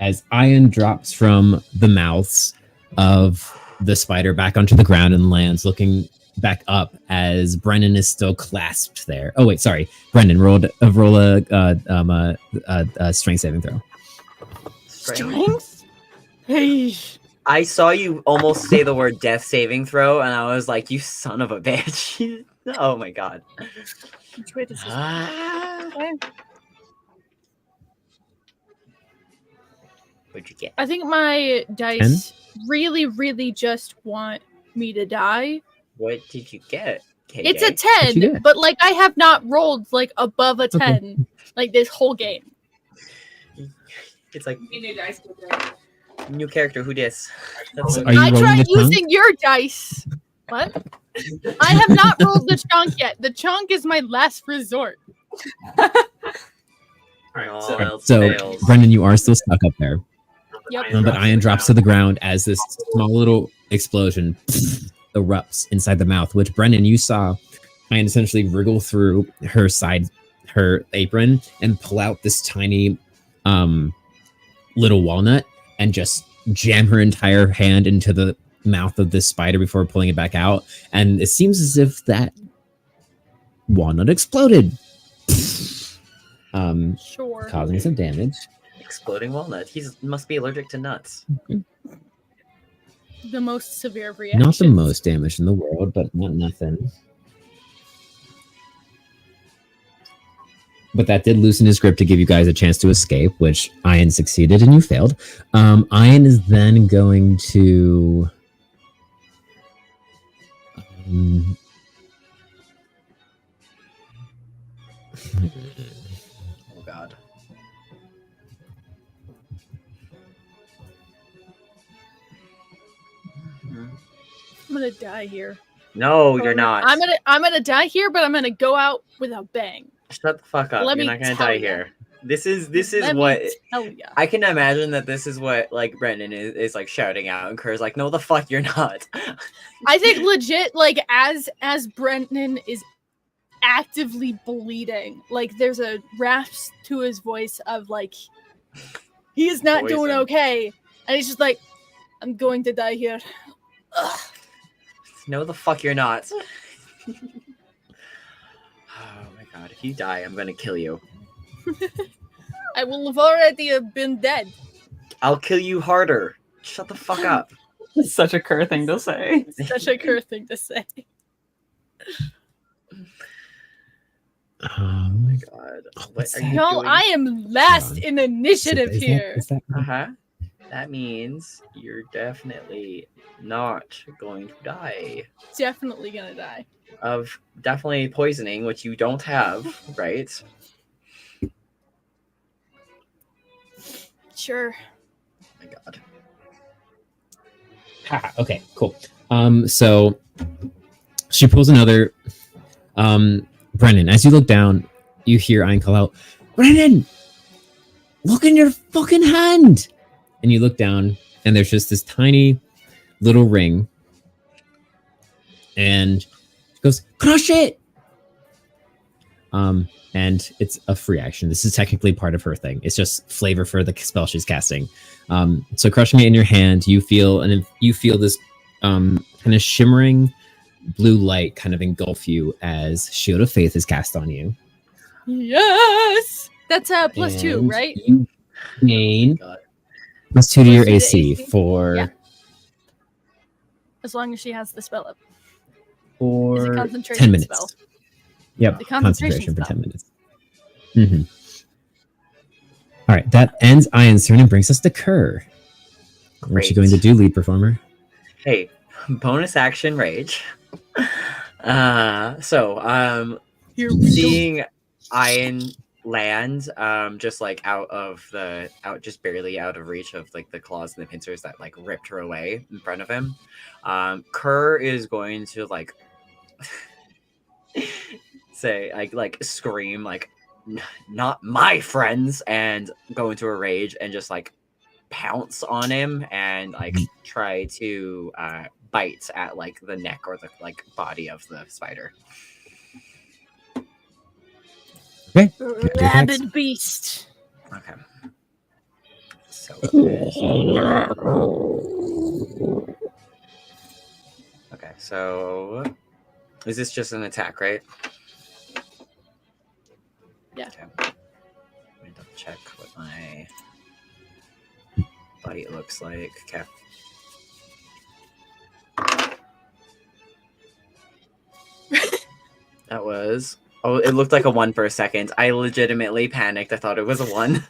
As Ian drops from the mouths of the spider back onto the ground and lands, looking back up as Brennan is still clasped there. Oh wait, sorry, Brendan, roll a strength saving throw. Strength? Hey. I saw you almost say the word death saving throw, and I was like, you son of a bitch. Oh my God. Which way does this Ah. go? What'd you get? I think my dice really, really just want me to die. What did you get? KJ? It's a What'd you 10, get? but like I have not rolled like above a 10 like this whole game. It's like You need dice with it. new character. Who dis? That's So what- are you I rolling tried the chunk? using your dice. What? I have not rolled the chunk yet. The chunk is my last resort. All else So, fails. Brendan, you are still stuck up there. Yep. But Ian drops to the ground as this small little explosion erupts inside the mouth, which Brendan, you saw Ian essentially wriggle through her apron and pull out this tiny little walnut and just jam her entire hand into the mouth of this spider before pulling it back out. And it seems as if that walnut exploded, Sure. causing some damage. Exploding walnut. He must be allergic to nuts. The most severe of reactions. Not the most damage in the world, but not nothing. But that did loosen his grip to give you guys a chance to escape, which Ian succeeded and you failed. Ian is then going to... Oh God. I'm gonna die here. No, you're not. I'm gonna die here, but I'm gonna go out with a bang. Shut the fuck up. Let You're me not gonna tell die ya. here. This is Let what me tell ya. I can imagine that this is what like Brendan is like shouting out, and Kerr's like, no, the fuck, you're not. I think legit, like as Brendan is actively bleeding, like there's a rasp to his voice of like he is not doing Poison. okay, and he's just like, I'm going to die here. Ugh. No, the fuck, you're not. Oh my God, if you die, I'm gonna kill you. I will have already been dead. I'll kill you harder. Shut the fuck up. It's such a Kerr thing to say. Such a Kerr thing to say. Oh my God. What are you No, doing? I am last in initiative is that- here. is that- Uh-huh. That means you're definitely not going to die Definitely gonna die. of definitely poisoning, which you don't have, right? Sure. Oh my God. Haha, okay, cool. So she pulls another Brennan, as you look down, you hear Ian call out, Brennan, look in your fucking hand. And you look down, and there's just this tiny little ring. And she goes, crush it. And it's a free action. This is technically part of her thing. It's just flavor for the spell she's casting. So crushing it in your hand, you feel this kind of shimmering blue light kind of engulf you as Shield of Faith is cast on you. Yes! That's +2, And right? You gain God. +2 to your +2 to AC AC? for Yeah. As long as she has the spell up. Is it for concentration 10 minutes. spell? Yep, The concentration concentration for spell. 10 minutes. Mm-hmm. All right, that ends Ian's turn and brings us to Kerr. What's she Great. going to do, lead performer? Hey, bonus action rage. Here we Seeing Ian land, just like just barely out of reach of like the claws and the pincers that like ripped her away in front of him. Kerr is going to like say like scream like not my friends and go into a rage and just like pounce on him and like try to bite at like the neck or the like body of the spider. Okay. Rabid beast. Okay. So okay, so is this just an attack, right? Yeah. Okay. Let me double check what my bite looks like. Okay. That was... Oh, it looked like a 1 for a second. I legitimately panicked. I thought it was a 1.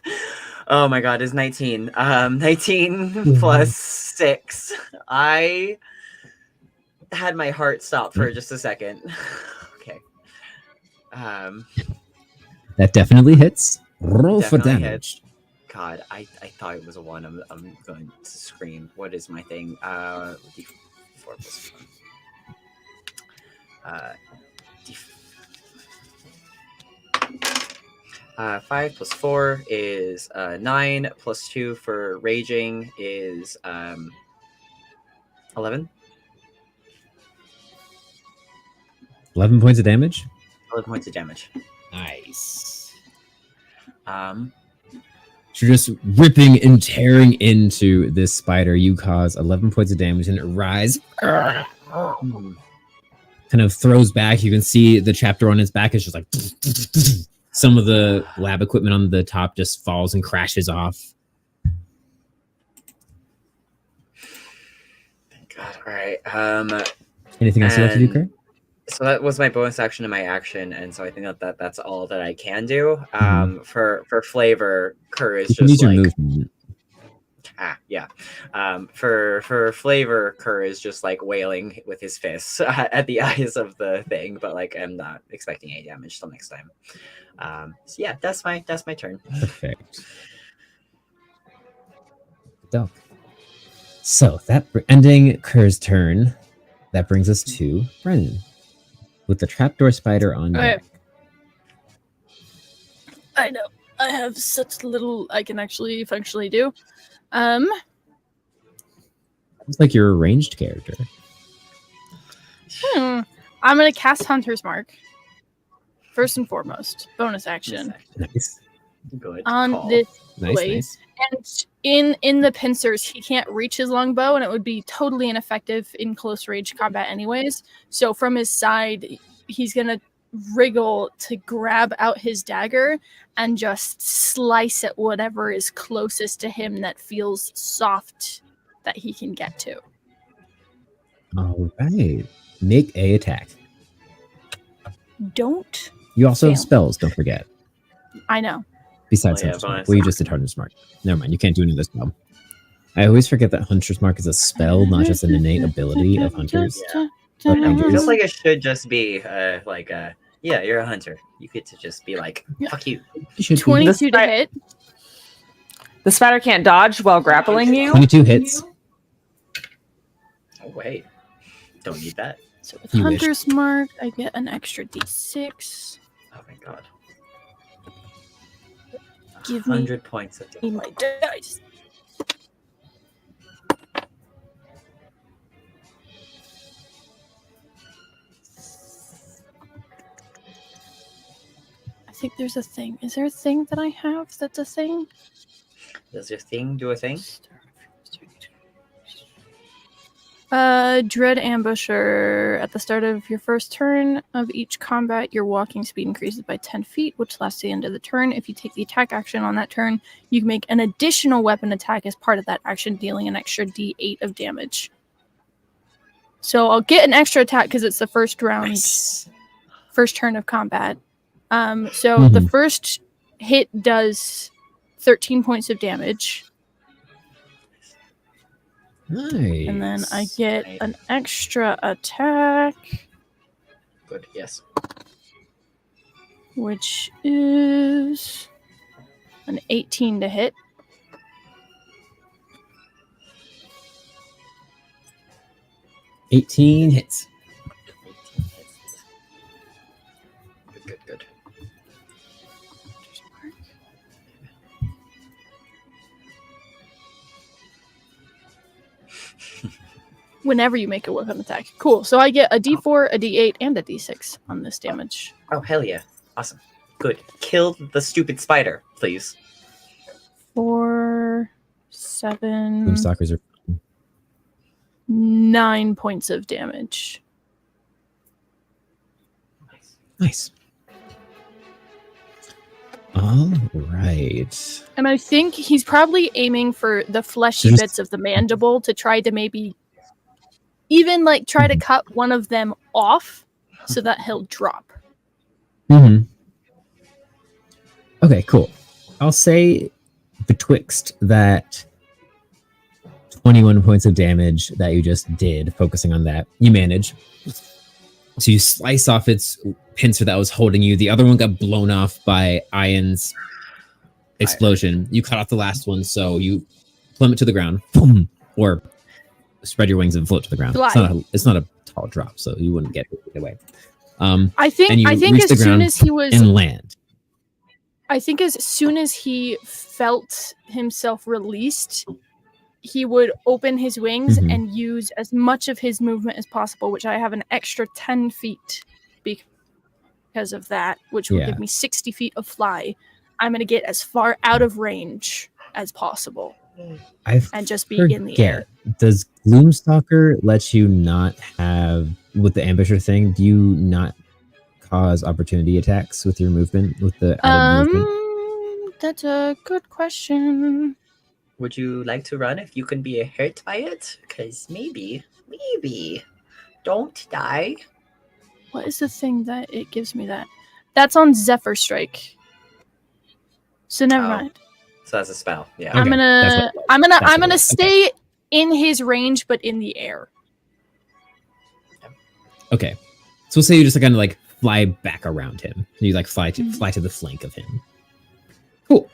Oh my god, it's 19. 19 plus 6. I had my heart stop for just a second. Okay. That definitely hits. Roll for Definitely damage. God, I thought it was a 1. I'm going to scream. What is my thing? D4 plus 1. 5 plus 4 is 9, plus 2 for raging is 11. 11 points of damage. 11 points of damage. Nice. Um, So you're just ripping and tearing into this spider. You cause 11 points of damage and it writhes. Kind of throws back. You can see the chapter on its back is just like... Some of the lab equipment on the top just falls and crashes off. Thank God. All right. Anything else you like to do, Kurt? So that was my bonus action and my action, and so I think that's all that I can do. For flavor, Kerr is You can just use your like movement. yeah. For flavor, Kerr is just like wailing with his fists at the eyes of the thing, but like I'm not expecting any damage till next time. So yeah, that's my turn. Perfect. Dope. So that ending Kerr's turn, that brings us to Brennan with the trapdoor spider on Okay. deck. I know. I have such little I can actually functionally do. It's like you're a ranged character. I'm gonna cast Hunter's Mark. First and foremost, bonus action Nice. Good on call. this Nice, Wait. nice. and in the pincers, he can't reach his longbow, and it would be totally ineffective in close range combat, anyways. So from his side, he's gonna wriggle to grab out his dagger and just slice at whatever is closest to him that feels soft that he can get to. All right. Make a attack. Don't You also have Fail. spells, don't forget. I know. Besides Oh, yeah, Hunter's Mark. bonus Well, you just did Hunter's Mark. Never mind. You can't do any of this spell. I always forget that Hunter's Mark is a spell, not just an innate ability of hunters. Yeah. Of It rangers. feels like it should just be yeah, you're a hunter. You get to just be like, fuck you. You should be. 22 to This- hit. The spider can't dodge while grappling you. 22 hits. Oh wait, don't need that. So with You wish. Hunter's Mark, I get an extra d6. Oh my god. Give me 100 points of Need my dice. I think there's a thing. Is there a thing that I have that's a thing? Does your thing do a thing? Dread Ambusher. At the start of your first turn of each combat, your walking speed increases by 10 feet, which lasts to the end of the turn. If you take the attack action on that turn, you can make an additional weapon attack as part of that action, dealing an extra d8 of damage. So I'll get an extra attack because it's the first round, Nice. first turn of combat. So the first hit does 13 points of damage. Nice. And then I get an extra attack, Good, yes. which is an 18 to hit. $18 hits. 18 hits. Good. Whenever you make a weapon attack. Cool. So I get a d4, a d8, and a d6 on this damage. Oh, hell yeah. Awesome. Good. Kill the stupid spider, please. 4, 7, Boomstalkers are 9 points of damage. nice. All right. And I think he's probably aiming for the fleshy Just- bits of the mandible to try to maybe even like try to cut one of them off so that he'll drop. Mm-hmm. Okay, cool. I'll say betwixt that 21 points of damage that you just did, focusing on that, you manage. So you slice off its pincer that was holding you. The other one got blown off by Ian's explosion. You cut off the last one, so you plummet to the ground. Boom! Or spread your wings and float to the ground. It's not a tall drop, so you wouldn't get it away. I think and you as reach the soon ground as he was and land. I think as soon as he felt himself released, he would open his wings Mhm. and use as much of his movement as possible, which I have an extra 10 feet because of that, which will Yeah. give me 60 feet of fly. I'm going to get as far out of range as possible and just be in the air. Does Gloomstalker let you not have, with the ambusher thing, do you not cause opportunity attacks with your movement, with the added movement? That's a good question. Would you like to run if you can be hurt by it? Because maybe. Don't die. What is the thing that it gives me that? That's on Zephyr Strike. So never Oh. mind. So that's a spell. Yeah. Okay, I'm that's gonna what- I'm that's what gonna it was. stay in his range but in the air. Okay. So we'll say you just kind of like fly back around him. You like fly to the flank of him. Cool.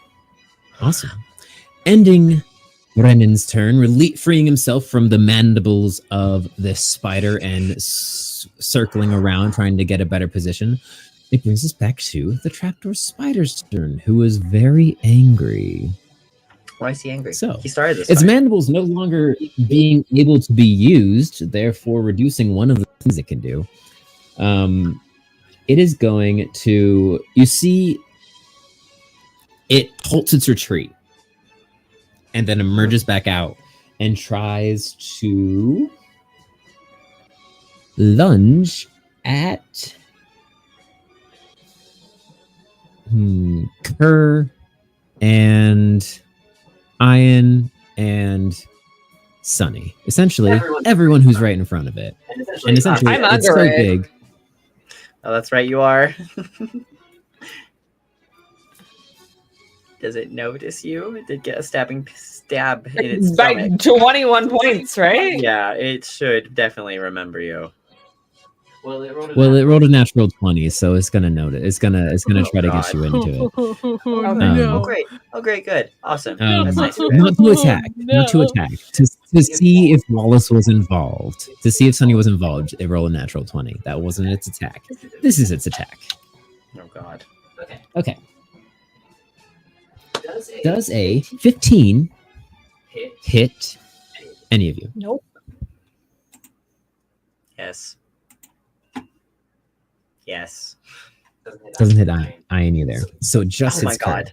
Awesome. Ending Brennan's turn, freeing himself from the mandibles of this spider and circling around, trying to get a better position. It brings us back to the trapdoor spider's turn, who is very angry. Why is he angry? So, he started this. Its fight. mandibles no longer being able to be used, therefore reducing one of the things it can do. It is going to, you see, it halts its retreat and then emerges back out and tries to lunge at Kerr and Ian and Sunny. Essentially, everyone who's right in front of it. And essentially, I'm it's so under it. big. Oh, that's right, you are. Does it notice you? It did get a stab in its By stomach. 21 points, right? Yeah, it should definitely remember you. Well, it rolled a Well, it rolled a natural 20, so it's gonna note it. It's gonna try to get you into it. Oh, no. great. Oh, great. Good. Awesome. Um, That's nice. Not to attack. Not to No. attack. To to see if Wallace was involved. To see if Sunny was involved, it rolled a natural 20. That wasn't its attack. This is its attack. Oh God. Okay. Does a 15 hit any of you? Nope. Yes. Yes. Doesn't hit Ian either. So just Oh my its turn. God.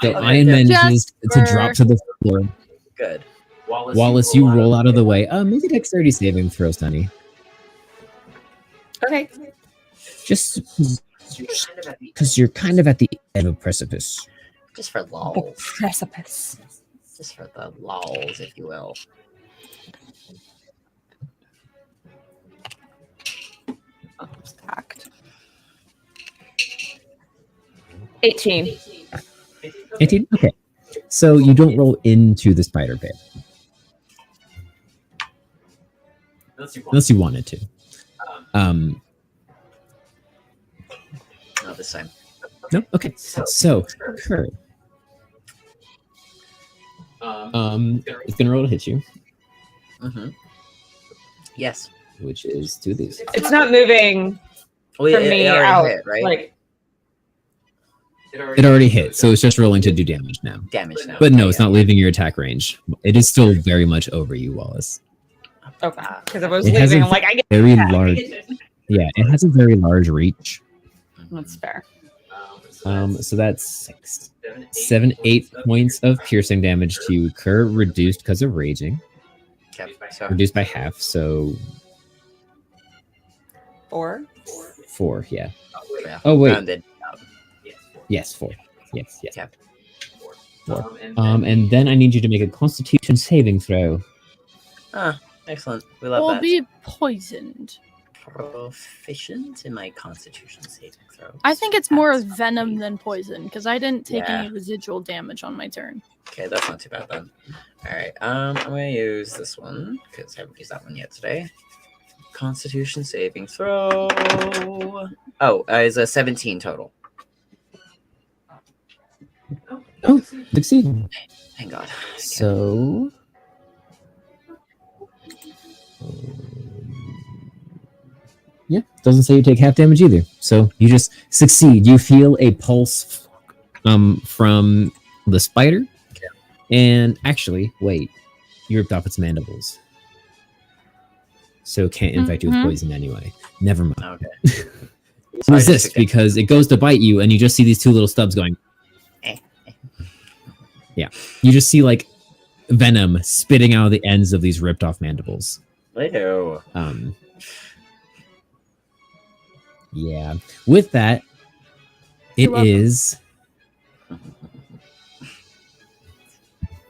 So Okay, Ian good. manages to drop to the floor. Good. Wallace, you roll out of the way. Make a dexterity saving throw, Sunny. Okay. Just because you're kind of at the edge of a precipice. Just for The lols. precipice. Just for the lols, if you will. Stacked. 18. 18? Okay. So you don't roll into the spider pit. Unless you wanted to. Not this time. No? Okay. So, Kerr. It's gonna roll to hit you, Mm-hmm. Yes. which is 2 of these. It's not moving Well, from me already out. hit, right? Like, It already hit, so it's just rolling to do damage now. Damage now. But no, Okay, it's not leaving your attack range. It is still very much over you, Wallace. okay. Because if I was It has leaving, a I'm like, I get Very large. Yeah, it has a very large reach. that's fair. So that's 8 points of piercing damage to you. Kerr reduced because of raging. Okay, so Reduced by half, so 4. 4, yeah. yeah, Oh, wait. rounded. Yes, 4. Yes. Yeah. 4. And then I need you to make a constitution saving throw. Excellent. We love We'll that. be poisoned. Proficient in my constitution saving throw. I think it's more of That's venom fine. than poison because I didn't take Yeah. any residual damage on my turn. Okay, that's not too bad then. All right, I'm gonna use this one because I haven't used that one yet today. Constitution saving throw. Oh, it's a 17 total. Oh, succeed. Thank God. So. Yeah, doesn't say you take half damage either. So you just succeed. You feel a pulse from the spider. And actually, wait, you ripped off its mandibles. So it can't infect you with Mhm. poison anyway. Never mind. Okay. Resist because it goes to bite you and you just see these 2 little stubs going. Yeah. You just see like venom spitting out of the ends of these ripped off mandibles. Ew. Yeah. With that, it You're welcome. is.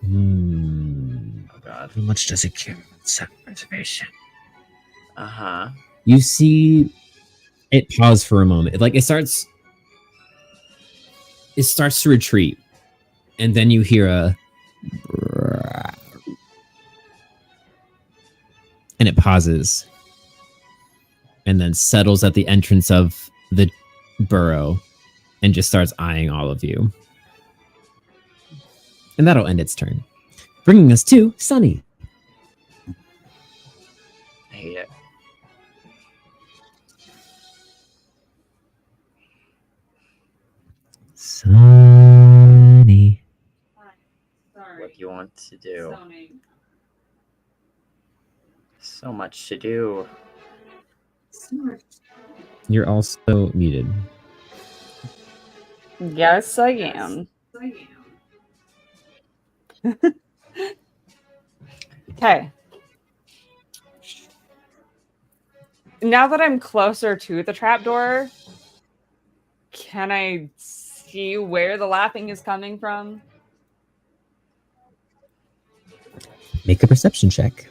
Oh God. How much does it kill? Self-preservation. Uh-huh. You see it pause for a moment. It starts to retreat. And then you hear a and it pauses. And then settles at the entrance of the burrow and just starts eyeing all of you. And that'll end its turn. Bringing us to Sunny. I hate it. Sunny. Sorry. What do you want to do? Zoning. So much to do. You're also muted. Yes, I am. Okay. Now that I'm closer to the trapdoor, can I see where the laughing is coming from? Make a perception check.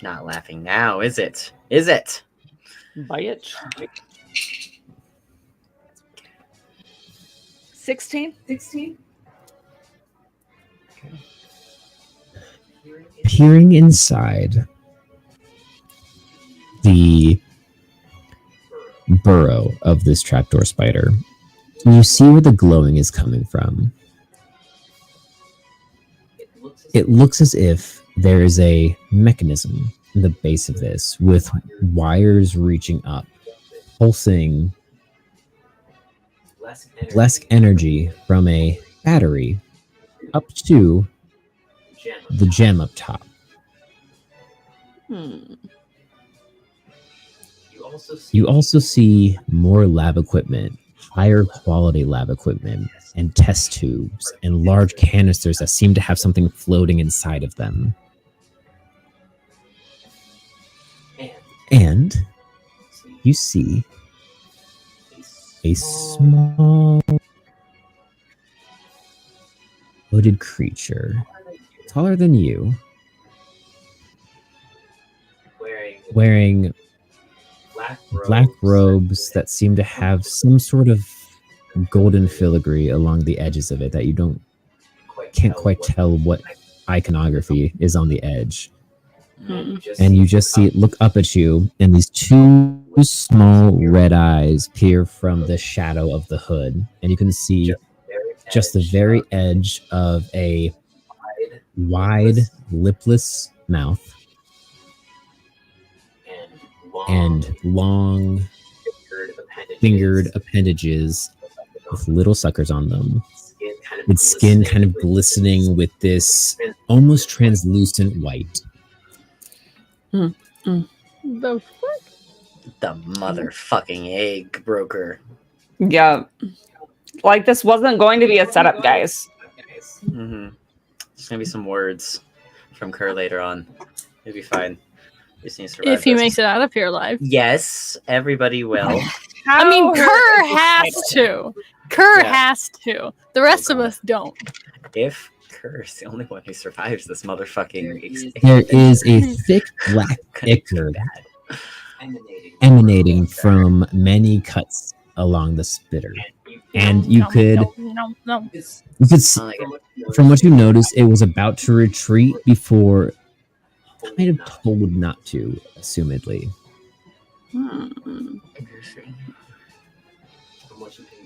Not laughing now, is it? Is it? Bitch. 16? 16? Peering inside the burrow of this trapdoor spider, you see where the glowing is coming from. It looks as if there is a mechanism in the base of this with wires reaching up, pulsing less energy from a battery up to the gem up top. You also see more lab equipment, higher quality lab equipment, and test tubes and large canisters that seem to have something floating inside of them. And you see a small hooded creature, taller than you, wearing black robes that seem to have some sort of golden filigree along the edges of it that you can't quite tell what iconography is on the edge. And you just see it look up at you, and these two small red eyes peer from the shadow of the hood, and you can see just the very edge of a wide, lipless mouth and long, fingered appendages with little suckers on them, with skin kind of glistening with this almost translucent white. The fuck? The motherfucking egg broker. Yeah. Like, this wasn't going to be a setup, guys. Mm-hmm. There's gonna be some words from Kerr later on. It'll be fine. Just need to survive If he this. makes it out of here alive. Yes, everybody will. I mean, How Kerr hurt is has this to. Kerr Yeah. has to. The rest of God. us don't. If Kerr is the only one who survives this motherfucking There is a thick black ichor emanating from many cuts along the spitter. And you could, No. you could see, from what you noticed, it was about to retreat before kind of told not to, assumedly. From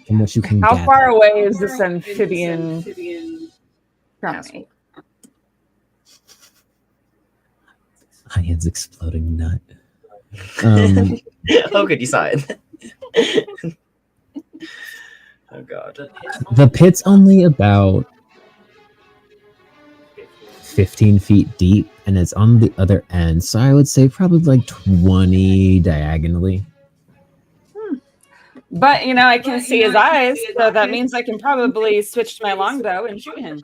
what you can How gather. far away is this amphibian from me? Ian's exploding nut. Oh, good, you saw it. Oh god. The pit's only about 15 feet deep, and it's on the other end, so I would say probably like 20 diagonally. But, you know, I can see his eyes, so that means I can probably switch to my longbow and shoot him.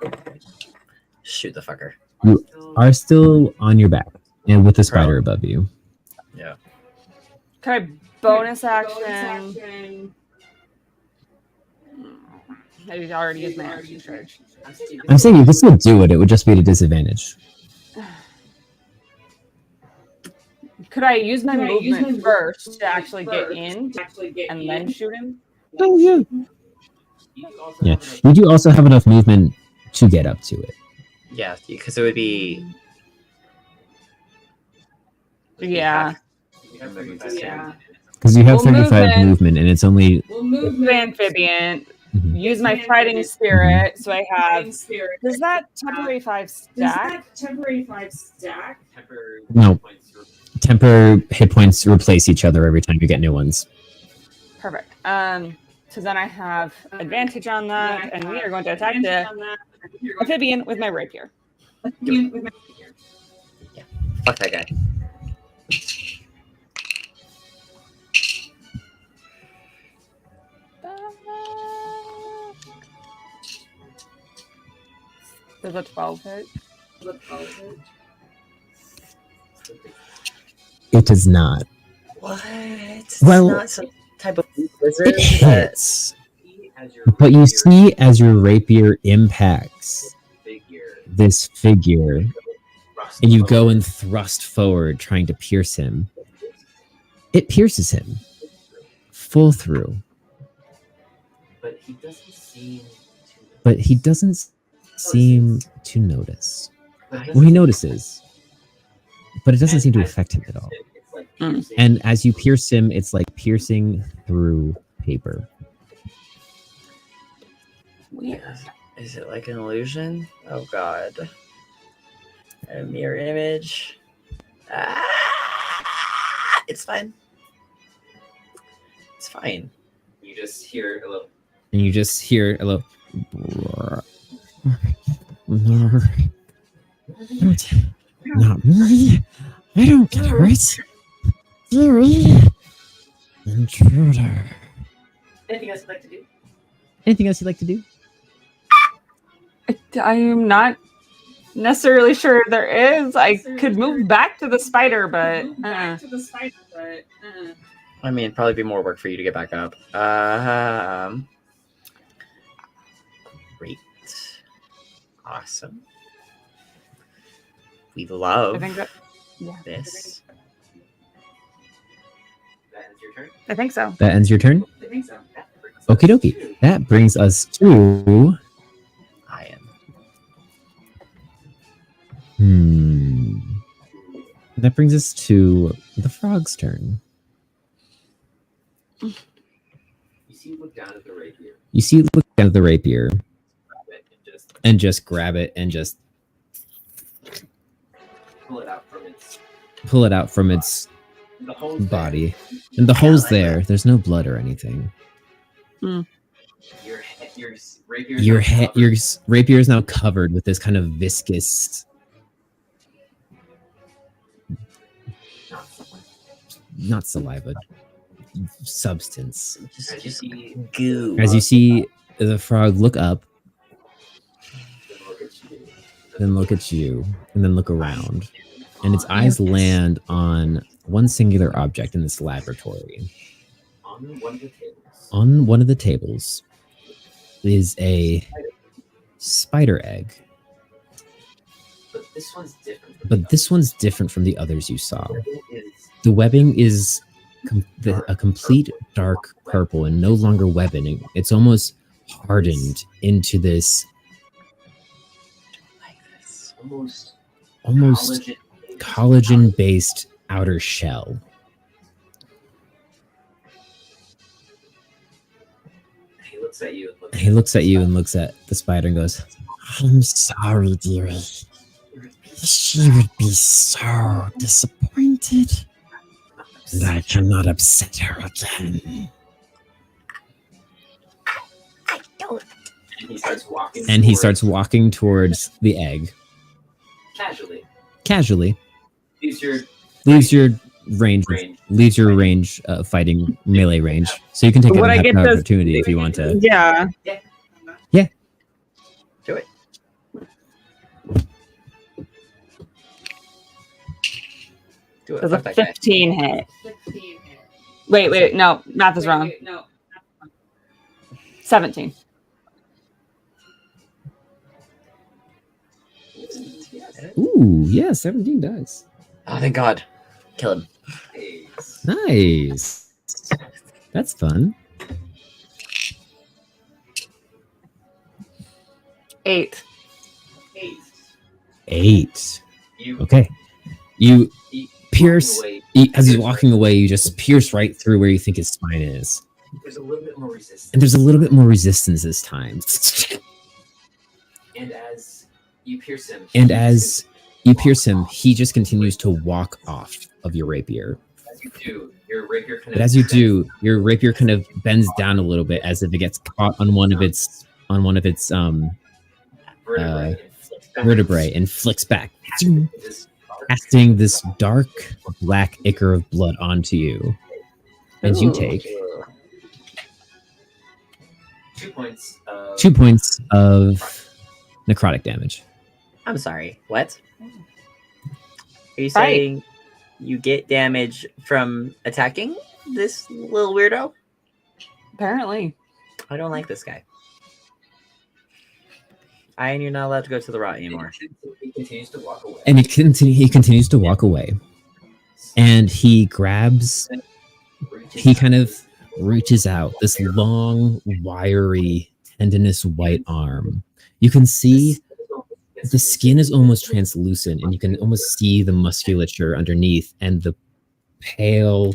Shoot the fucker. You are still on your back, and with the spider above you. Yeah. Could I bonus action? I already used my action charge. I'm saying you could still do it, it would just be at a disadvantage. Could I use my movement first to actually get in and then shoot him? Oh, yeah. Yeah, you do also have enough movement to get up to it. Yeah, because it would be. Yeah. Because you have 35 movement, and it's only... Move the amphibian. Mhm. Use my fighting spirit, so I have. Does that temporary 5 stack? No. Temper hit points replace each other every time you get new ones. Perfect. So then I have advantage on that, and we are going to attack the amphibian with my rapier. Fuck that guy. Does a 12 hit? It does not. What? It's Well, not some type of wizard. It hits. But you see as your rapier impacts this figure, and you go and thrust forward trying to pierce him, it pierces him full through. But he doesn't seem to notice. Well, he notices, but it doesn't seem to affect him at all. And as you pierce him, it's like piercing through paper. Is it like an illusion? Oh god. A mirror image. Ah, it's fine. It's fine. You just hear a little. And you just hear a little. Not me. I don't get hurt. Fury. Intruder. Anything else you'd like to do? Anything else you'd like to do? I'm not necessarily sure there is. I could move back to the spider, but I mean, it'd probably be more work for you to get back up. Great. Awesome. We love I think that, this. That ends your turn. I think so. That ends your turn? I think so. Okie dokie. That brings us to. I am. That brings us to the frog's turn. You see, look down at the rapier. You see, look down at the rapier Grab it and just and just grab it and just pull it out from its pull it out from its the hole's body. And the hole's there. There's no blood or anything. There. Your rapier. Your rapier is now covered with this kind of viscous, not saliva, substance. Just goo. As you see the frog look up, then look at you, and then look around, and its eyes land on one singular object in this laboratory. On one of the tables. On one of the tables is a spider egg, But this one's different. but this one's different from the others you saw. Is The webbing is a complete dark purple and no longer webbing. It's almost hardened into this Like this. almost collagen-based outer shell. He looks at you. And he looks at you and looks at the spider and goes, I'm sorry, dearie. She would be so disappointed. And I cannot upset her again. And he starts walking. and he starts walking towards the egg casually. Leaves your Range. range fighting melee range. So you can take Would I an get the- opportunity if you want to. Yeah. Do it. Do it. Does a Fuck that guy. 15 hit? Wait, no, math is wrong. 17. Ooh, yeah, 17 does. Oh, thank God. Kill him. Nice. That's fun. 8. 8. You Okay. You pierce. walking away, As he's walking away, you just pierce right through where you think his spine is. there's a little bit more resistance. And there's a little bit more resistance this time. And as you pierce him, And as you pierce him, he just continues to walk off of your rapier. as you do, your rapier kind But as you do, your rapier kind of bends down a little bit as if it gets caught on one of its vertebrae and flicks back, casting this dark black ichor of blood onto you. As you Ooh. take 2 points. 2 points of necrotic damage. I'm sorry. What? Are you Right. saying you get damage from attacking this little weirdo? Apparently. I don't like this guy. And you're not allowed to go to the rot anymore. He continues to walk away. And he continues to walk away. And he grabs, he kind of reaches out this long, wiry, tendinous white arm. You can see the skin is almost translucent, and you can almost see the musculature underneath, and the pale,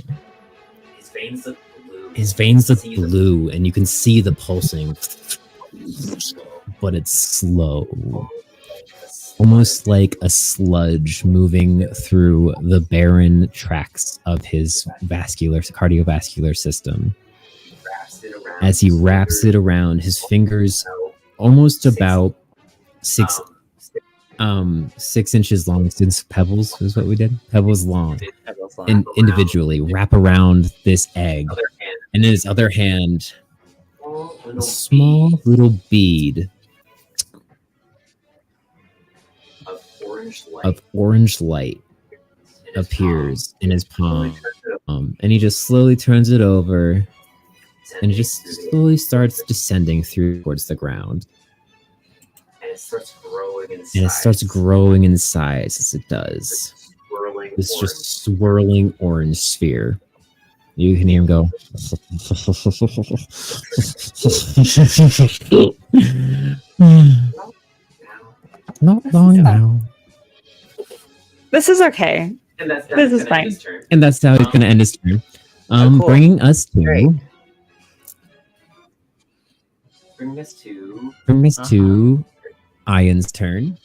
His veins look blue. his veins look blue, and you can see the pulsing, but it's slow. almost like a sludge moving through the barren tracts of his cardiovascular system. As he wraps it around, his fingers almost about 6 inches long, since pebbles is what we did. Pebbles long, and individually wrap around this egg, and in his other hand, a small little bead of orange light appears in his palm, and he just slowly turns it over, and it just slowly starts descending through towards the ground. And it starts growing in size. And it starts growing in size as it does. This just swirling orange sphere. You can hear him go. Not long now. This is okay. And that's This is gonna fine. end his turn. And that's how he's going to end his turn. cool. Bringing us to Great. Bring us to Ian's turn.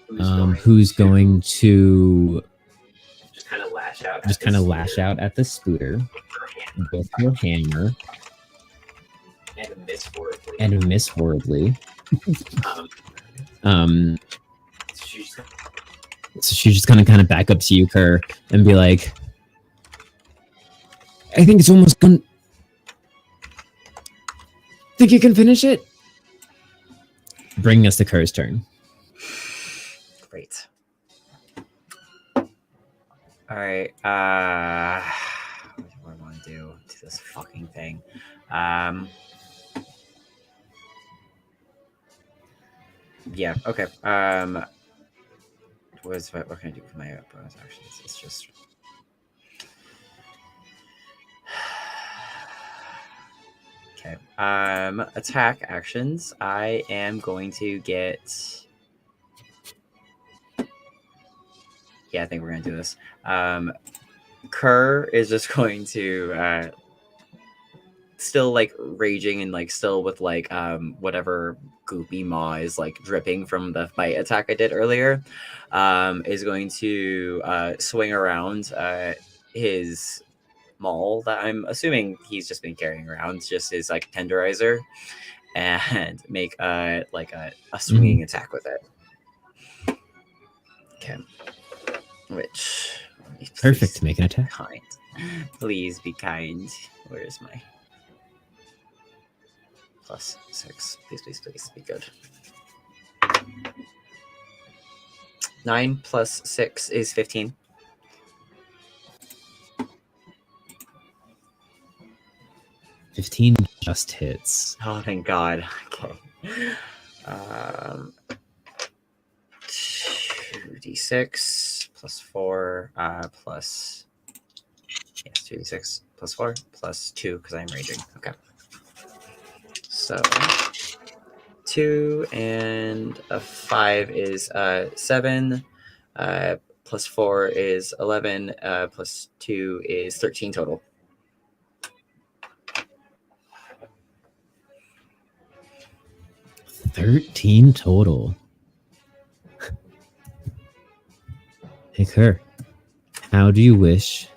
who's Who's going to just kind of lash out. just kind of lash out at the Spooter with her hammer and miss horribly. Um, She's so she's just gonna kind of back up to you, Kerr, and be like, I think it's almost gone. Think you can finish it? Bringing us to Kerr's turn. Great. All right. What do I want to do to this fucking thing? Yeah. Okay. What can I do for my bonus actions? It's just. Okay. Attack actions. I am going to get. Yeah, I think we're gonna do this. Kerr is just going to still like raging and like still with like whatever goopy maw is like dripping from the bite attack I did earlier, is going to swing around his maul that I'm assuming he's just been carrying around, just his like tenderizer, and make like a swinging attack with it. Okay. Which Perfect to make an attack. kind. Please be kind. Where's my +6? Please be good. 9 plus 6 is 15. Just hits. Oh, thank God. Okay. 2d6 plus 4 plus 2d6 plus 4 plus 2 because I'm raging. Okay. So 2 and a 5 is 7. Plus 4 is 11. Plus 2 is 13 total. Total. Hey, Kerr, how do you wish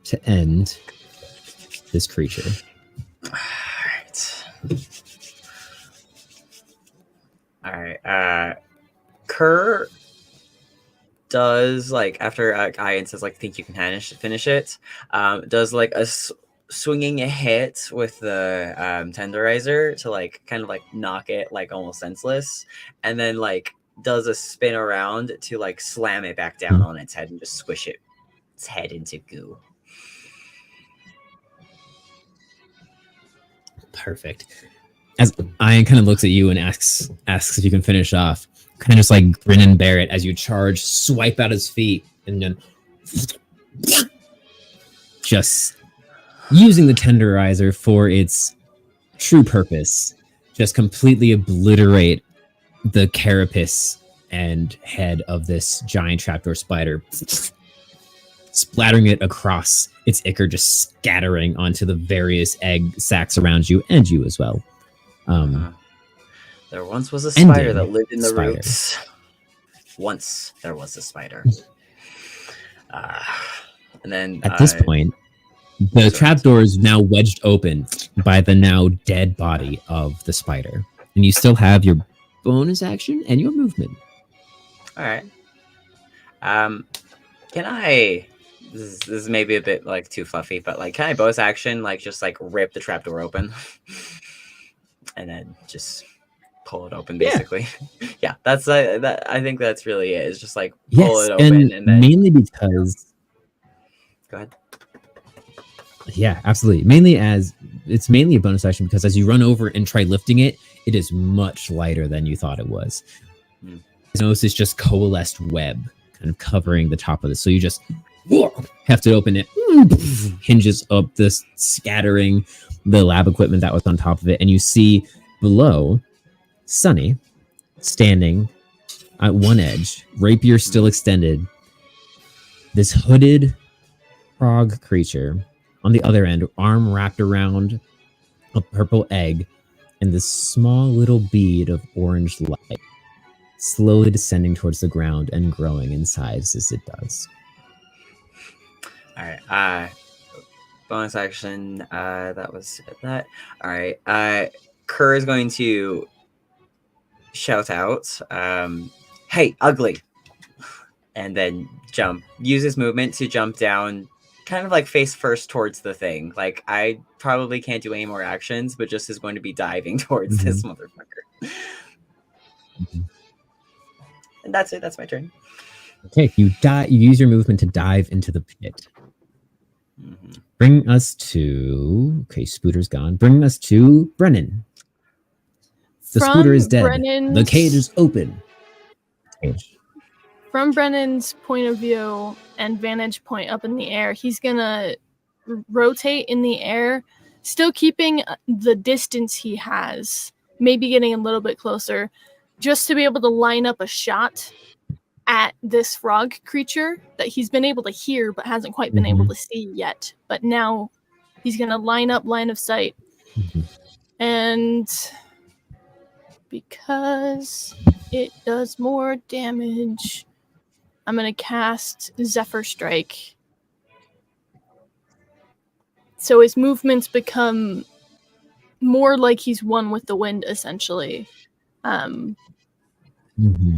to end this creature? All right. Kerr does like after Ian says like think you can finish it. Does like a swinging a hit with the tenderizer to like kind of like knock it like almost senseless, and then like does a spin around to like slam it back down on its head and just squish its head into goo. Perfect. As Ian kind of looks at you and asks if you can finish off, kind of just like grin and bear it as you charge, swipe out his feet, and then just using the tenderizer for its true purpose, just completely obliterate the carapace and head of this giant trapdoor spider, splattering it across its ichor, just scattering onto the various egg sacs around you and you as well. There once was a spider Ending that lived in the spider. roots. Once there was a spider. And then At this point, the trapdoor is now wedged open by the now dead body of the spider. And you still have your bonus action and your movement. all right. Can I? This is maybe a bit like too fluffy, but like, can I bonus action like just like rip the trapdoor open, and then just pull it open, basically? Yeah, that's that. I think that's really it. It's just like pull it open and then mainly because go ahead. yeah, absolutely. Mainly as it's mainly a bonus action because as you run over and try lifting it, it is much lighter than you thought it was. Hmm. You notice it's just coalesced web kind of covering the top of this. So you just have to open it, hinges up, this scattering the lab equipment that was on top of it, and you see below Sunny standing at one edge, rapier still extended. This hooded frog creature on the other end, arm wrapped around a purple egg, and this small little bead of orange light slowly descending towards the ground and growing in size as it does. All right. Bonus action. That was that. All right. Kerr is going to shout out, "Hey, ugly!" and then jump. Use his movement to jump down, kind of like face first towards the thing. Like I probably can't do any more actions, but just is going to be diving towards this motherfucker. And that's it. That's my turn. Okay, you use your movement to dive into the pit. Bring us to Spooter's gone. Bring us to Brennan. The Spooter is dead. The cage is open. From Brennan's point of view and vantage point up in the air, he's gonna rotate in the air, still keeping the distance he has, maybe getting a little bit closer, just to be able to line up a shot at this frog creature that he's been able to hear but hasn't quite been able to see yet. But now he's going to line up line of sight. And because it does more damage, I'm going to cast Zephyr Strike. So his movements become more like he's one with the wind, essentially. I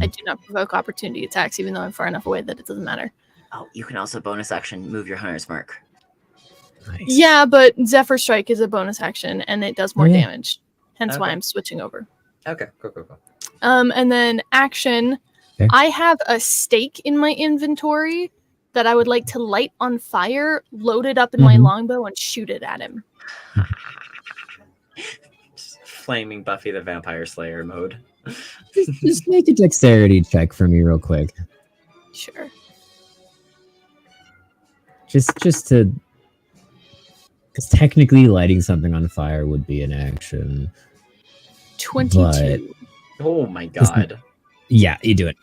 do not provoke opportunity attacks, even though I'm far enough away that it doesn't matter. Oh, you can also bonus action move your hunter's mark. Nice. Yeah, but Zephyr Strike is a bonus action, and it does more damage. Hence why I'm switching over. Okay, cool. And then action. Okay. I have a stake in my inventory that I would like to light on fire, load it up in my longbow, and shoot it at him. Flaming Buffy the Vampire Slayer mode. Just make a dexterity check for me real quick. Sure. Just to... Because technically lighting something on fire would be an action. 22. Oh my god. Yeah, you do it.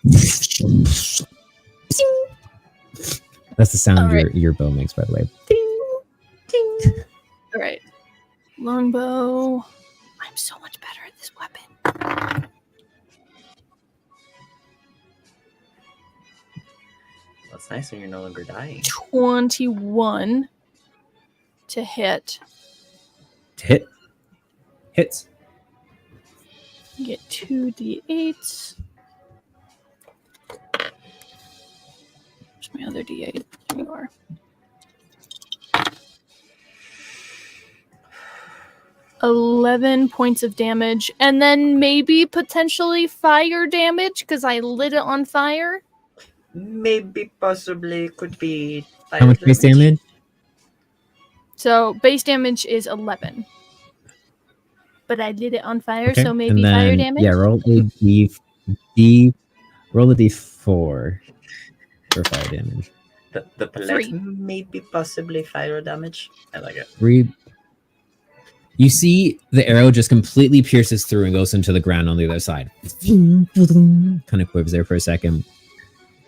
That's the sound your bow makes, by the way. All right. Longbow. I'm so much better at this weapon. That's nice when you're no longer dying. 21 to hit. Hits. Get 2d8s. Where's my other d8? Here you are. $11 points of damage, and then maybe potentially fire damage because I lit it on fire. Maybe, possibly, could be. How much base damage? So base damage is 11. But I lit it on fire, Okay, so maybe and then, fire damage. Yeah, roll a d4 for fire damage. The palette, 3. maybe, possibly fire damage. I like it. 3. You see the arrow just completely pierces through and goes into the ground on the other side. Kind of quivers there for a second.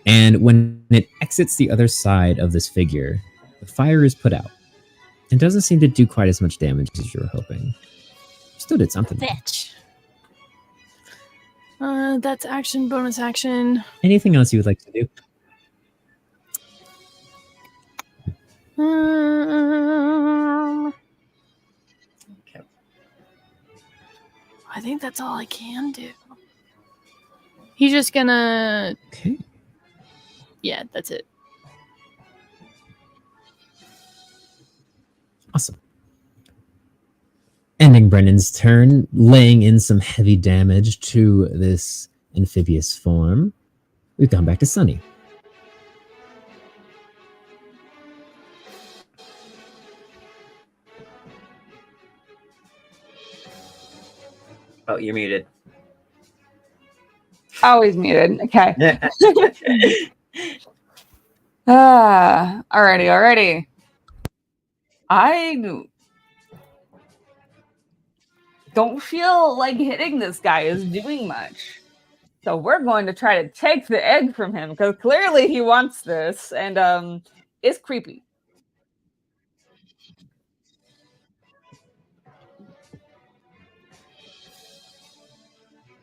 And when it exits the other side of this figure, the fire is put out. It doesn't seem to do quite as much damage as you were hoping. Still did something. Bitch. That's action, bonus action. Anything else you would like to do? Okay. I think that's all I can do. He's just gonna. Okay. Yeah, that's it. Awesome. Ending Brennan's turn, laying in some heavy damage to this amphibious form. We've gone back to Sunny. Oh, you're muted. Always muted. Okay. Alrighty. I don't feel like hitting this guy is doing much. So we're going to try to take the egg from him because clearly he wants this and it's creepy.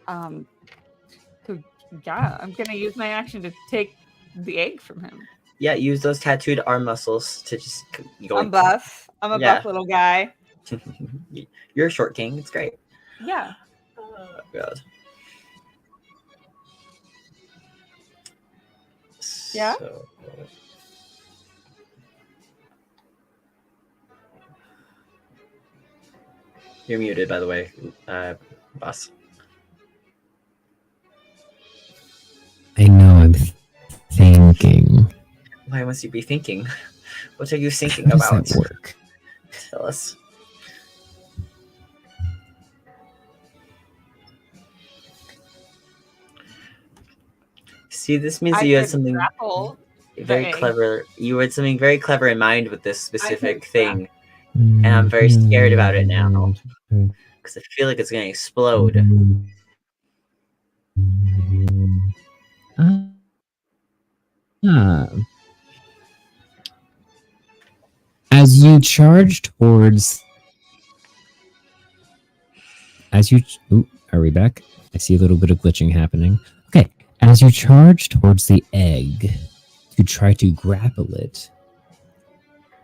So yeah, I'm gonna use my action to take the egg from him. Yeah, use those tattooed arm muscles to just go. I'm buff. I'm a buff little guy. You're a short king. It's great. Yeah. Oh, God. Yeah? So, you're muted, by the way, boss. I know I'm thinking. Why must you be thinking? What are you How thinking does about? that work? Tell us. See, this means you had something very clever. You had something very clever in mind with this specific thing, and I'm very scared about it now because I feel like it's going to explode. As you charge towards, are we back? I see a little bit of glitching happening. Okay, as you charge towards the egg to try to grapple it,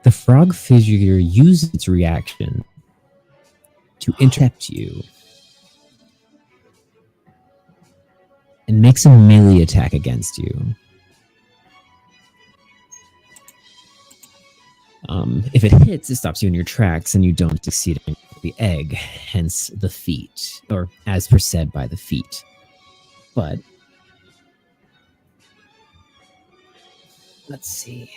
the frog figure uses its reaction to intercept you and makes a melee attack against you. If it hits, it stops you in your tracks and you don't succeed in the egg, hence the feat, or as per said by the feat. But let's see.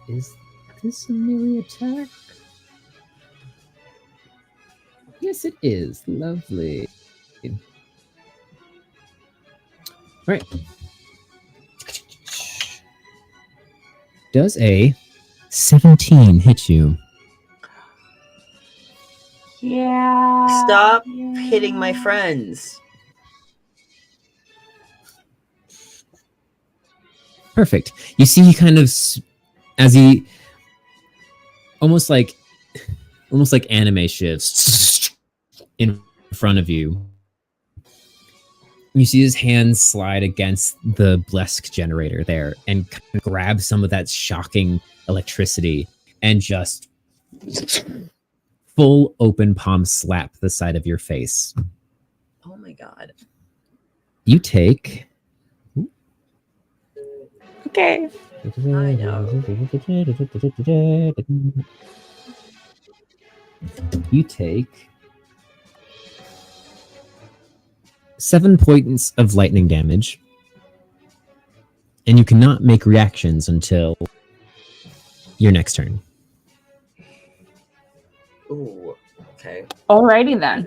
Is this a melee attack? Yes, it is. Lovely. Right. Does a 17 hit you? Yeah. Stop hitting my friends. Perfect. You see, he kind of, as he almost like anime shifts in front of you. You see his hands slide against the Blesk generator there and kind of grab some of that shocking electricity and just full open palm slap the side of your face. Oh my God. You take. Okay. I know. You take 7 points of lightning damage, and you cannot make reactions until your next turn. Ooh. Okay. Alrighty then.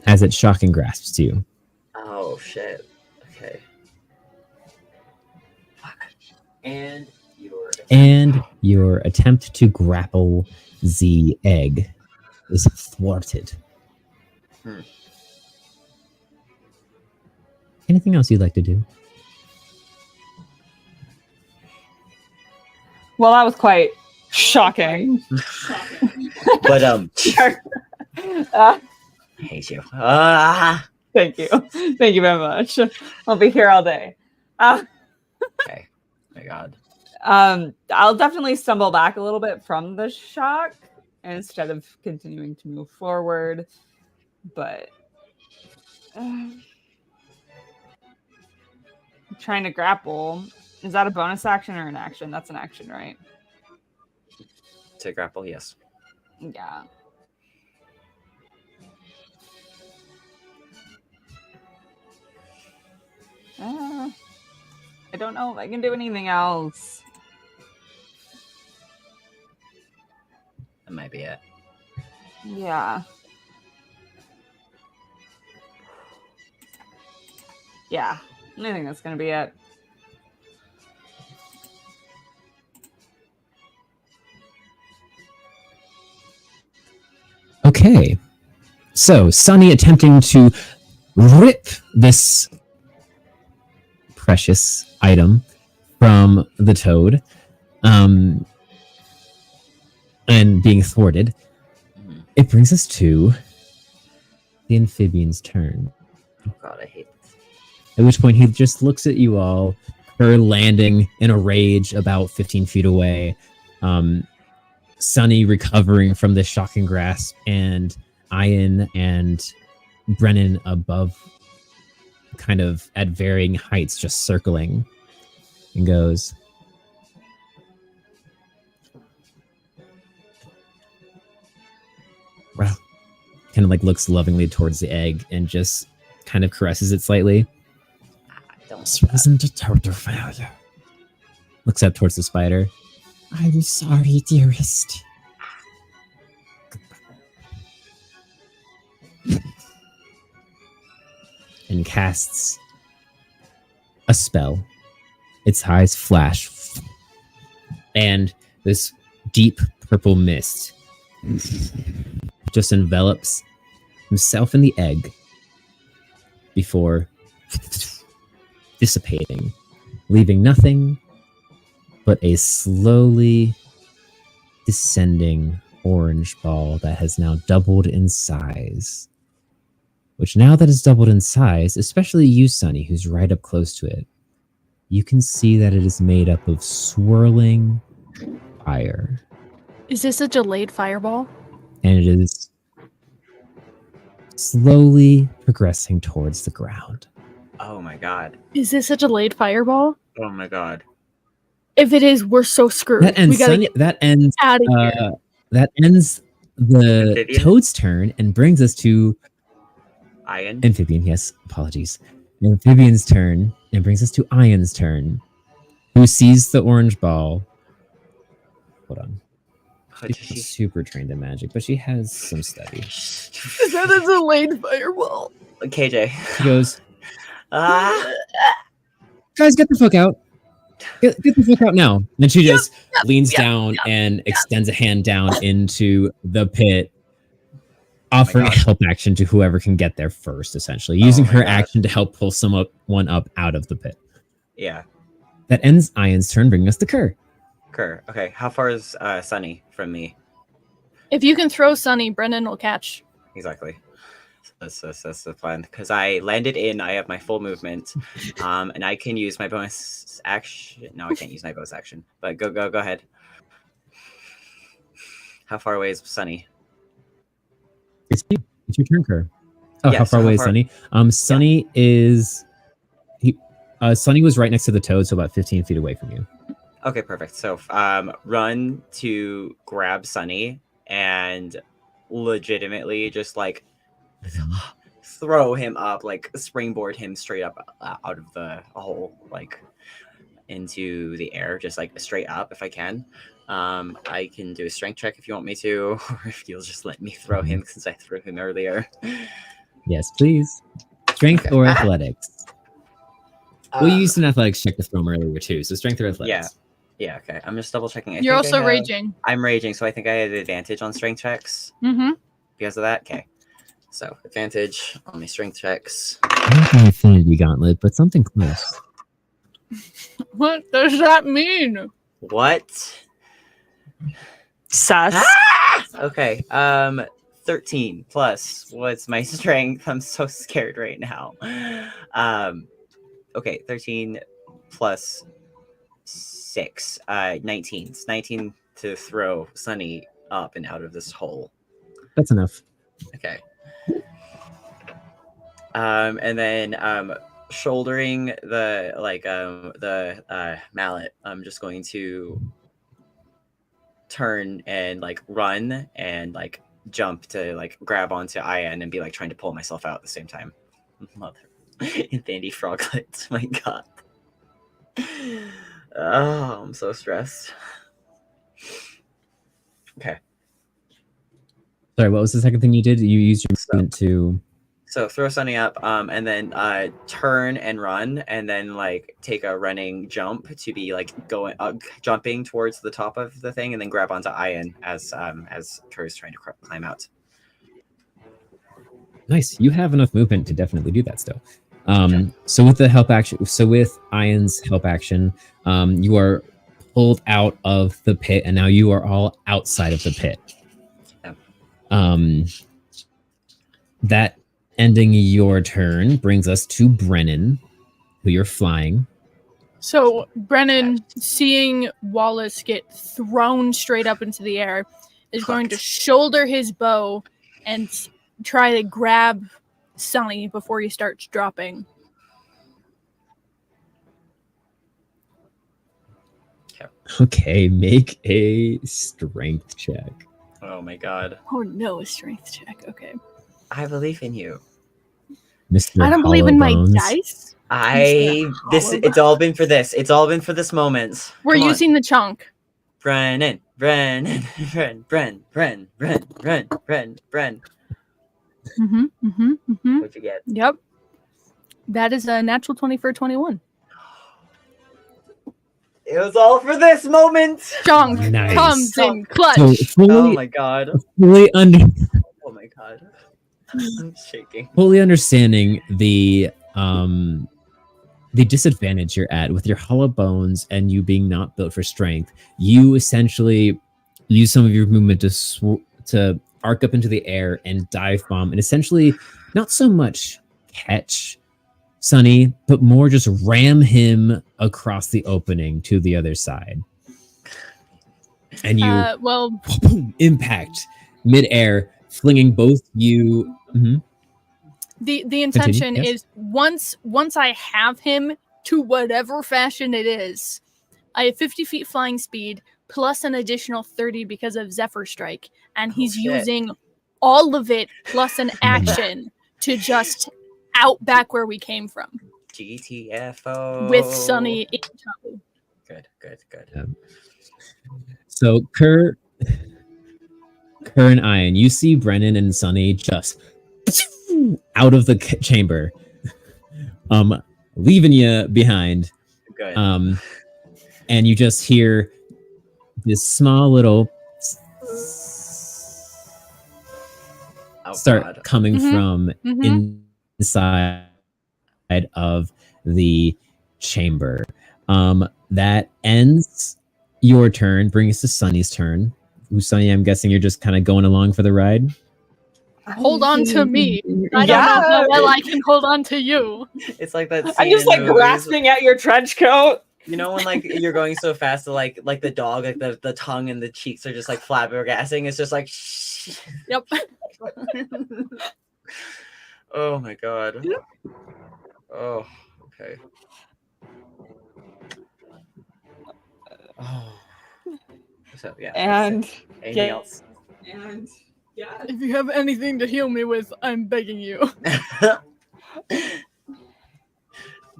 As it shocking grasps you. Oh shit. Okay. Fuck. And your attempt to grapple the egg is thwarted. Anything else you'd like to do? Well, that was quite shocking. But Uh, I hate you. thank you. Thank you very much. I'll be here all day. Okay. My God. I'll definitely stumble back a little bit from the shock instead of continuing to move forward. But trying to grapple, is that a bonus action or an action? That's an action, right? To grapple, yes. Yeah. I don't know if I can do anything else. That might be it. Yeah. Yeah. I think that's going to be it. Okay. So, Sunny attempting to rip this precious item from the toad, and being thwarted. Mhm. It brings us to the amphibian's turn. Oh God, I hate this. At which point he just looks at you all, her landing in a rage about 15 feet away, Sunny recovering from this shocking grasp, and Ian and Brennan above, kind of at varying heights, just circling, and goes, well, kind of like looks lovingly towards the egg and just kind of caresses it slightly. This wasn't a total failure. Looks up towards the spider. I'm sorry, dearest. And casts a spell. Its eyes flash, and this deep purple mist just envelops himself in the egg before dissipating, leaving nothing but a slowly descending orange ball that has now doubled in size. Which, now that it's doubled in size, especially you, Sunny, who's right up close to it, you can see that it is made up of swirling fire. Is this a delayed fireball? And it is slowly progressing towards the ground. Oh my God. Is this a delayed fireball? Oh my God. If it is, we're so screwed. That ends, we gotta Sunny, get that ends, out of here. that ends the Amphibian? toad's turn and brings us to Ian. amphibian. Yes, apologies. Amphibian's turn and brings us to Ian's turn, who sees the orange ball. Hold on. She's not super trained in magic, but she has some study. Is that a delayed fireball? KJ. She goes, Ah. guys, get the fuck out. Get the fuck out now. And she just leans down and extends a hand down into the pit, offering a God. help action to whoever can get there first, essentially. Using my her God. action to help pull someone up out of the pit. Yeah. That ends Ian's turn, bringing us to Kerr. Kerr. Okay. How far is Sunny from me? If you can throw Sunny, Brennan will catch. Exactly. That's the plan. Because I landed in, I have my full movement, and I can use my bonus action. No, I can't use my bonus action. But go ahead. How far away is Sunny? It's you. It's your turn, Kerr. Oh, Yeah, how so far how away is far- Sunny? Sunny is... Sunny was right next to the toad, so about 15 feet away from you. Okay, perfect. So, run to grab Sunny and legitimately just like throw him up, like springboard him straight up out of the hole, like into the air, just like straight up if I can. I can do a strength check if you want me to, or if you'll just let me throw him since I threw him earlier. Yes, please. Strength Okay. or athletics? We Um, used an athletics check to throw him earlier too, so strength or athletics. Yeah, okay. I'm just double checking. You're also raging. I'm raging, so I think I had advantage on strength checks Mm-hmm. because of that. Okay. So advantage on my strength checks. Not an affinity gauntlet, but something close. What does that mean? What? Sus. Okay. 13 plus. What's my strength? I'm so scared right now. Okay, 13 plus 6. 19. It's 19 to throw Sunny up and out of this hole. That's enough. Okay. And then shouldering the mallet, I'm just going to turn and like run and like jump to like grab onto Ian and be like trying to pull myself out at the same time. Mother Infinity Froglets, my god. Oh, I'm so stressed. Okay. Sorry, what was the second thing you did? You used your movement to. So throw Sunny up, and then turn and run, and then like take a running jump to be like going jumping towards the top of the thing, and then grab onto Ian as Kerr's trying to climb out. Nice. You have enough movement to definitely do that still. So with the help action, so with Ian's help action, you are pulled out of the pit, and now you are all outside of the pit. Yeah. That ending your turn brings us to Brennan, who you're flying. So Brennan, seeing Wallace get thrown straight up into the air, is going to shoulder his bow and try to grab Sunny before he starts dropping. Okay, make a strength check. Oh my god. Oh no, a strength check. Okay. I believe in you. Mr. I don't believe in my Hollowbones. dice. It's all been for this. It's all been for this moment. We're Come on. using the chunk. Brennan. Mm-hmm, What'd you get? Yep. That is a natural 20 for 21. It was all for this moment. Chunk Nice. comes in clutch. So Oh my god. fully Oh my god. I'm shaking. fully understanding the disadvantage you're at with your hollow bones and you being not built for strength, you essentially use some of your movement to arc up into the air and dive bomb, and essentially not so much catch Sunny, but more just ram him across the opening to the other side. And you impact midair, flinging both you. The intention Continue, yes. is once I have him to whatever fashion it is, I have 50 feet flying speed plus an additional 30 because of Zephyr Strike, and he's shit. using all of it plus an action to just out back where we came from GTFO. with Sunny in tow. Good. So Kerr and Ian, you see Brennan and Sunny just out of the chamber, leaving you behind. Good. And you just hear this small little start God. coming from inside of the chamber. That ends your turn, brings us to Sunny's turn. Sunny, I'm guessing you're just kind of going along for the ride. Hold on to me. I don't know how well I can hold on to you. It's like that scene I'm just in like movies. grasping at your trench coat. You know when like you're going so fast that like the dog, like the tongue and the cheeks are just like flabbergasting. It's just like shh. Yep. Oh my god. Oh, okay. Oh. So yeah. And anything else? And yeah. If you have anything to heal me with, I'm begging you.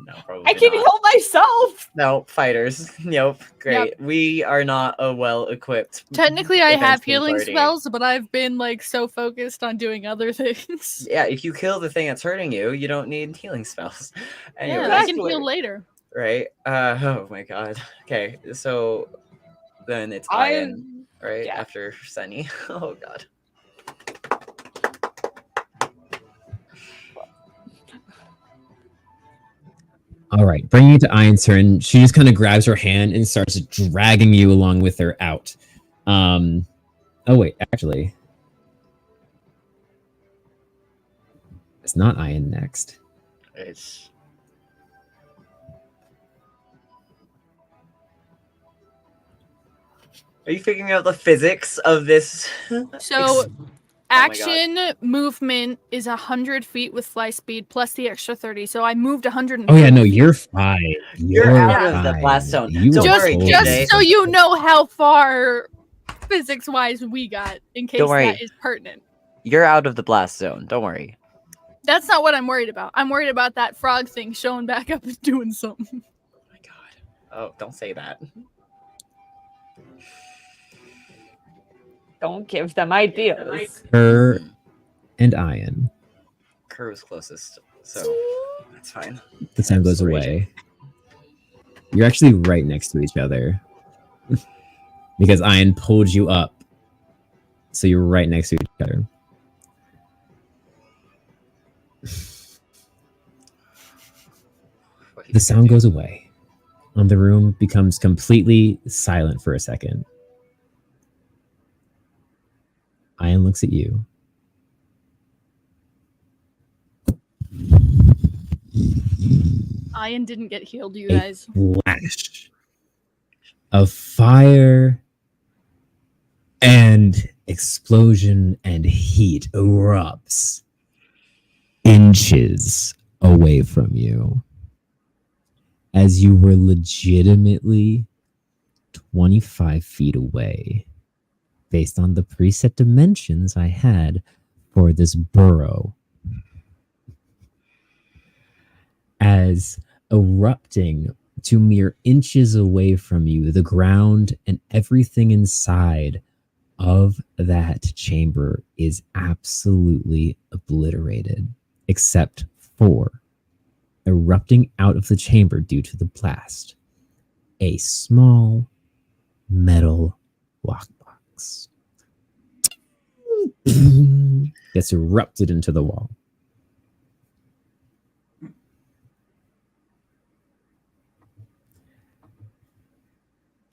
No, probably I can not. heal myself. No, fighters. Nope. Great. Yep. We are not a well-equipped. Technically, I have advanced healing party. spells, but I've been like so focused on doing other things. Yeah, if you kill the thing that's hurting you, you don't need healing spells. Anyway, Yeah, I can Exactly. heal later. right? Oh my god. Okay, so then it's Ian, right? yeah. After Sunny. Oh god. All right, bringing it to Ian's turn, she just kind of grabs her hand and starts dragging you along with her out. Oh wait, actually, it's not Ian next. It's Are you figuring out the physics of this? So, Oh my God. action movement is 100 feet with fly speed plus the extra 30. So I moved 100. Oh yeah, no, you're fine. You're out of the fine. blast zone. You Don't are worry, totally just KJ. so you know how far physics-wise we got, in case Don't worry. that is pertinent. You're out of the blast zone. Don't worry. That's not what I'm worried about. I'm worried about that frog thing showing back up and doing something. Oh my God. Oh, don't say that. Don't give them ideas. Her and Ian. Kerr was closest, so that's fine. The time goes away. You're actually right next to each other. Because Ian pulled you up. So you're right next to each other. The sound goes away. And the room becomes completely silent for a second. Ian looks at you. Ian didn't get healed, you A guys. flash of fire and explosion and heat erupts inches away from you as you were legitimately 25 feet away based on the preset dimensions I had for this burrow. As erupting to mere inches away from you, the ground and everything inside of that chamber is absolutely obliterated, except for erupting out of the chamber due to the blast, a small metal lockbox gets erupted into the wall.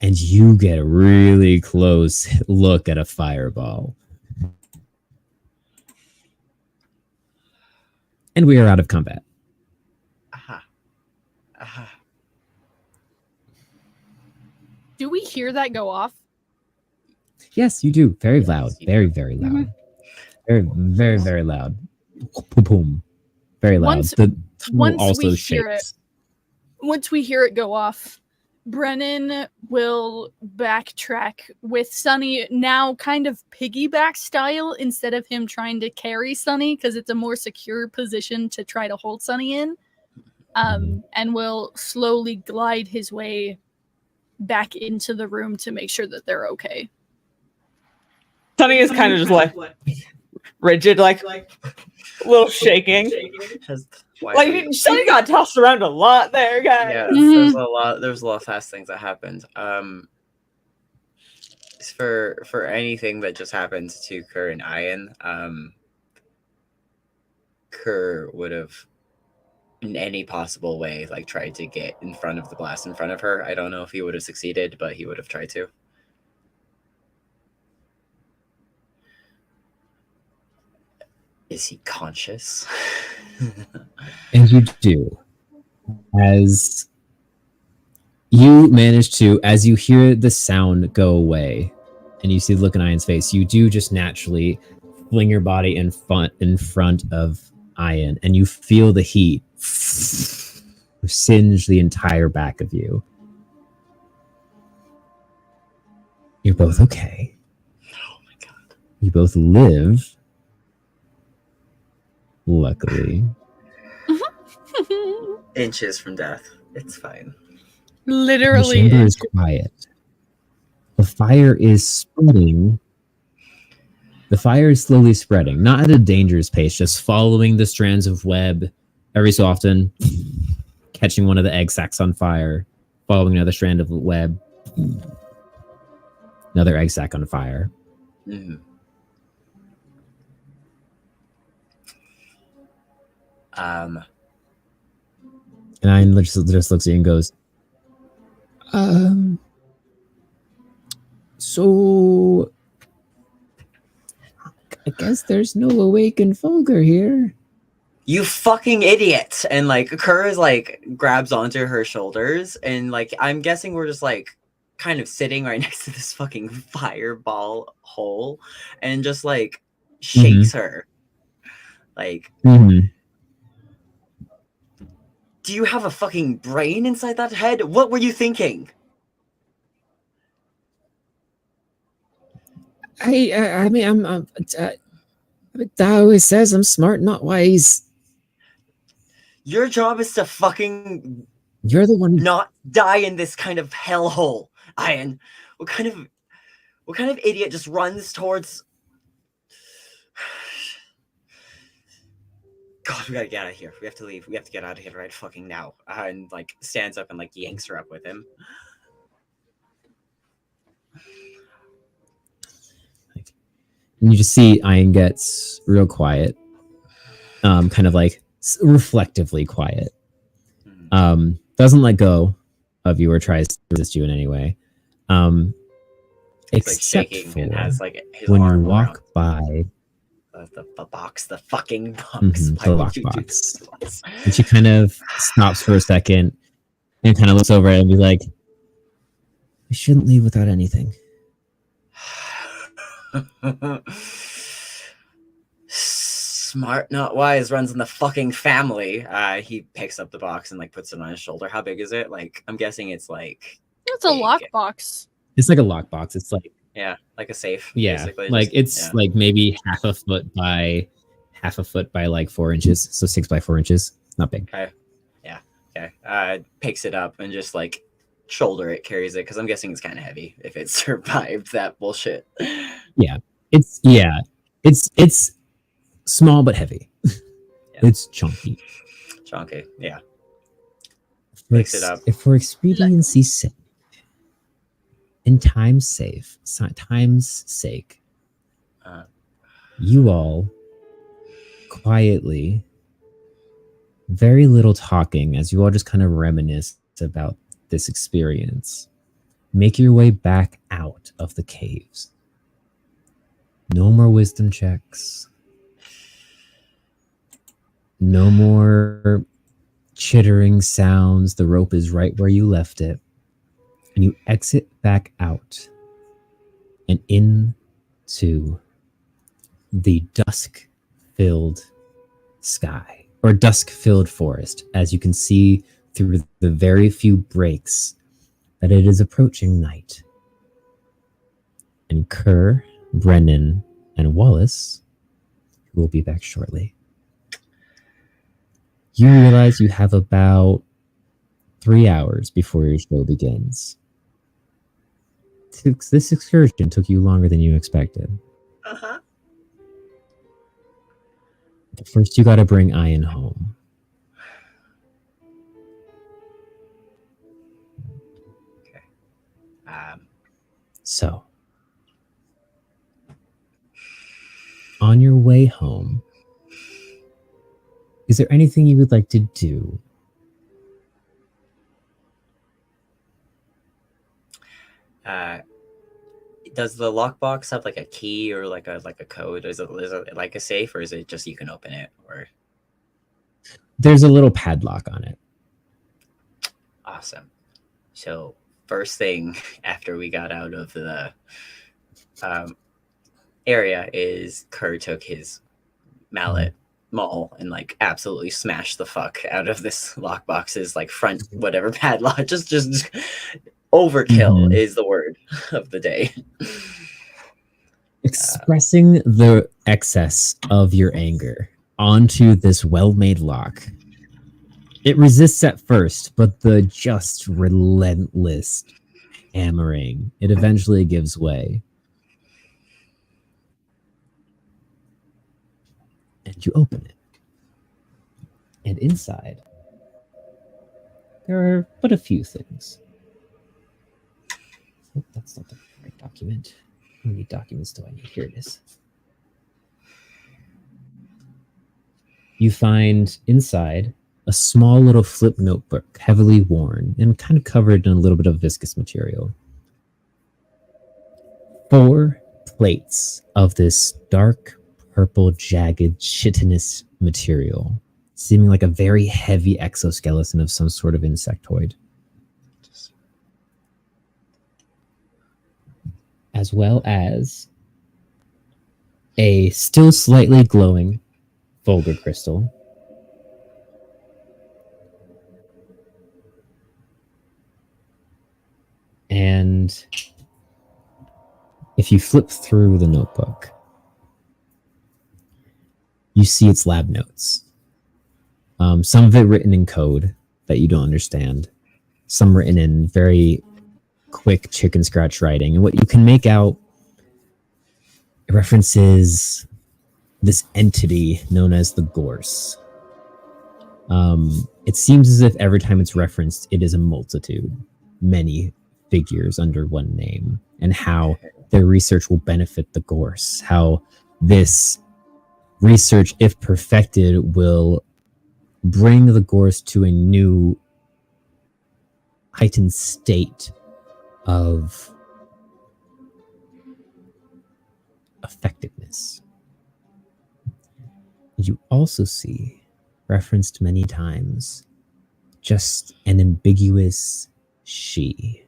And you get a really close look at a fireball. And we are out of combat. Aha. Aha. Do we hear that go off? Yes, you do. Very loud. Very, very loud. Very, very, very loud. Boom, boom. Very loud. Once- The tunnel once also we hear shakes. Once we hear it go off, Brennan will backtrack with Sunny now kind of piggyback style instead of him trying to carry Sunny because it's a more secure position to try to hold Sunny in. And will slowly glide his way back into the room to make sure that they're okay. Sunny is kind of just like rigid, like a little shaking. Like Sunny got tossed around a lot there, guys. Yeah, there's a lot of fast things that happened. For anything that just happened to Kerr and Ian, Kerr would have in any possible way like tried to get in front of the blast in front of her. I don't know if he would have succeeded, but he would have tried to. Is he conscious? And you do. As you manage to, as you hear the sound go away, and you see the look in Ian's face, you do just naturally fling your body in front of Ian, and you feel the heat singe the entire back of you. You're both okay. Oh my God. You both live. Luckily. Inches from death. It's fine. Literally. The chamber is quiet. The fire is spreading. The fire is slowly spreading, not at a dangerous pace, just following the strands of web every so often, catching one of the egg sacs on fire, following another strand of web, another egg sac on fire. Mm-hmm. And Ian just looks at you and goes, so I guess there's no awakened Fulgur here. You fucking idiot! And like Kerr is like grabs onto her shoulders, and like I'm guessing we're just like kind of sitting right next to this fucking fireball hole, and just like shakes her. Like, Mm-hmm. do you have a fucking brain inside that head? What were you thinking? I mean, That always says I'm smart, not wise. Your job is to fucking You're the one. not die in this kind of hellhole, Ian. What kind of idiot just runs towards? God, we gotta get out of here. We have to leave. We have to get out of here right fucking now. And like stands up and like yanks her up with him. And you just see Ian gets real quiet, kind of like reflectively quiet. Doesn't let go of you or tries to resist you in any way. It's Except like shaking for and has like his when you arm walk around by the box, the fucking box. Why the would you do lockbox. this? And she kind of stops for a second and kind of looks over it and be like, "We shouldn't leave without anything." Smart, not wise, runs in the fucking family. He picks up the box and like puts it on his shoulder. How big is it? Like, I'm guessing it's like It's a big. lockbox. It's like a lockbox. It's like, like a safe. yeah, basically. like Just- it's yeah. like maybe half a foot by like 4 inches. So 6 by 4 inches. Not big. Okay. Picks it up and just like shoulder it, carries it, because I'm guessing it's kind of heavy if it survived that bullshit. It's small but heavy. It's chunky. Chunky. Yeah. For Picks it up. If for expediency's sake, and time's sake, you all quietly, very little talking, as you all just kind of reminisce about this experience, make your way back out of the caves. No more wisdom checks. No more chittering sounds. The rope is right where you left it. And you exit back out and into the dusk-filled sky, or dusk-filled forest, as you can see through the very few breaks that it is approaching night. And Kerr, Brennan, and Wallace, who will be back shortly, you realize you have about 3 hours before your show begins. This excursion took you longer than you expected. But first, you got to bring Ian home. So, on your way home, is there anything you would like to do? Does the lockbox have like a key or like a code? Is it like a safe, or is it just you can open it? Or There's a little padlock on it. awesome. So first thing after we got out of the area is Kerr took his mallet maul and like absolutely smashed the fuck out of this lockbox's like front whatever padlock. Just overkill is the word of the day. Expressing the excess of your anger onto this well-made lock. It resists at first, but the just relentless hammering, it eventually gives way. And you open it. And inside, there are but a few things. Oh, that's not the right document. How many documents do I need? Here it is. You find inside a small little flip notebook, heavily worn and kind of covered in a little bit of viscous material. 4 plates of this dark purple, jagged, chitinous material, seeming like a very heavy exoskeleton of some sort of insectoid. As well as a still slightly glowing vulgar crystal. And if you flip through the notebook, you see its lab notes. Some of it written in code that you don't understand. Some written in very quick chicken scratch writing. And what you can make out references this entity known as the Gorse. It seems as if every time it's referenced, it is a multitude, many figures under one name, and how their research will benefit the Gorse, how this research, if perfected, will bring the Gorse to a new heightened state of effectiveness. You also see, referenced many times, just an ambiguous she.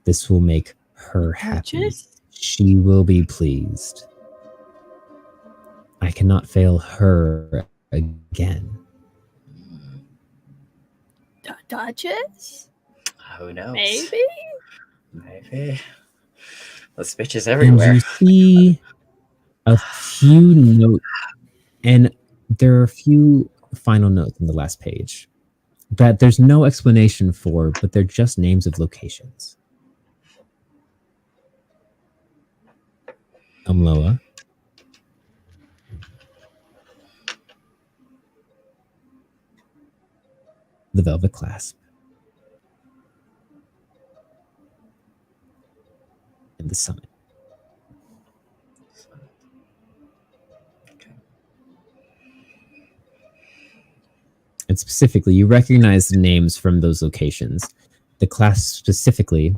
This will make her happy. Duchess? She will be pleased. I cannot fail her again. Duchess? Who knows? Maybe? Maybe. This bitch is And everywhere. you see a few notes, and there are a few final notes on the last page that there's no explanation for, but they're just names of locations. Umloa. The Velvet Clasp. And the Summit. Okay. And specifically, you recognize the names from those locations. The class specifically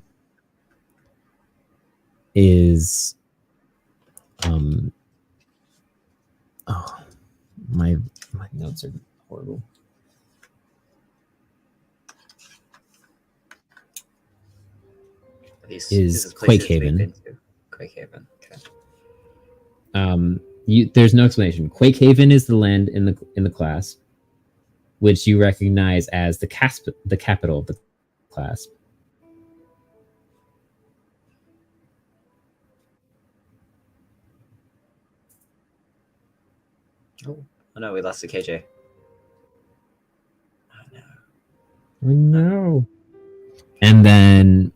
is oh, my notes are horrible. Is places Quakehaven. we've been to. Quakehaven. Okay. There's no explanation. Quakehaven is the land in the class, which you recognize as the capital of the class. Oh no, we lost the KJ. Oh no. Oh no. And then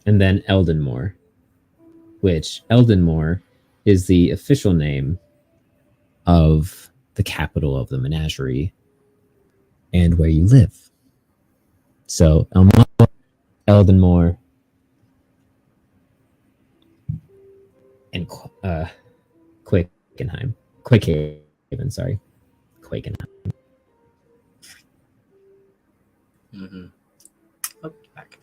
and then Eldenmore, which Eldenmore is the official name of the capital of the menagerie and where you live. So Eldenmore and Quakenheim. Quakehaven, sorry. Quakenheim. Mm-hmm. Oh, back.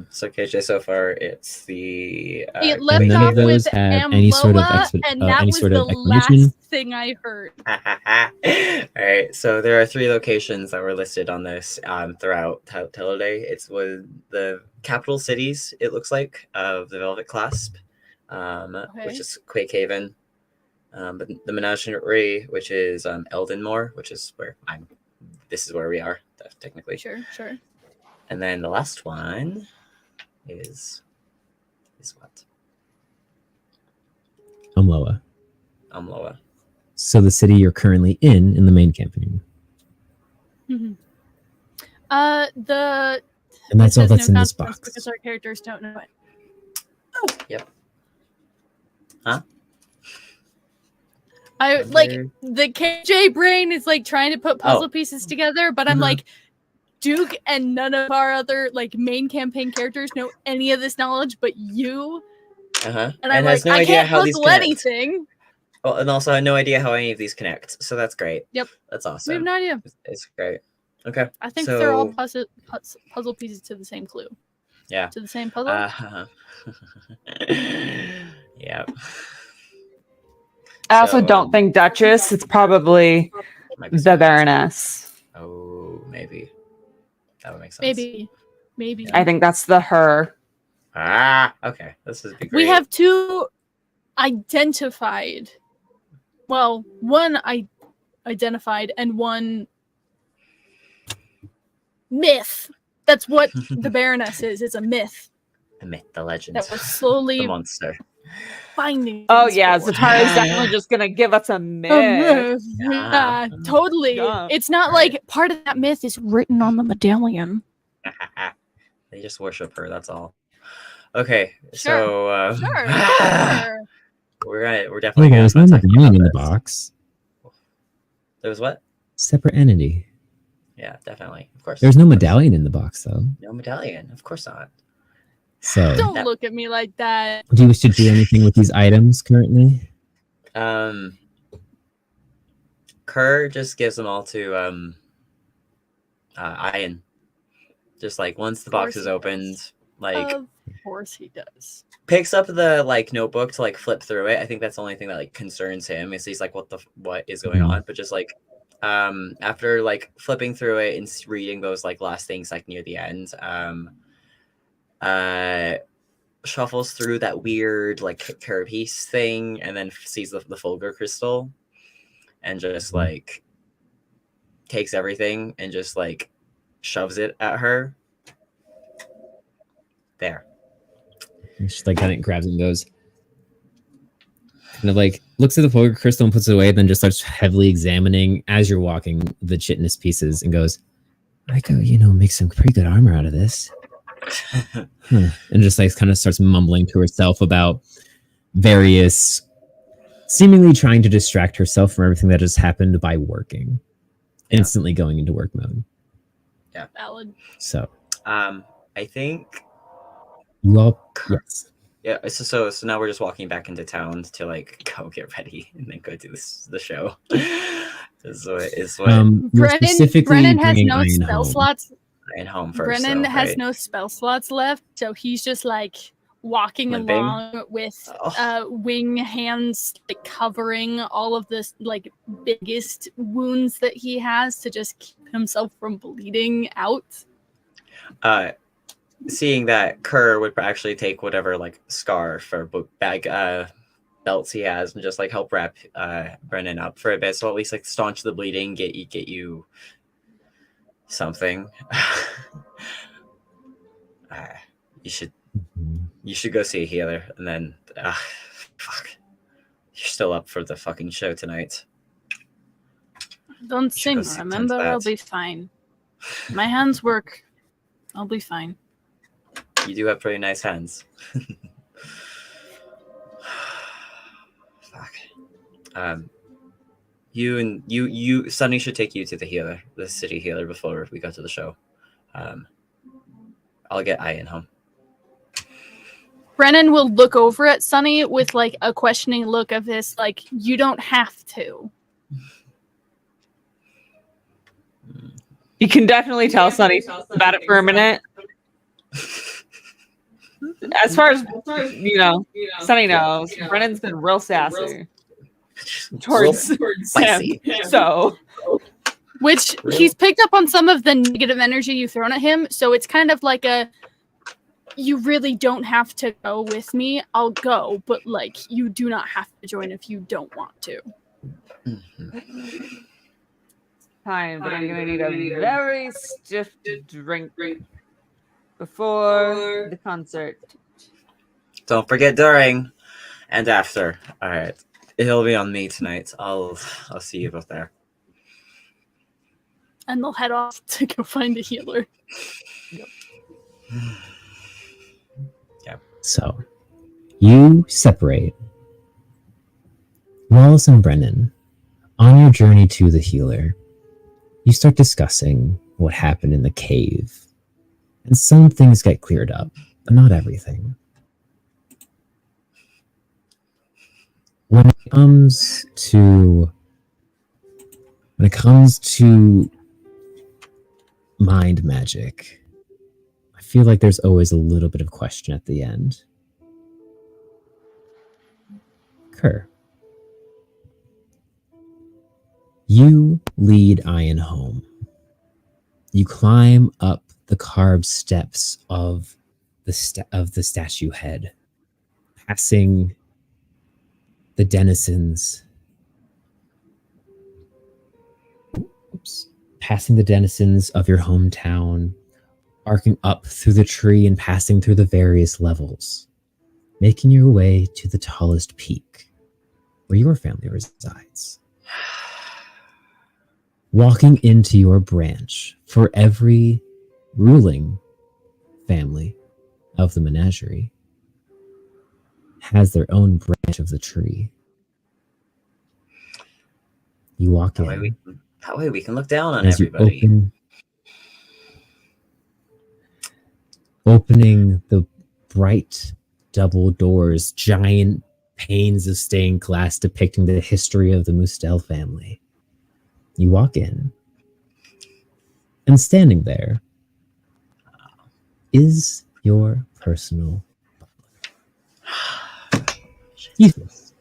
So KJ, so far it's the It And left none off of those with have any sort of Amloa, and that any was sort the of explanation. last thing I heard. All right, so there are 3 locations that were listed on this throughout Teloday. It's with the capital cities, it looks like, of the Velvet Clasp, which is Quakehaven, but the Menagerie, which is Eldenmore, which is where this is where we are, technically. Sure. And then the last one is what? Umloa. Umloa. So the city you're currently in the main campaign. Mm-hmm. And that's all that's in this box. Because our characters don't know it. Oh, yep. Huh? I like the KJ brain is like trying to put puzzle pieces together, but I'm like, Duke and none of our other like main campaign characters know any of this knowledge, but you. And I'm has like, no I idea can't how these puzzle connect. anything. Well, and also I had no idea how any of these connect. So that's great. Yep. That's awesome. We have no idea. It's great. Okay. I think they're all So- puzzle pieces to the same clue. Yeah. To the same puzzle. Yeah. I also So, don't think Duchess. It's probably might be the something else. Baroness. Oh, maybe. That would make sense. Maybe. I think that's the her. Okay. This is be great. We have two identified. Well, one identified and one myth. That's what the Baroness is. It's a myth the myth, the legend, that we're slowly the monster. finding. Oh things yeah, for. Zatara is definitely just gonna give us a myth. A myth. Yeah. Yeah, totally. Yeah. It's not Right. like part of that myth is written on the medallion. They just worship her. That's all. Okay. Sure. So Sure. Sure. we're Oh, definitely there's gonna no talk medallion about in the this. box. There was what? Separate entity. Yeah, definitely. Of course. There's no medallion in the box, though. No medallion. Of course not. So, Don't That- look at me like that. do you wish to do anything with these items currently? Kerr just gives them all to Ian. Just like once the box course is he opened, does. like Of course he does. picks up the like notebook to like flip through it. I think that's the only thing that like concerns him is he's like, what is going Mhm. on? But just like after like flipping through it and reading those like last things like near the end, shuffles through that weird like carapace thing and then sees the Fulgur crystal and just Mhm. like takes everything and just like shoves it at her. There. And she like kind of grabs it and goes, kind of like looks at the Fulgur crystal and puts it away, then just starts heavily examining as you're walking the chitinous pieces and goes, I could, make some pretty good armor out of this. And just like kind of starts mumbling to herself about various, seemingly trying to distract herself from everything that has happened by working, instantly going into work mode. Valid. So I think you all, yes. yeah. So now we're just walking back into town to like go get ready and then go do the show. is what You're specifically Brennan has bringing no Ian spell home. slots. and home first. Brennan though, has right? no spell slots left, so he's just like walking Limping? along with Oh. wing hands like covering all of this like biggest wounds that he has to just keep himself from bleeding out. Seeing that Kerr would actually take whatever like scarf or bag belts he has and just like help wrap Brennan up for a bit, so at least like staunch the bleeding, get you something. You should go see a healer, and then fuck, you're still up for the fucking show tonight. Don't should go sing, see remember? Tense I'll Bats. be fine. My hands work. I'll be fine. You do have pretty nice hands. Fuck. You Sunny should take you to the healer, the city healer, before we go to the show. I'll get Ian home. Brennan will look over at Sunny with like a questioning look of this, like, you don't have to. You can definitely tell Sunny about it for a minute. As far as Sunny knows, Brennan's been real sassy towards him. spicy. So Which he's picked up on some of the negative energy you've thrown at him, so it's kind of like a, you really don't have to go with me. I'll go, but like you do not have to join if you don't want to. fine, but I'm gonna need a very stiff drink before the concert. Don't forget during and after. All right, it'll be on me tonight. I'll see you both there. And they'll head off to go find a healer. So, you separate. Wallace and Brennan, on your journey to the healer, you start discussing what happened in the cave. And some things get cleared up, but not everything. When it comes to mind magic, I feel like there's always a little bit of question at the end. Kerr, you lead Ian home. You climb up the carved steps of the statue head, passing the denizens. Passing the denizens of your hometown, arcing up through the tree and passing through the various levels, making your way to the tallest peak where your family resides. Walking into your branch, for every ruling family of the menagerie has their own branch of the tree. You walk in. That way we can look down on as you everybody. Opening the bright double doors, giant panes of stained glass depicting the history of the Mustel family. You walk in, and standing there is your personal butler. Jesus.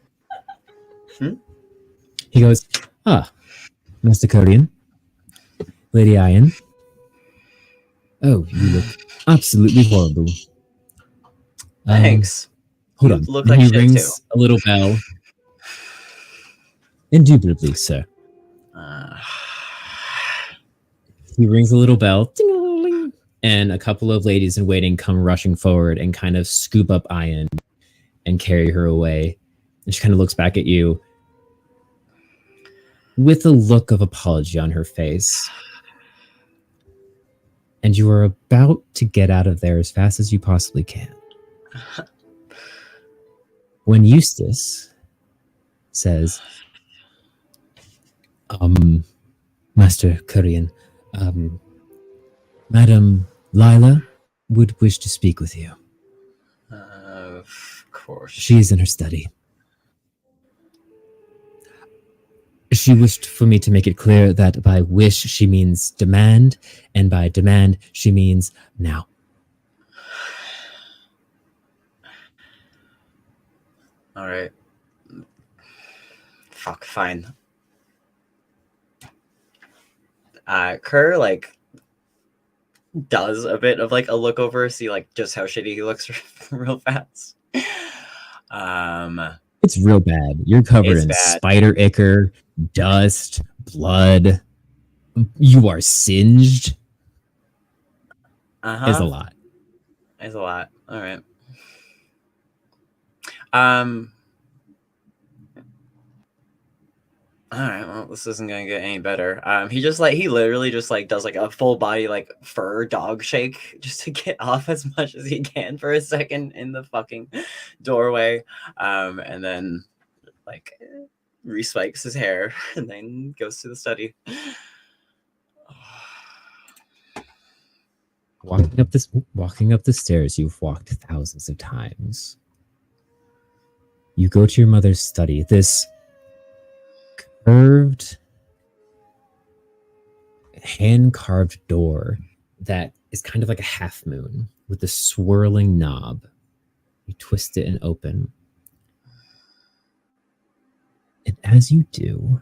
He goes, Master Codian, Lady Ian. Oh, you look absolutely horrible. Thanks. Hold You on. look And like he shit, rings a little bell. Indubitably, sir. He rings a little bell. Ding-a-ling. And a couple of ladies in waiting come rushing forward and kind of scoop up Ian and carry her away. And she kind of looks back at you with a look of apology on her face. And you are about to get out of there as fast as you possibly can. When Eustace says, Master Curian, Madam Lila would wish to speak with you. Of course. She is in her study. She wished for me to make it clear that by wish she means demand, and by demand she means now. All right. Fuck, fine. Kerr, like, does a bit of, like, a look over, see, like, just how shitty he looks real fast. It's real bad. You're covered in bad. spider ichor, dust, blood. You are singed. It's a lot. It's a lot. All right. All right, well, this isn't gonna get any better. He literally just like does like a full body like fur dog shake just to get off as much as he can for a second in the fucking doorway, and then like respikes his hair and then goes to the study. Walking up the stairs you've walked thousands of times. You go to your mother's study. This curved, hand-carved door that is kind of like a half moon with a swirling knob. You twist it and open. And as you do,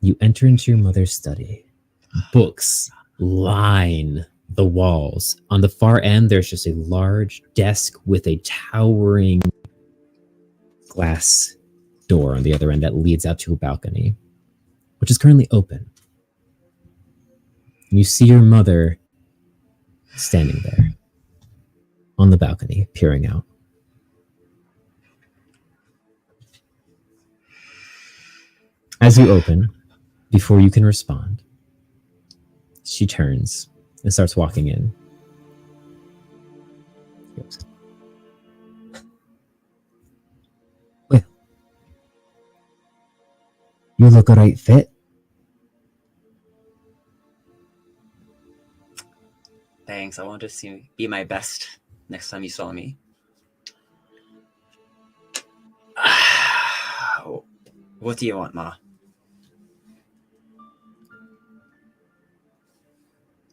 you enter into your mother's study. Books line the walls. On the far end, there's just a large desk with a towering glass door on the other end that leads out to a balcony, which is currently open. And you see your mother standing there on the balcony, peering out. As you open, before you can respond, she turns and starts walking in. She goes, well, you look a right fit. Thanks. I wanted to be my best next time you saw me. What do you want, Ma?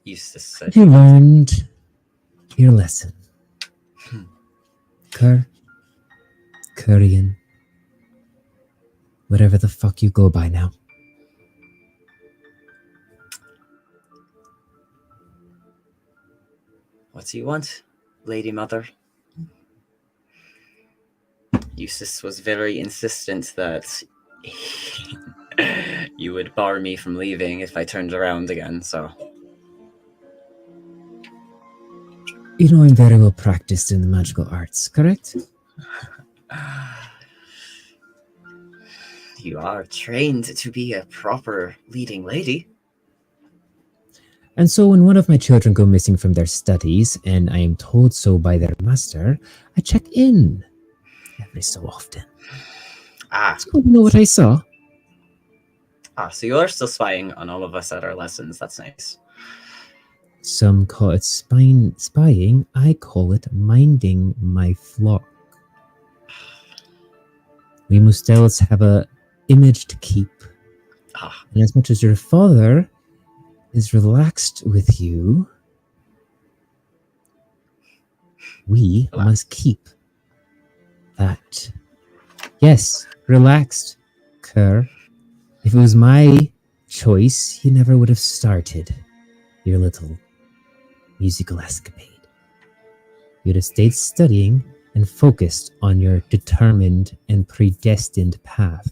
Eustace said. You learned your lesson. Cur, Curian, whatever the fuck you go by now. What do you want, Lady Mother? Eustace was very insistent that you would bar me from leaving if I turned around again, so... You know I'm very well practiced in the magical arts, correct? You are trained to be a proper leading lady. And so when one of my children go missing from their studies, and I am told so by their master, I check in every so often. Ah, It's cool to know what I saw. so you are still spying on all of us at our lessons. That's nice. Some call it spying. I call it minding my flock. We Mustels have a image to keep. Ah, And as much as your father is relaxed with you, we must keep that. Yes, relaxed, Kerr. If it was my choice, you never would have started your little musical escapade. You'd have stayed studying and focused on your determined and predestined path.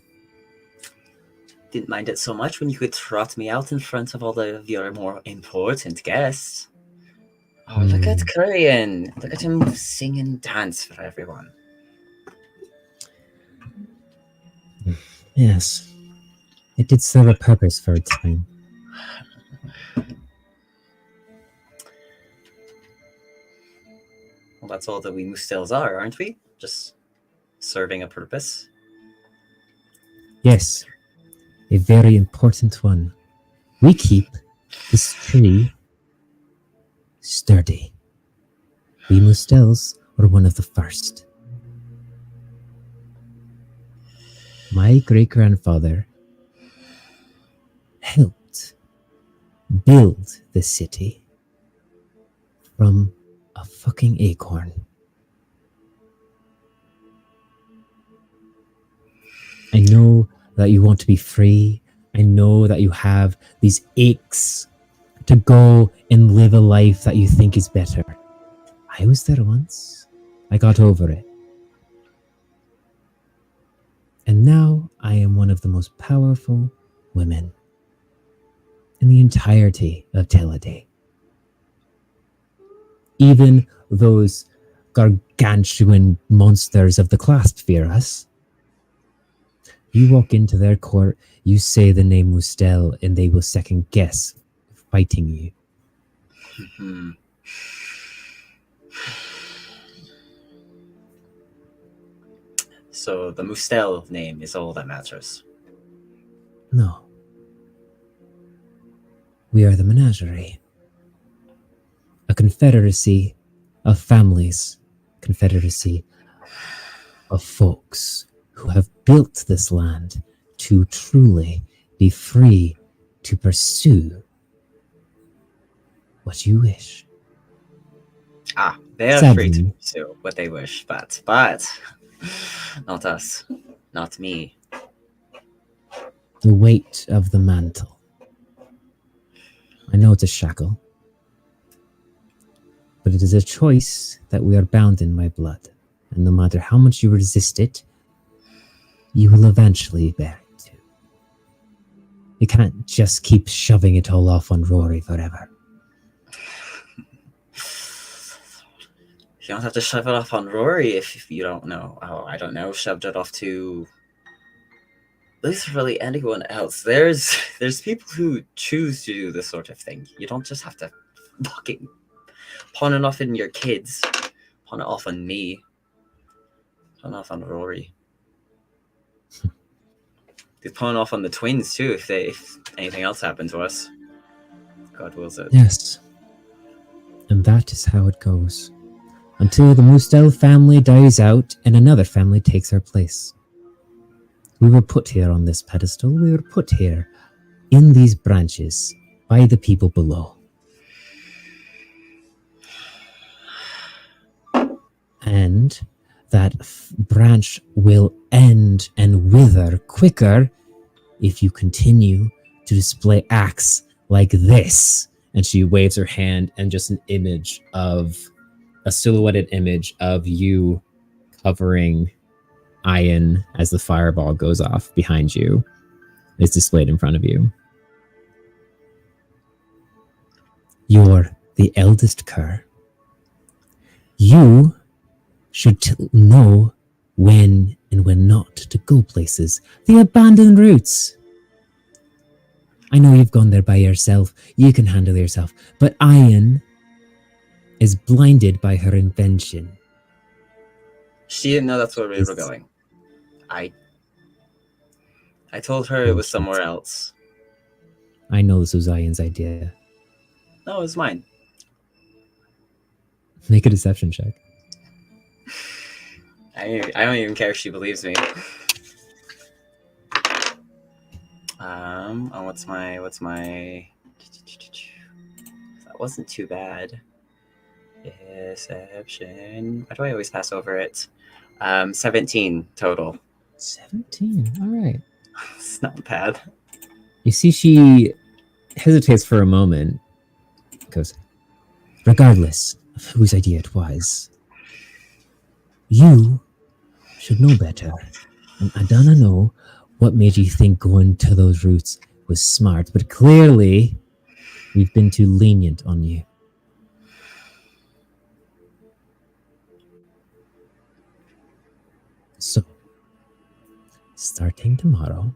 didn't mind it so much when you could trot me out in front of all of your more important guests. Oh, look at Korean. Look at him sing and dance for everyone. Yes, it did serve a purpose for a time. Well, that's all that we Mustels are, aren't we? Just serving a purpose. Yes, a very important one. We keep this tree sturdy. We Mustels were one of the first. My great-grandfather helped build the city from a fucking acorn. I know that you want to be free. I know that you have these aches to go and live a life that you think is better. I was there once. I got over it. And now I am one of the most powerful women in the entirety of Telladay. Even those gargantuan monsters of the clasp fear us. You walk into their court, you say the name Mustel, and they will second guess fighting you. Hmm. So the Mustel name is all that matters. No. We are the Menagerie. A confederacy of families, confederacy of folks who have built this land to truly be free to pursue what you wish. Ah, they're free to Sadly. pursue what they wish, but not us, not me. The weight of the mantle. I know it's a shackle, but it is a choice that we are bound in by blood, and no matter how much you resist it, you will eventually bear it too. You can't just keep shoving it all off on Rory forever. You don't have to shove it off on Rory if you don't know. Oh, I don't know. Shoved it off to literally anyone else. There's people who choose to do this sort of thing. You don't just have to fucking pawn it off in your kids. Pawn it off on me. Pawn it off on Rory. They pawn off on the twins too if anything else happened to us. God wills it. Yes. And that is how it goes. Until the Mustel family dies out and another family takes our place. We were put here on this pedestal. We were put here in these branches by the people below. and that branch will end and wither quicker if you continue to display acts like this. And she waves her hand, and just an image of a silhouetted image of you covering Ian as the fireball goes off behind you is displayed in front of you. You're the eldest cur. You should know when and when not to go places. The abandoned routes. I know you've gone there by yourself. You can handle yourself. But Ian is blinded by her invention. She didn't know that's where we were going. I told her it was somewhere else. I know this was Ian's idea. No, it was mine. Make a deception check. I don't even care if she believes me. What's my that wasn't too bad. Deception. Why do I always pass over it? 17 total. 17. All right. It's not bad. You see, she hesitates for a moment. Goes, regardless of whose idea it was, you should know better. And I don't know what made you think going to those routes was smart, but clearly we've been too lenient on you. So, starting tomorrow,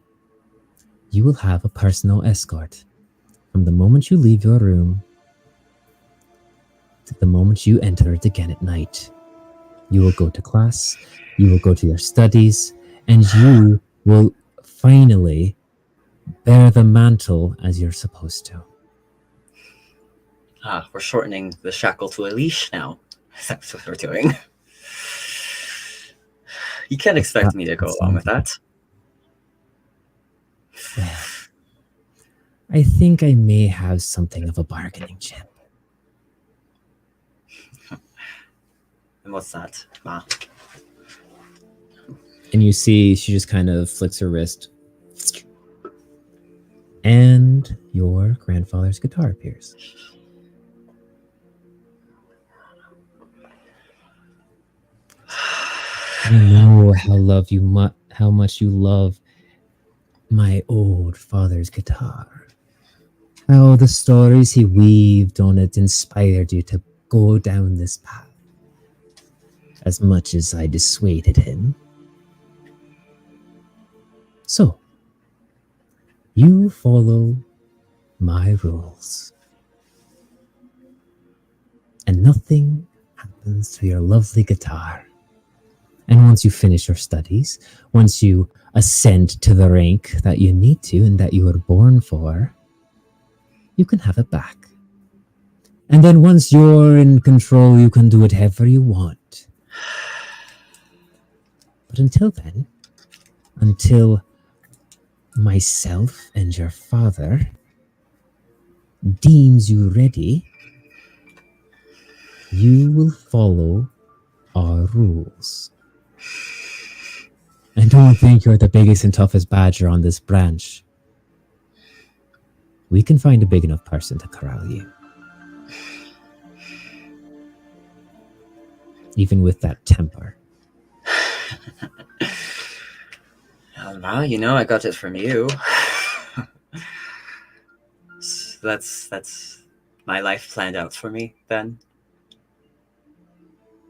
you will have a personal escort from the moment you leave your room to the moment you enter it again at night. You will go to class, you will go to your studies, and you will finally bear the mantle as you're supposed to. We're shortening the shackle to a leash now. That's what we're doing. You can't expect me to go along with that. Well, I think I may have something of a bargaining chip. And what's that? Ma? And you see she just kind of flicks her wrist. And your grandfather's guitar appears. I know how much you love my old father's guitar. How the stories he weaved on it inspired you to go down this path. As much as I dissuaded him. So, you follow my rules. And nothing happens to your lovely guitar. And once you finish your studies, once you ascend to the rank that you need to and that you were born for, you can have it back. And then once you're in control, you can do whatever you want. But until then, until myself and your father deems you ready, you will follow our rules. And don't think you're the biggest and toughest badger on this branch. We can find a big enough person to corral you. Even with that temper. Well, you know, I got it from you. So that's my life planned out for me, then.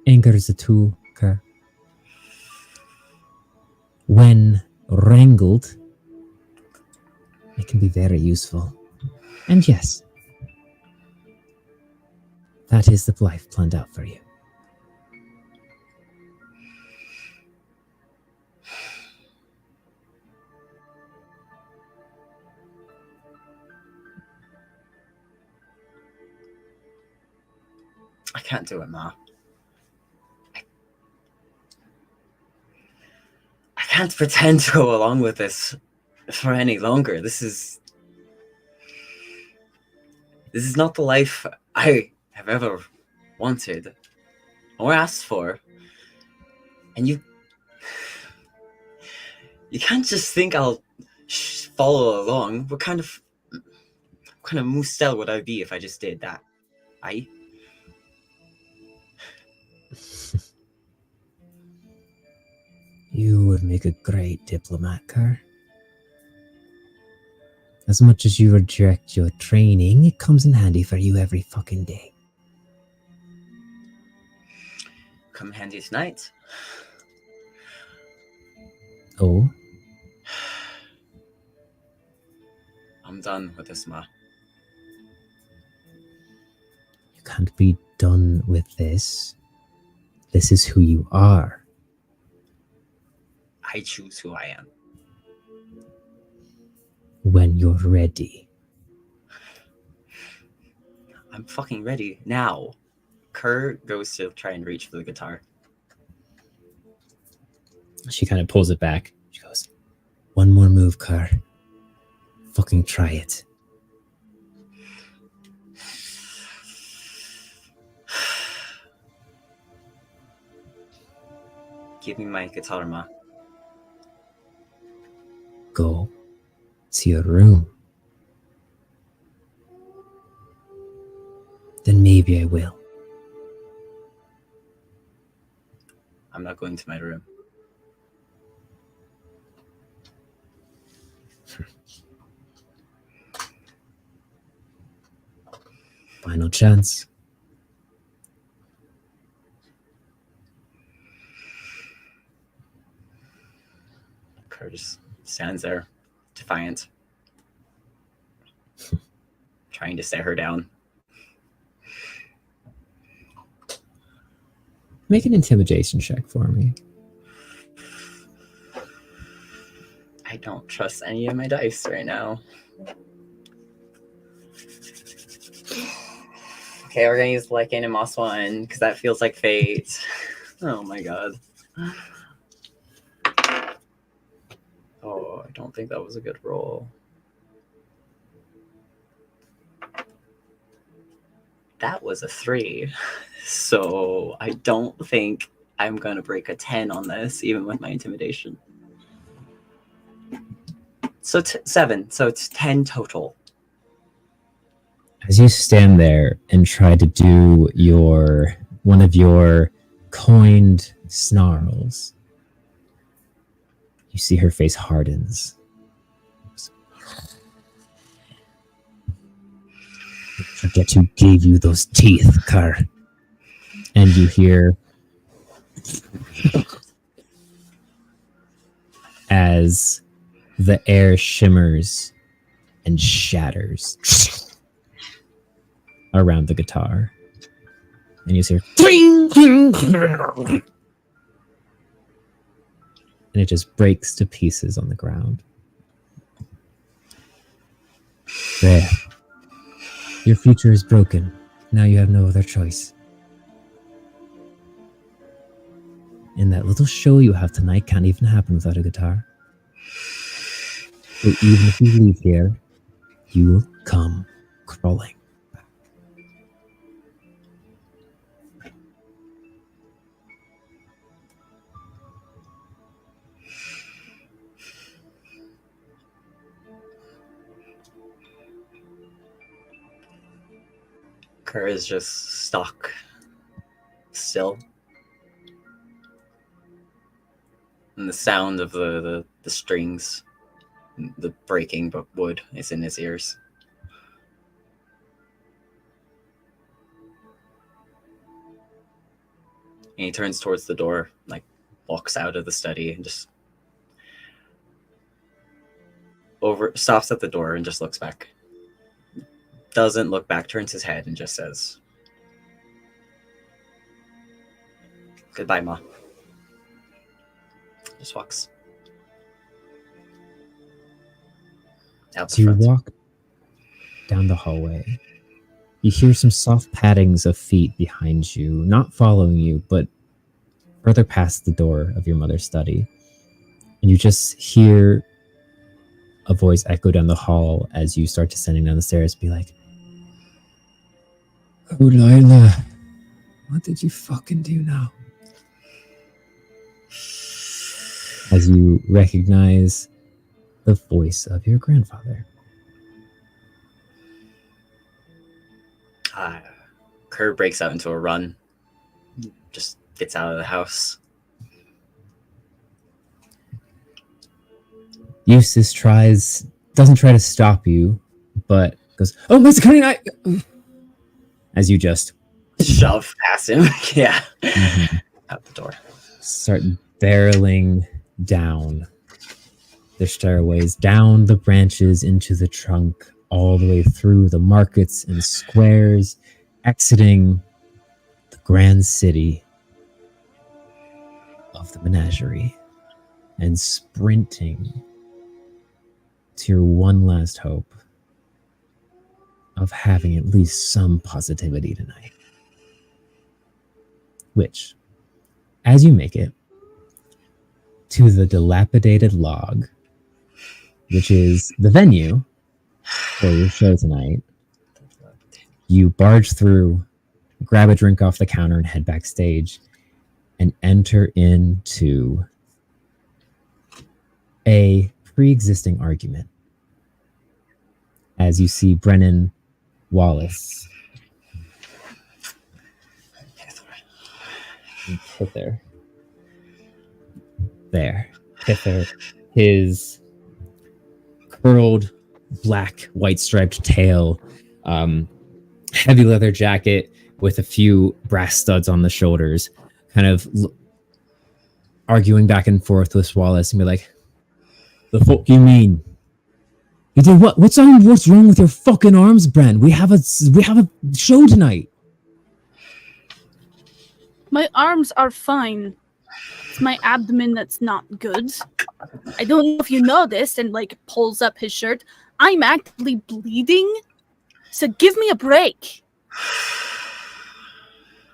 Anger is a tool, Kerr. When wrangled, it can be very useful. And yes, that is the life planned out for you. I can't do it, Ma. I can't pretend to go along with this for any longer. This is not the life I have ever wanted or asked for. And you can't just think I'll follow along. What kind of Mustel would I be if I just did that? You would make a great diplomat, Car. As much as you reject your training, it comes in handy for you every fucking day. Come handy tonight. Oh? I'm done with this, Ma. You can't be done with this. This is who you are. I choose who I am. When you're ready. I'm fucking ready now. Kerr goes to try and reach for the guitar. She kind of pulls it back. She goes, one more move, Car. Fucking try it. Give me my guitar, Ma. Go to your room. Then maybe I will. I'm not going to my room. Final chance. Kerr just stands there, defiant, trying to stare her down. Make an intimidation check for me. I don't trust any of my dice right now. Okay, we're gonna use like Animos 1 because that feels like fate. Oh my god. Oh, I don't think that was a good roll. That was a 3. So I don't think I'm gonna break a 10 on this, even with my intimidation. So 7. So it's 10 total. As you stand there and try to do one of your coined snarls, you see her face hardens. Forget who gave you those teeth, Car. And you hear as the air shimmers and shatters around the guitar. And you hear and it just breaks to pieces on the ground. There. Your future is broken. Now you have no other choice. And that little show you have tonight can't even happen without a guitar. So even if you leave here, you will come crawling. Kerr is just stuck still. And the sound of the strings, the breaking wood is in his ears. And he turns towards the door, like walks out of the study and just stops at the door and just looks back. Doesn't look back, turns his head and just says, "Goodbye, Ma." Just walks out So the you front. walk down the hallway. You hear some soft paddings of feet behind you, not following you, but further past the door of your mother's study. And you just hear a voice echo down the hall as you start descending down the stairs, be like, "Oh, Lila, what did you fucking do now?" as you recognize the voice of your grandfather. Kerr breaks out into a run. Just gets out of the house. Eustace doesn't try to stop you, but goes, "Oh, Mr. Cunning, as you just Shove past him. Yeah. Out the door. start barreling down the stairways, down the branches into the trunk, all the way through the markets and squares, exiting the grand city of the menagerie and sprinting to your one last hope of having at least some positivity tonight. Which, as you make it to the dilapidated log, which is the venue for your show tonight, you barge through, grab a drink off the counter, and head backstage and enter into a pre-existing argument. As you see Brennan Wallace Pither. Pither, his curled black, white striped tail, heavy leather jacket with a few brass studs on the shoulders, kind of arguing back and forth with Wallace and be like, "The fuck you mean? You did what? What's wrong with your fucking arms, Bren? We have a show tonight." My arms are fine. It's my abdomen that's not good. I don't know if you know this, and like pulls up his shirt. I'm actively bleeding, so give me a break.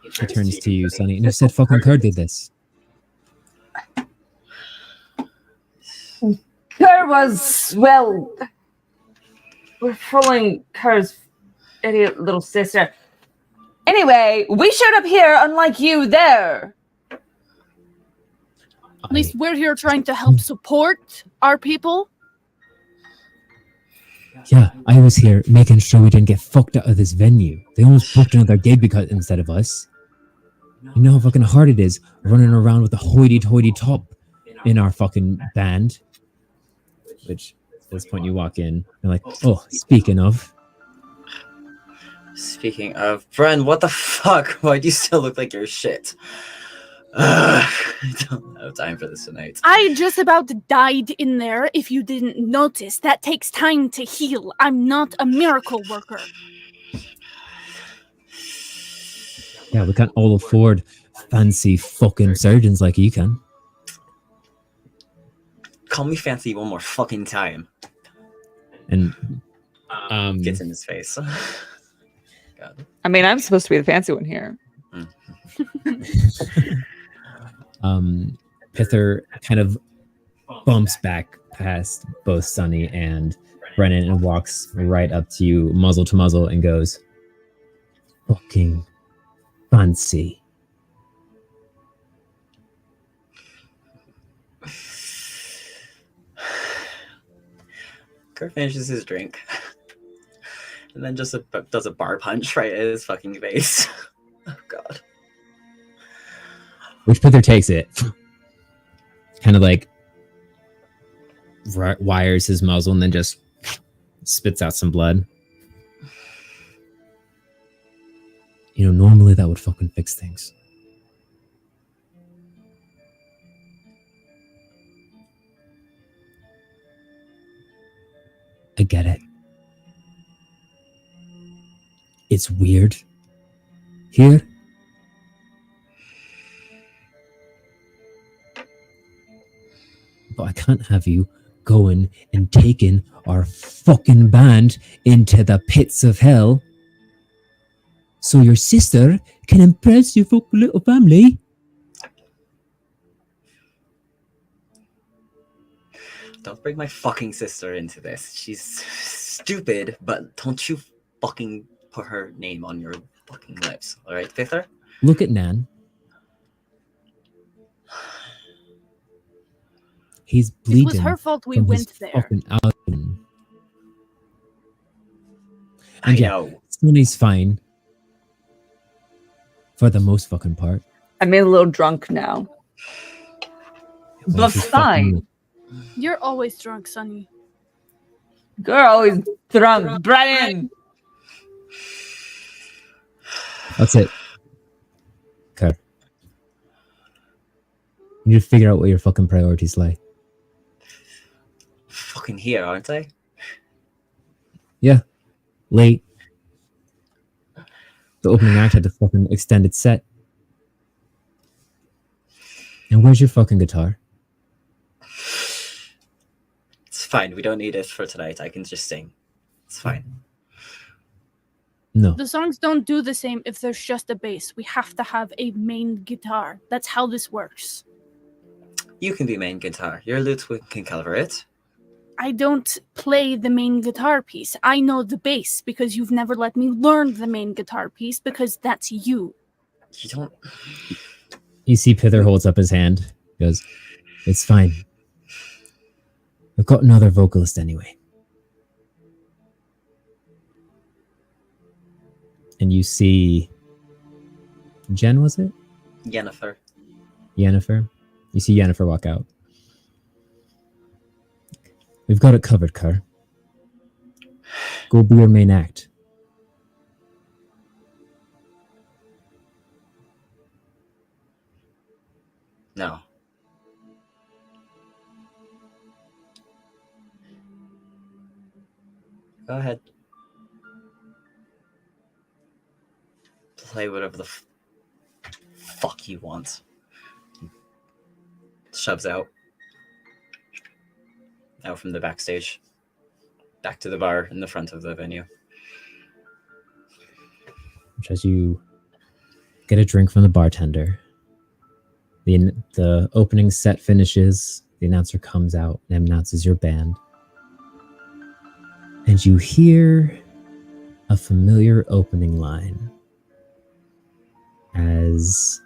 He turns to you, Sonny, and you said fucking Kerr did this. Kerr was, well, we're following Kerr's idiot little sister. Anyway, we showed up here unlike you there. At least we're here trying to help support our people. Yeah, I was here making sure we didn't get fucked out of this venue. They almost booked another gig because instead of us. You know how fucking hard it is running around with a hoity-toity top in our fucking band. Which, at this point, you walk in, you're like, "Oh, speaking of." Bren, what the fuck? Why do you still look like you're shit? I don't have time for this tonight. I just about died in there. If you didn't notice, that takes time to heal. I'm not a miracle worker. Yeah, we can't all afford fancy fucking surgeons like you can. Call me fancy one more fucking time. And Gets in his face. God. I mean, I'm supposed to be the fancy one here. Pither kind of bumps back past both Sonny and Brennan and walks right up to you, muzzle to muzzle, and goes, "Fucking fancy." Kurt finishes his drink. And then just does a bar punch right at his fucking face. Oh, God. Which Pither takes it. Kind of like wires his muzzle and then just spits out some blood. You know, normally that would fucking fix things. I get it. It's weird here. But I can't have you going and taking our fucking band into the pits of hell so your sister can impress your fucking little family. Don't bring my fucking sister into this. She's stupid, but don't you fucking put her name on your fucking lips. All right, Pither? Look at Nan. He's It bleeding. was her fault we from went his there. fucking abdomen. I And yeah, know. Sonny's fine. For the most fucking part. I'm a little drunk now. Why But don't you fucking- fine. You're always drunk, Sonny. Girl always drunk. Brian. That's it. Okay. You need to figure out what your fucking priorities lie. Fucking here, aren't I? Yeah. Late. The opening act had to fucking extended set. And where's your fucking guitar? It's fine. We don't need it for tonight. I can just sing. It's fine. No. The songs don't do the same if there's just a bass. We have to have a main guitar. That's how this works. You can be main guitar. Your lute can cover it. I don't play the main guitar piece. I know the bass because you've never let me learn the main guitar piece because that's you. You don't. You see Pither holds up his hand. He goes, it's fine. I've got another vocalist anyway. And you see Jen, was it? Yennefer. Yennefer? You see Yennefer walk out. We've got it covered, Kerr. Go be your main act. No. Go ahead. Play whatever the fuck you want. Shoves out from the backstage. Back to the bar in the front of the venue. As you get a drink from the bartender, the opening set finishes, the announcer comes out and announces your band. And you hear a familiar opening line as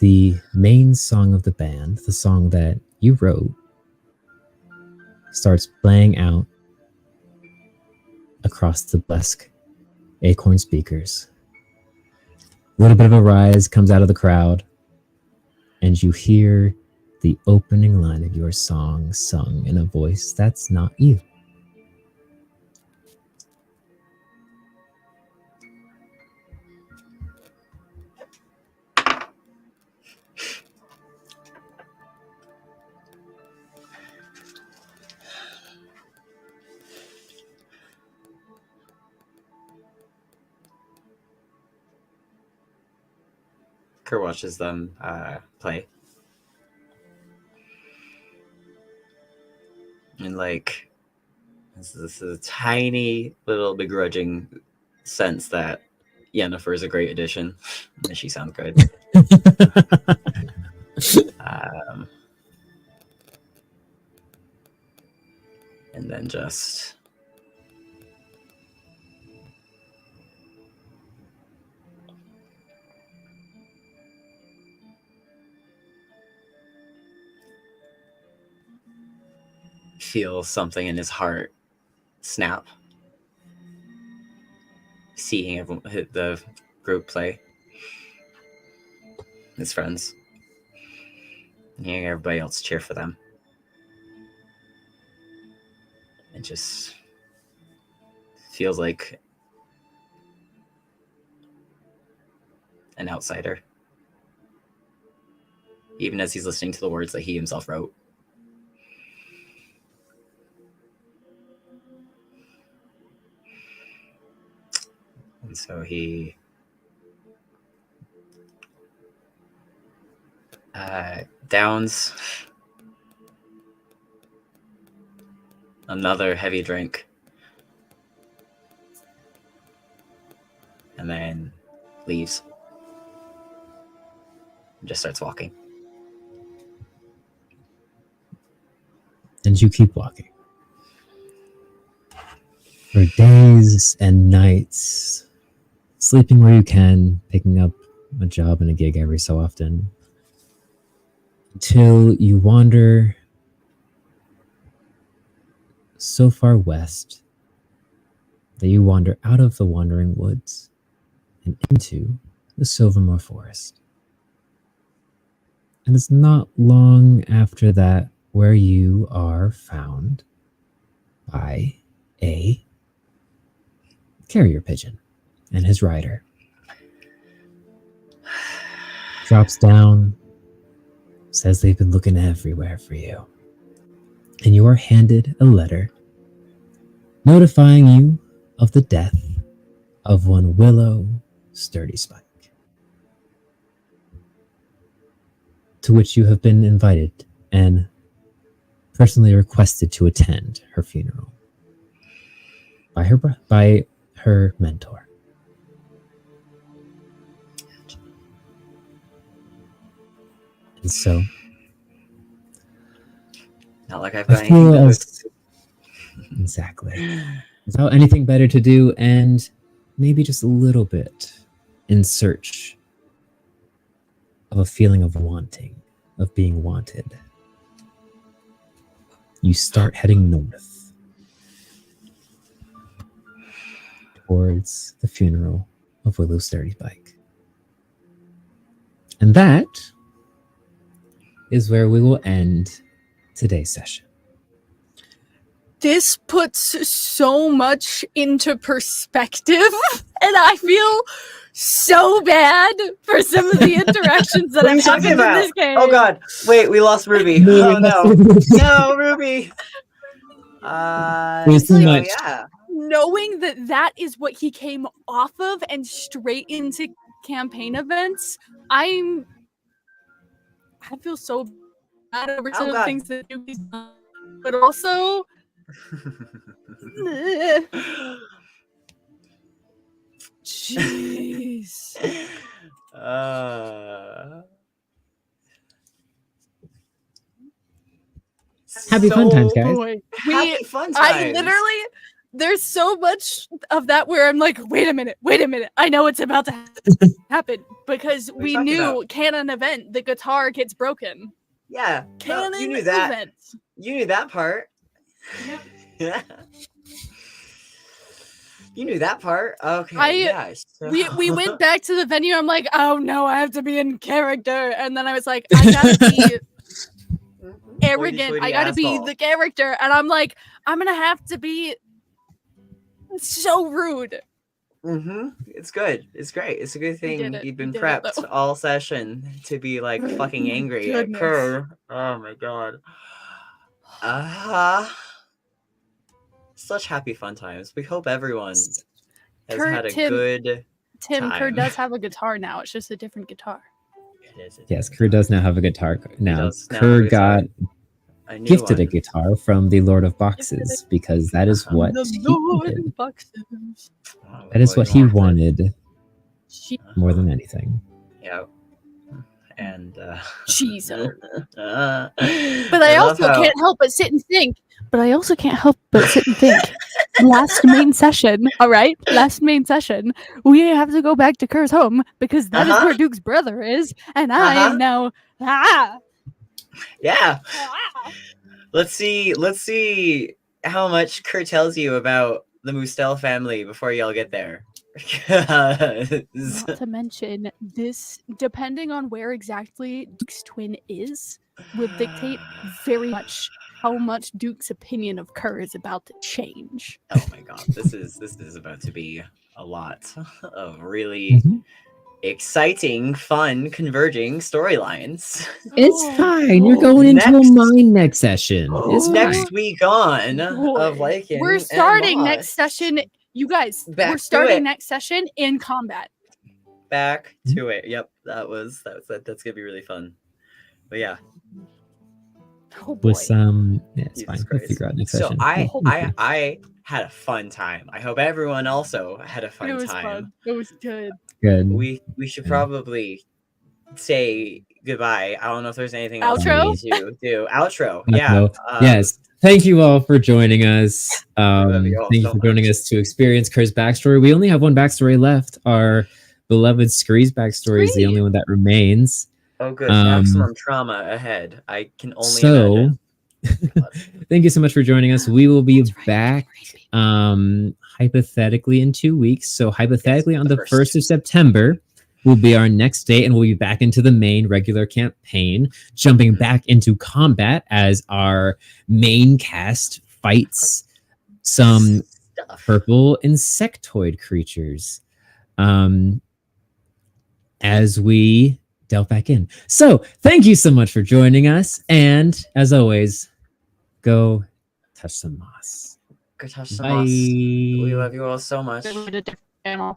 the main song of the band, the song that you wrote, starts playing out across the Blesk Acorn speakers. A little bit of a rise comes out of the crowd, and you hear the opening line of your song sung in a voice that's not you. Kerr watches them play. And like, this is a tiny little begrudging sense that Yennefer is a great addition. And she sounds good. And then just feel something in his heart snap, seeing everyone, the group play, his friends, and hearing everybody else cheer for them. It just feels like an outsider, even as he's listening to the words that he himself wrote. And so he downs another heavy drink and then leaves and just starts walking. And you keep walking. For days and nights, sleeping where you can, picking up a job and a gig every so often, until you wander so far west that you wander out of the Wandering Woods and into the Silvermoor Forest. And it's not long after that where you are found by a carrier pigeon and his rider. Drops down, says they've been looking everywhere for you. And you are handed a letter notifying you of the death of one Willow Sturdy Spike, to which you have been invited and personally requested to attend her funeral by her mentor. And so, Not like I've I got anything feel to do. as exactly without anything better to do, and maybe just a little bit in search of a feeling of wanting, of being wanted, you start heading north towards the funeral of Willow Sturdy Spike. And that is where we will end today's session. This puts so much into perspective, and I feel so bad for some of the interactions that What are have you talking happened in about? this game. Oh god. Wait, we lost Ruby. Oh no. No, Ruby. There's too So, much. yeah. Knowing that that is what he came off of and straight into campaign events, I feel so bad over some of the God. things that Yuki's done, but also jeez. Happy fun times, guys. Boy, Happy fun times. I literally, there's so much of that where I'm like, wait a minute, I know what's about to happen because What are you we talking knew about? canon event, the guitar gets broken. Yeah. No, Canon you knew that. event. You knew that part. Yeah. You knew that part. Okay. Yeah. So... We went back to the venue. I'm like, oh no, I have to be in character, and then I was like, I gotta be arrogant. I gotta be the character, and I'm like, I'm gonna have to be so rude. It's good. It's great. It's a good thing it. you've been We did it, prepped though. all session to be like fucking angry at Goodness. Kerr. Oh my god. Such happy fun times. We hope everyone has had a good Tim Kerr time. does have a guitar now. It's just a different guitar. Yes, Kerr does now have a guitar. Now, does now have a Kerr guitar. got A new gifted a one. guitar from the Lord of Boxes because that is what The he Lord wanted. Boxes. Oh, That is what he wanted She- more than anything. Yeah. And Jesus. but But I also can't help but sit and think. Last main session, all right? Last main session, we have to go back to Kerr's home because that is where Duke's brother is, and I am now. Yeah. Let's see how much Kerr tells you about the Mustel family before y'all get there. Not to mention, this, depending on where exactly Duke's twin is, will dictate very much how much Duke's opinion of Kerr is about to change. Oh my god, this is about to be a lot of really exciting, fun, converging storylines. It's fine. You're going into a mine next session. It's Next fine. week on Boy. of Lycan. We're and starting Moss. next session, you guys. Back we're to starting it. next session in combat. Back to it. Yep, that's gonna be really fun. But yeah. Oh boy. With some, yeah, it's Jesus fine. We'll Christ. figure out next So session. I had a fun time. I hope everyone also had a fun It was time. fun. It was good. Good. We should probably say goodbye. I don't know if there's anything else Outro? we need to do. Outro. Outro. Yeah. Yes. Thank you all for joining us. love you all Thank you so for joining much. us to experience Kerr's backstory. We only have one backstory left. Our beloved Scree's backstory is the only one that remains. Oh, good. Maximum trauma ahead. I can only So, imagine. thank you so much for joining us. We will be back hypothetically in 2 weeks. So hypothetically on the 1st of September will be our next date, and we'll be back into the main regular campaign, jumping back into combat as our main cast fights some purple insectoid creatures as we delve back in. So thank you so much for joining us, and as always, go touch some moss. Go touch some Bye. moss. We love you all so much. Go to different channel.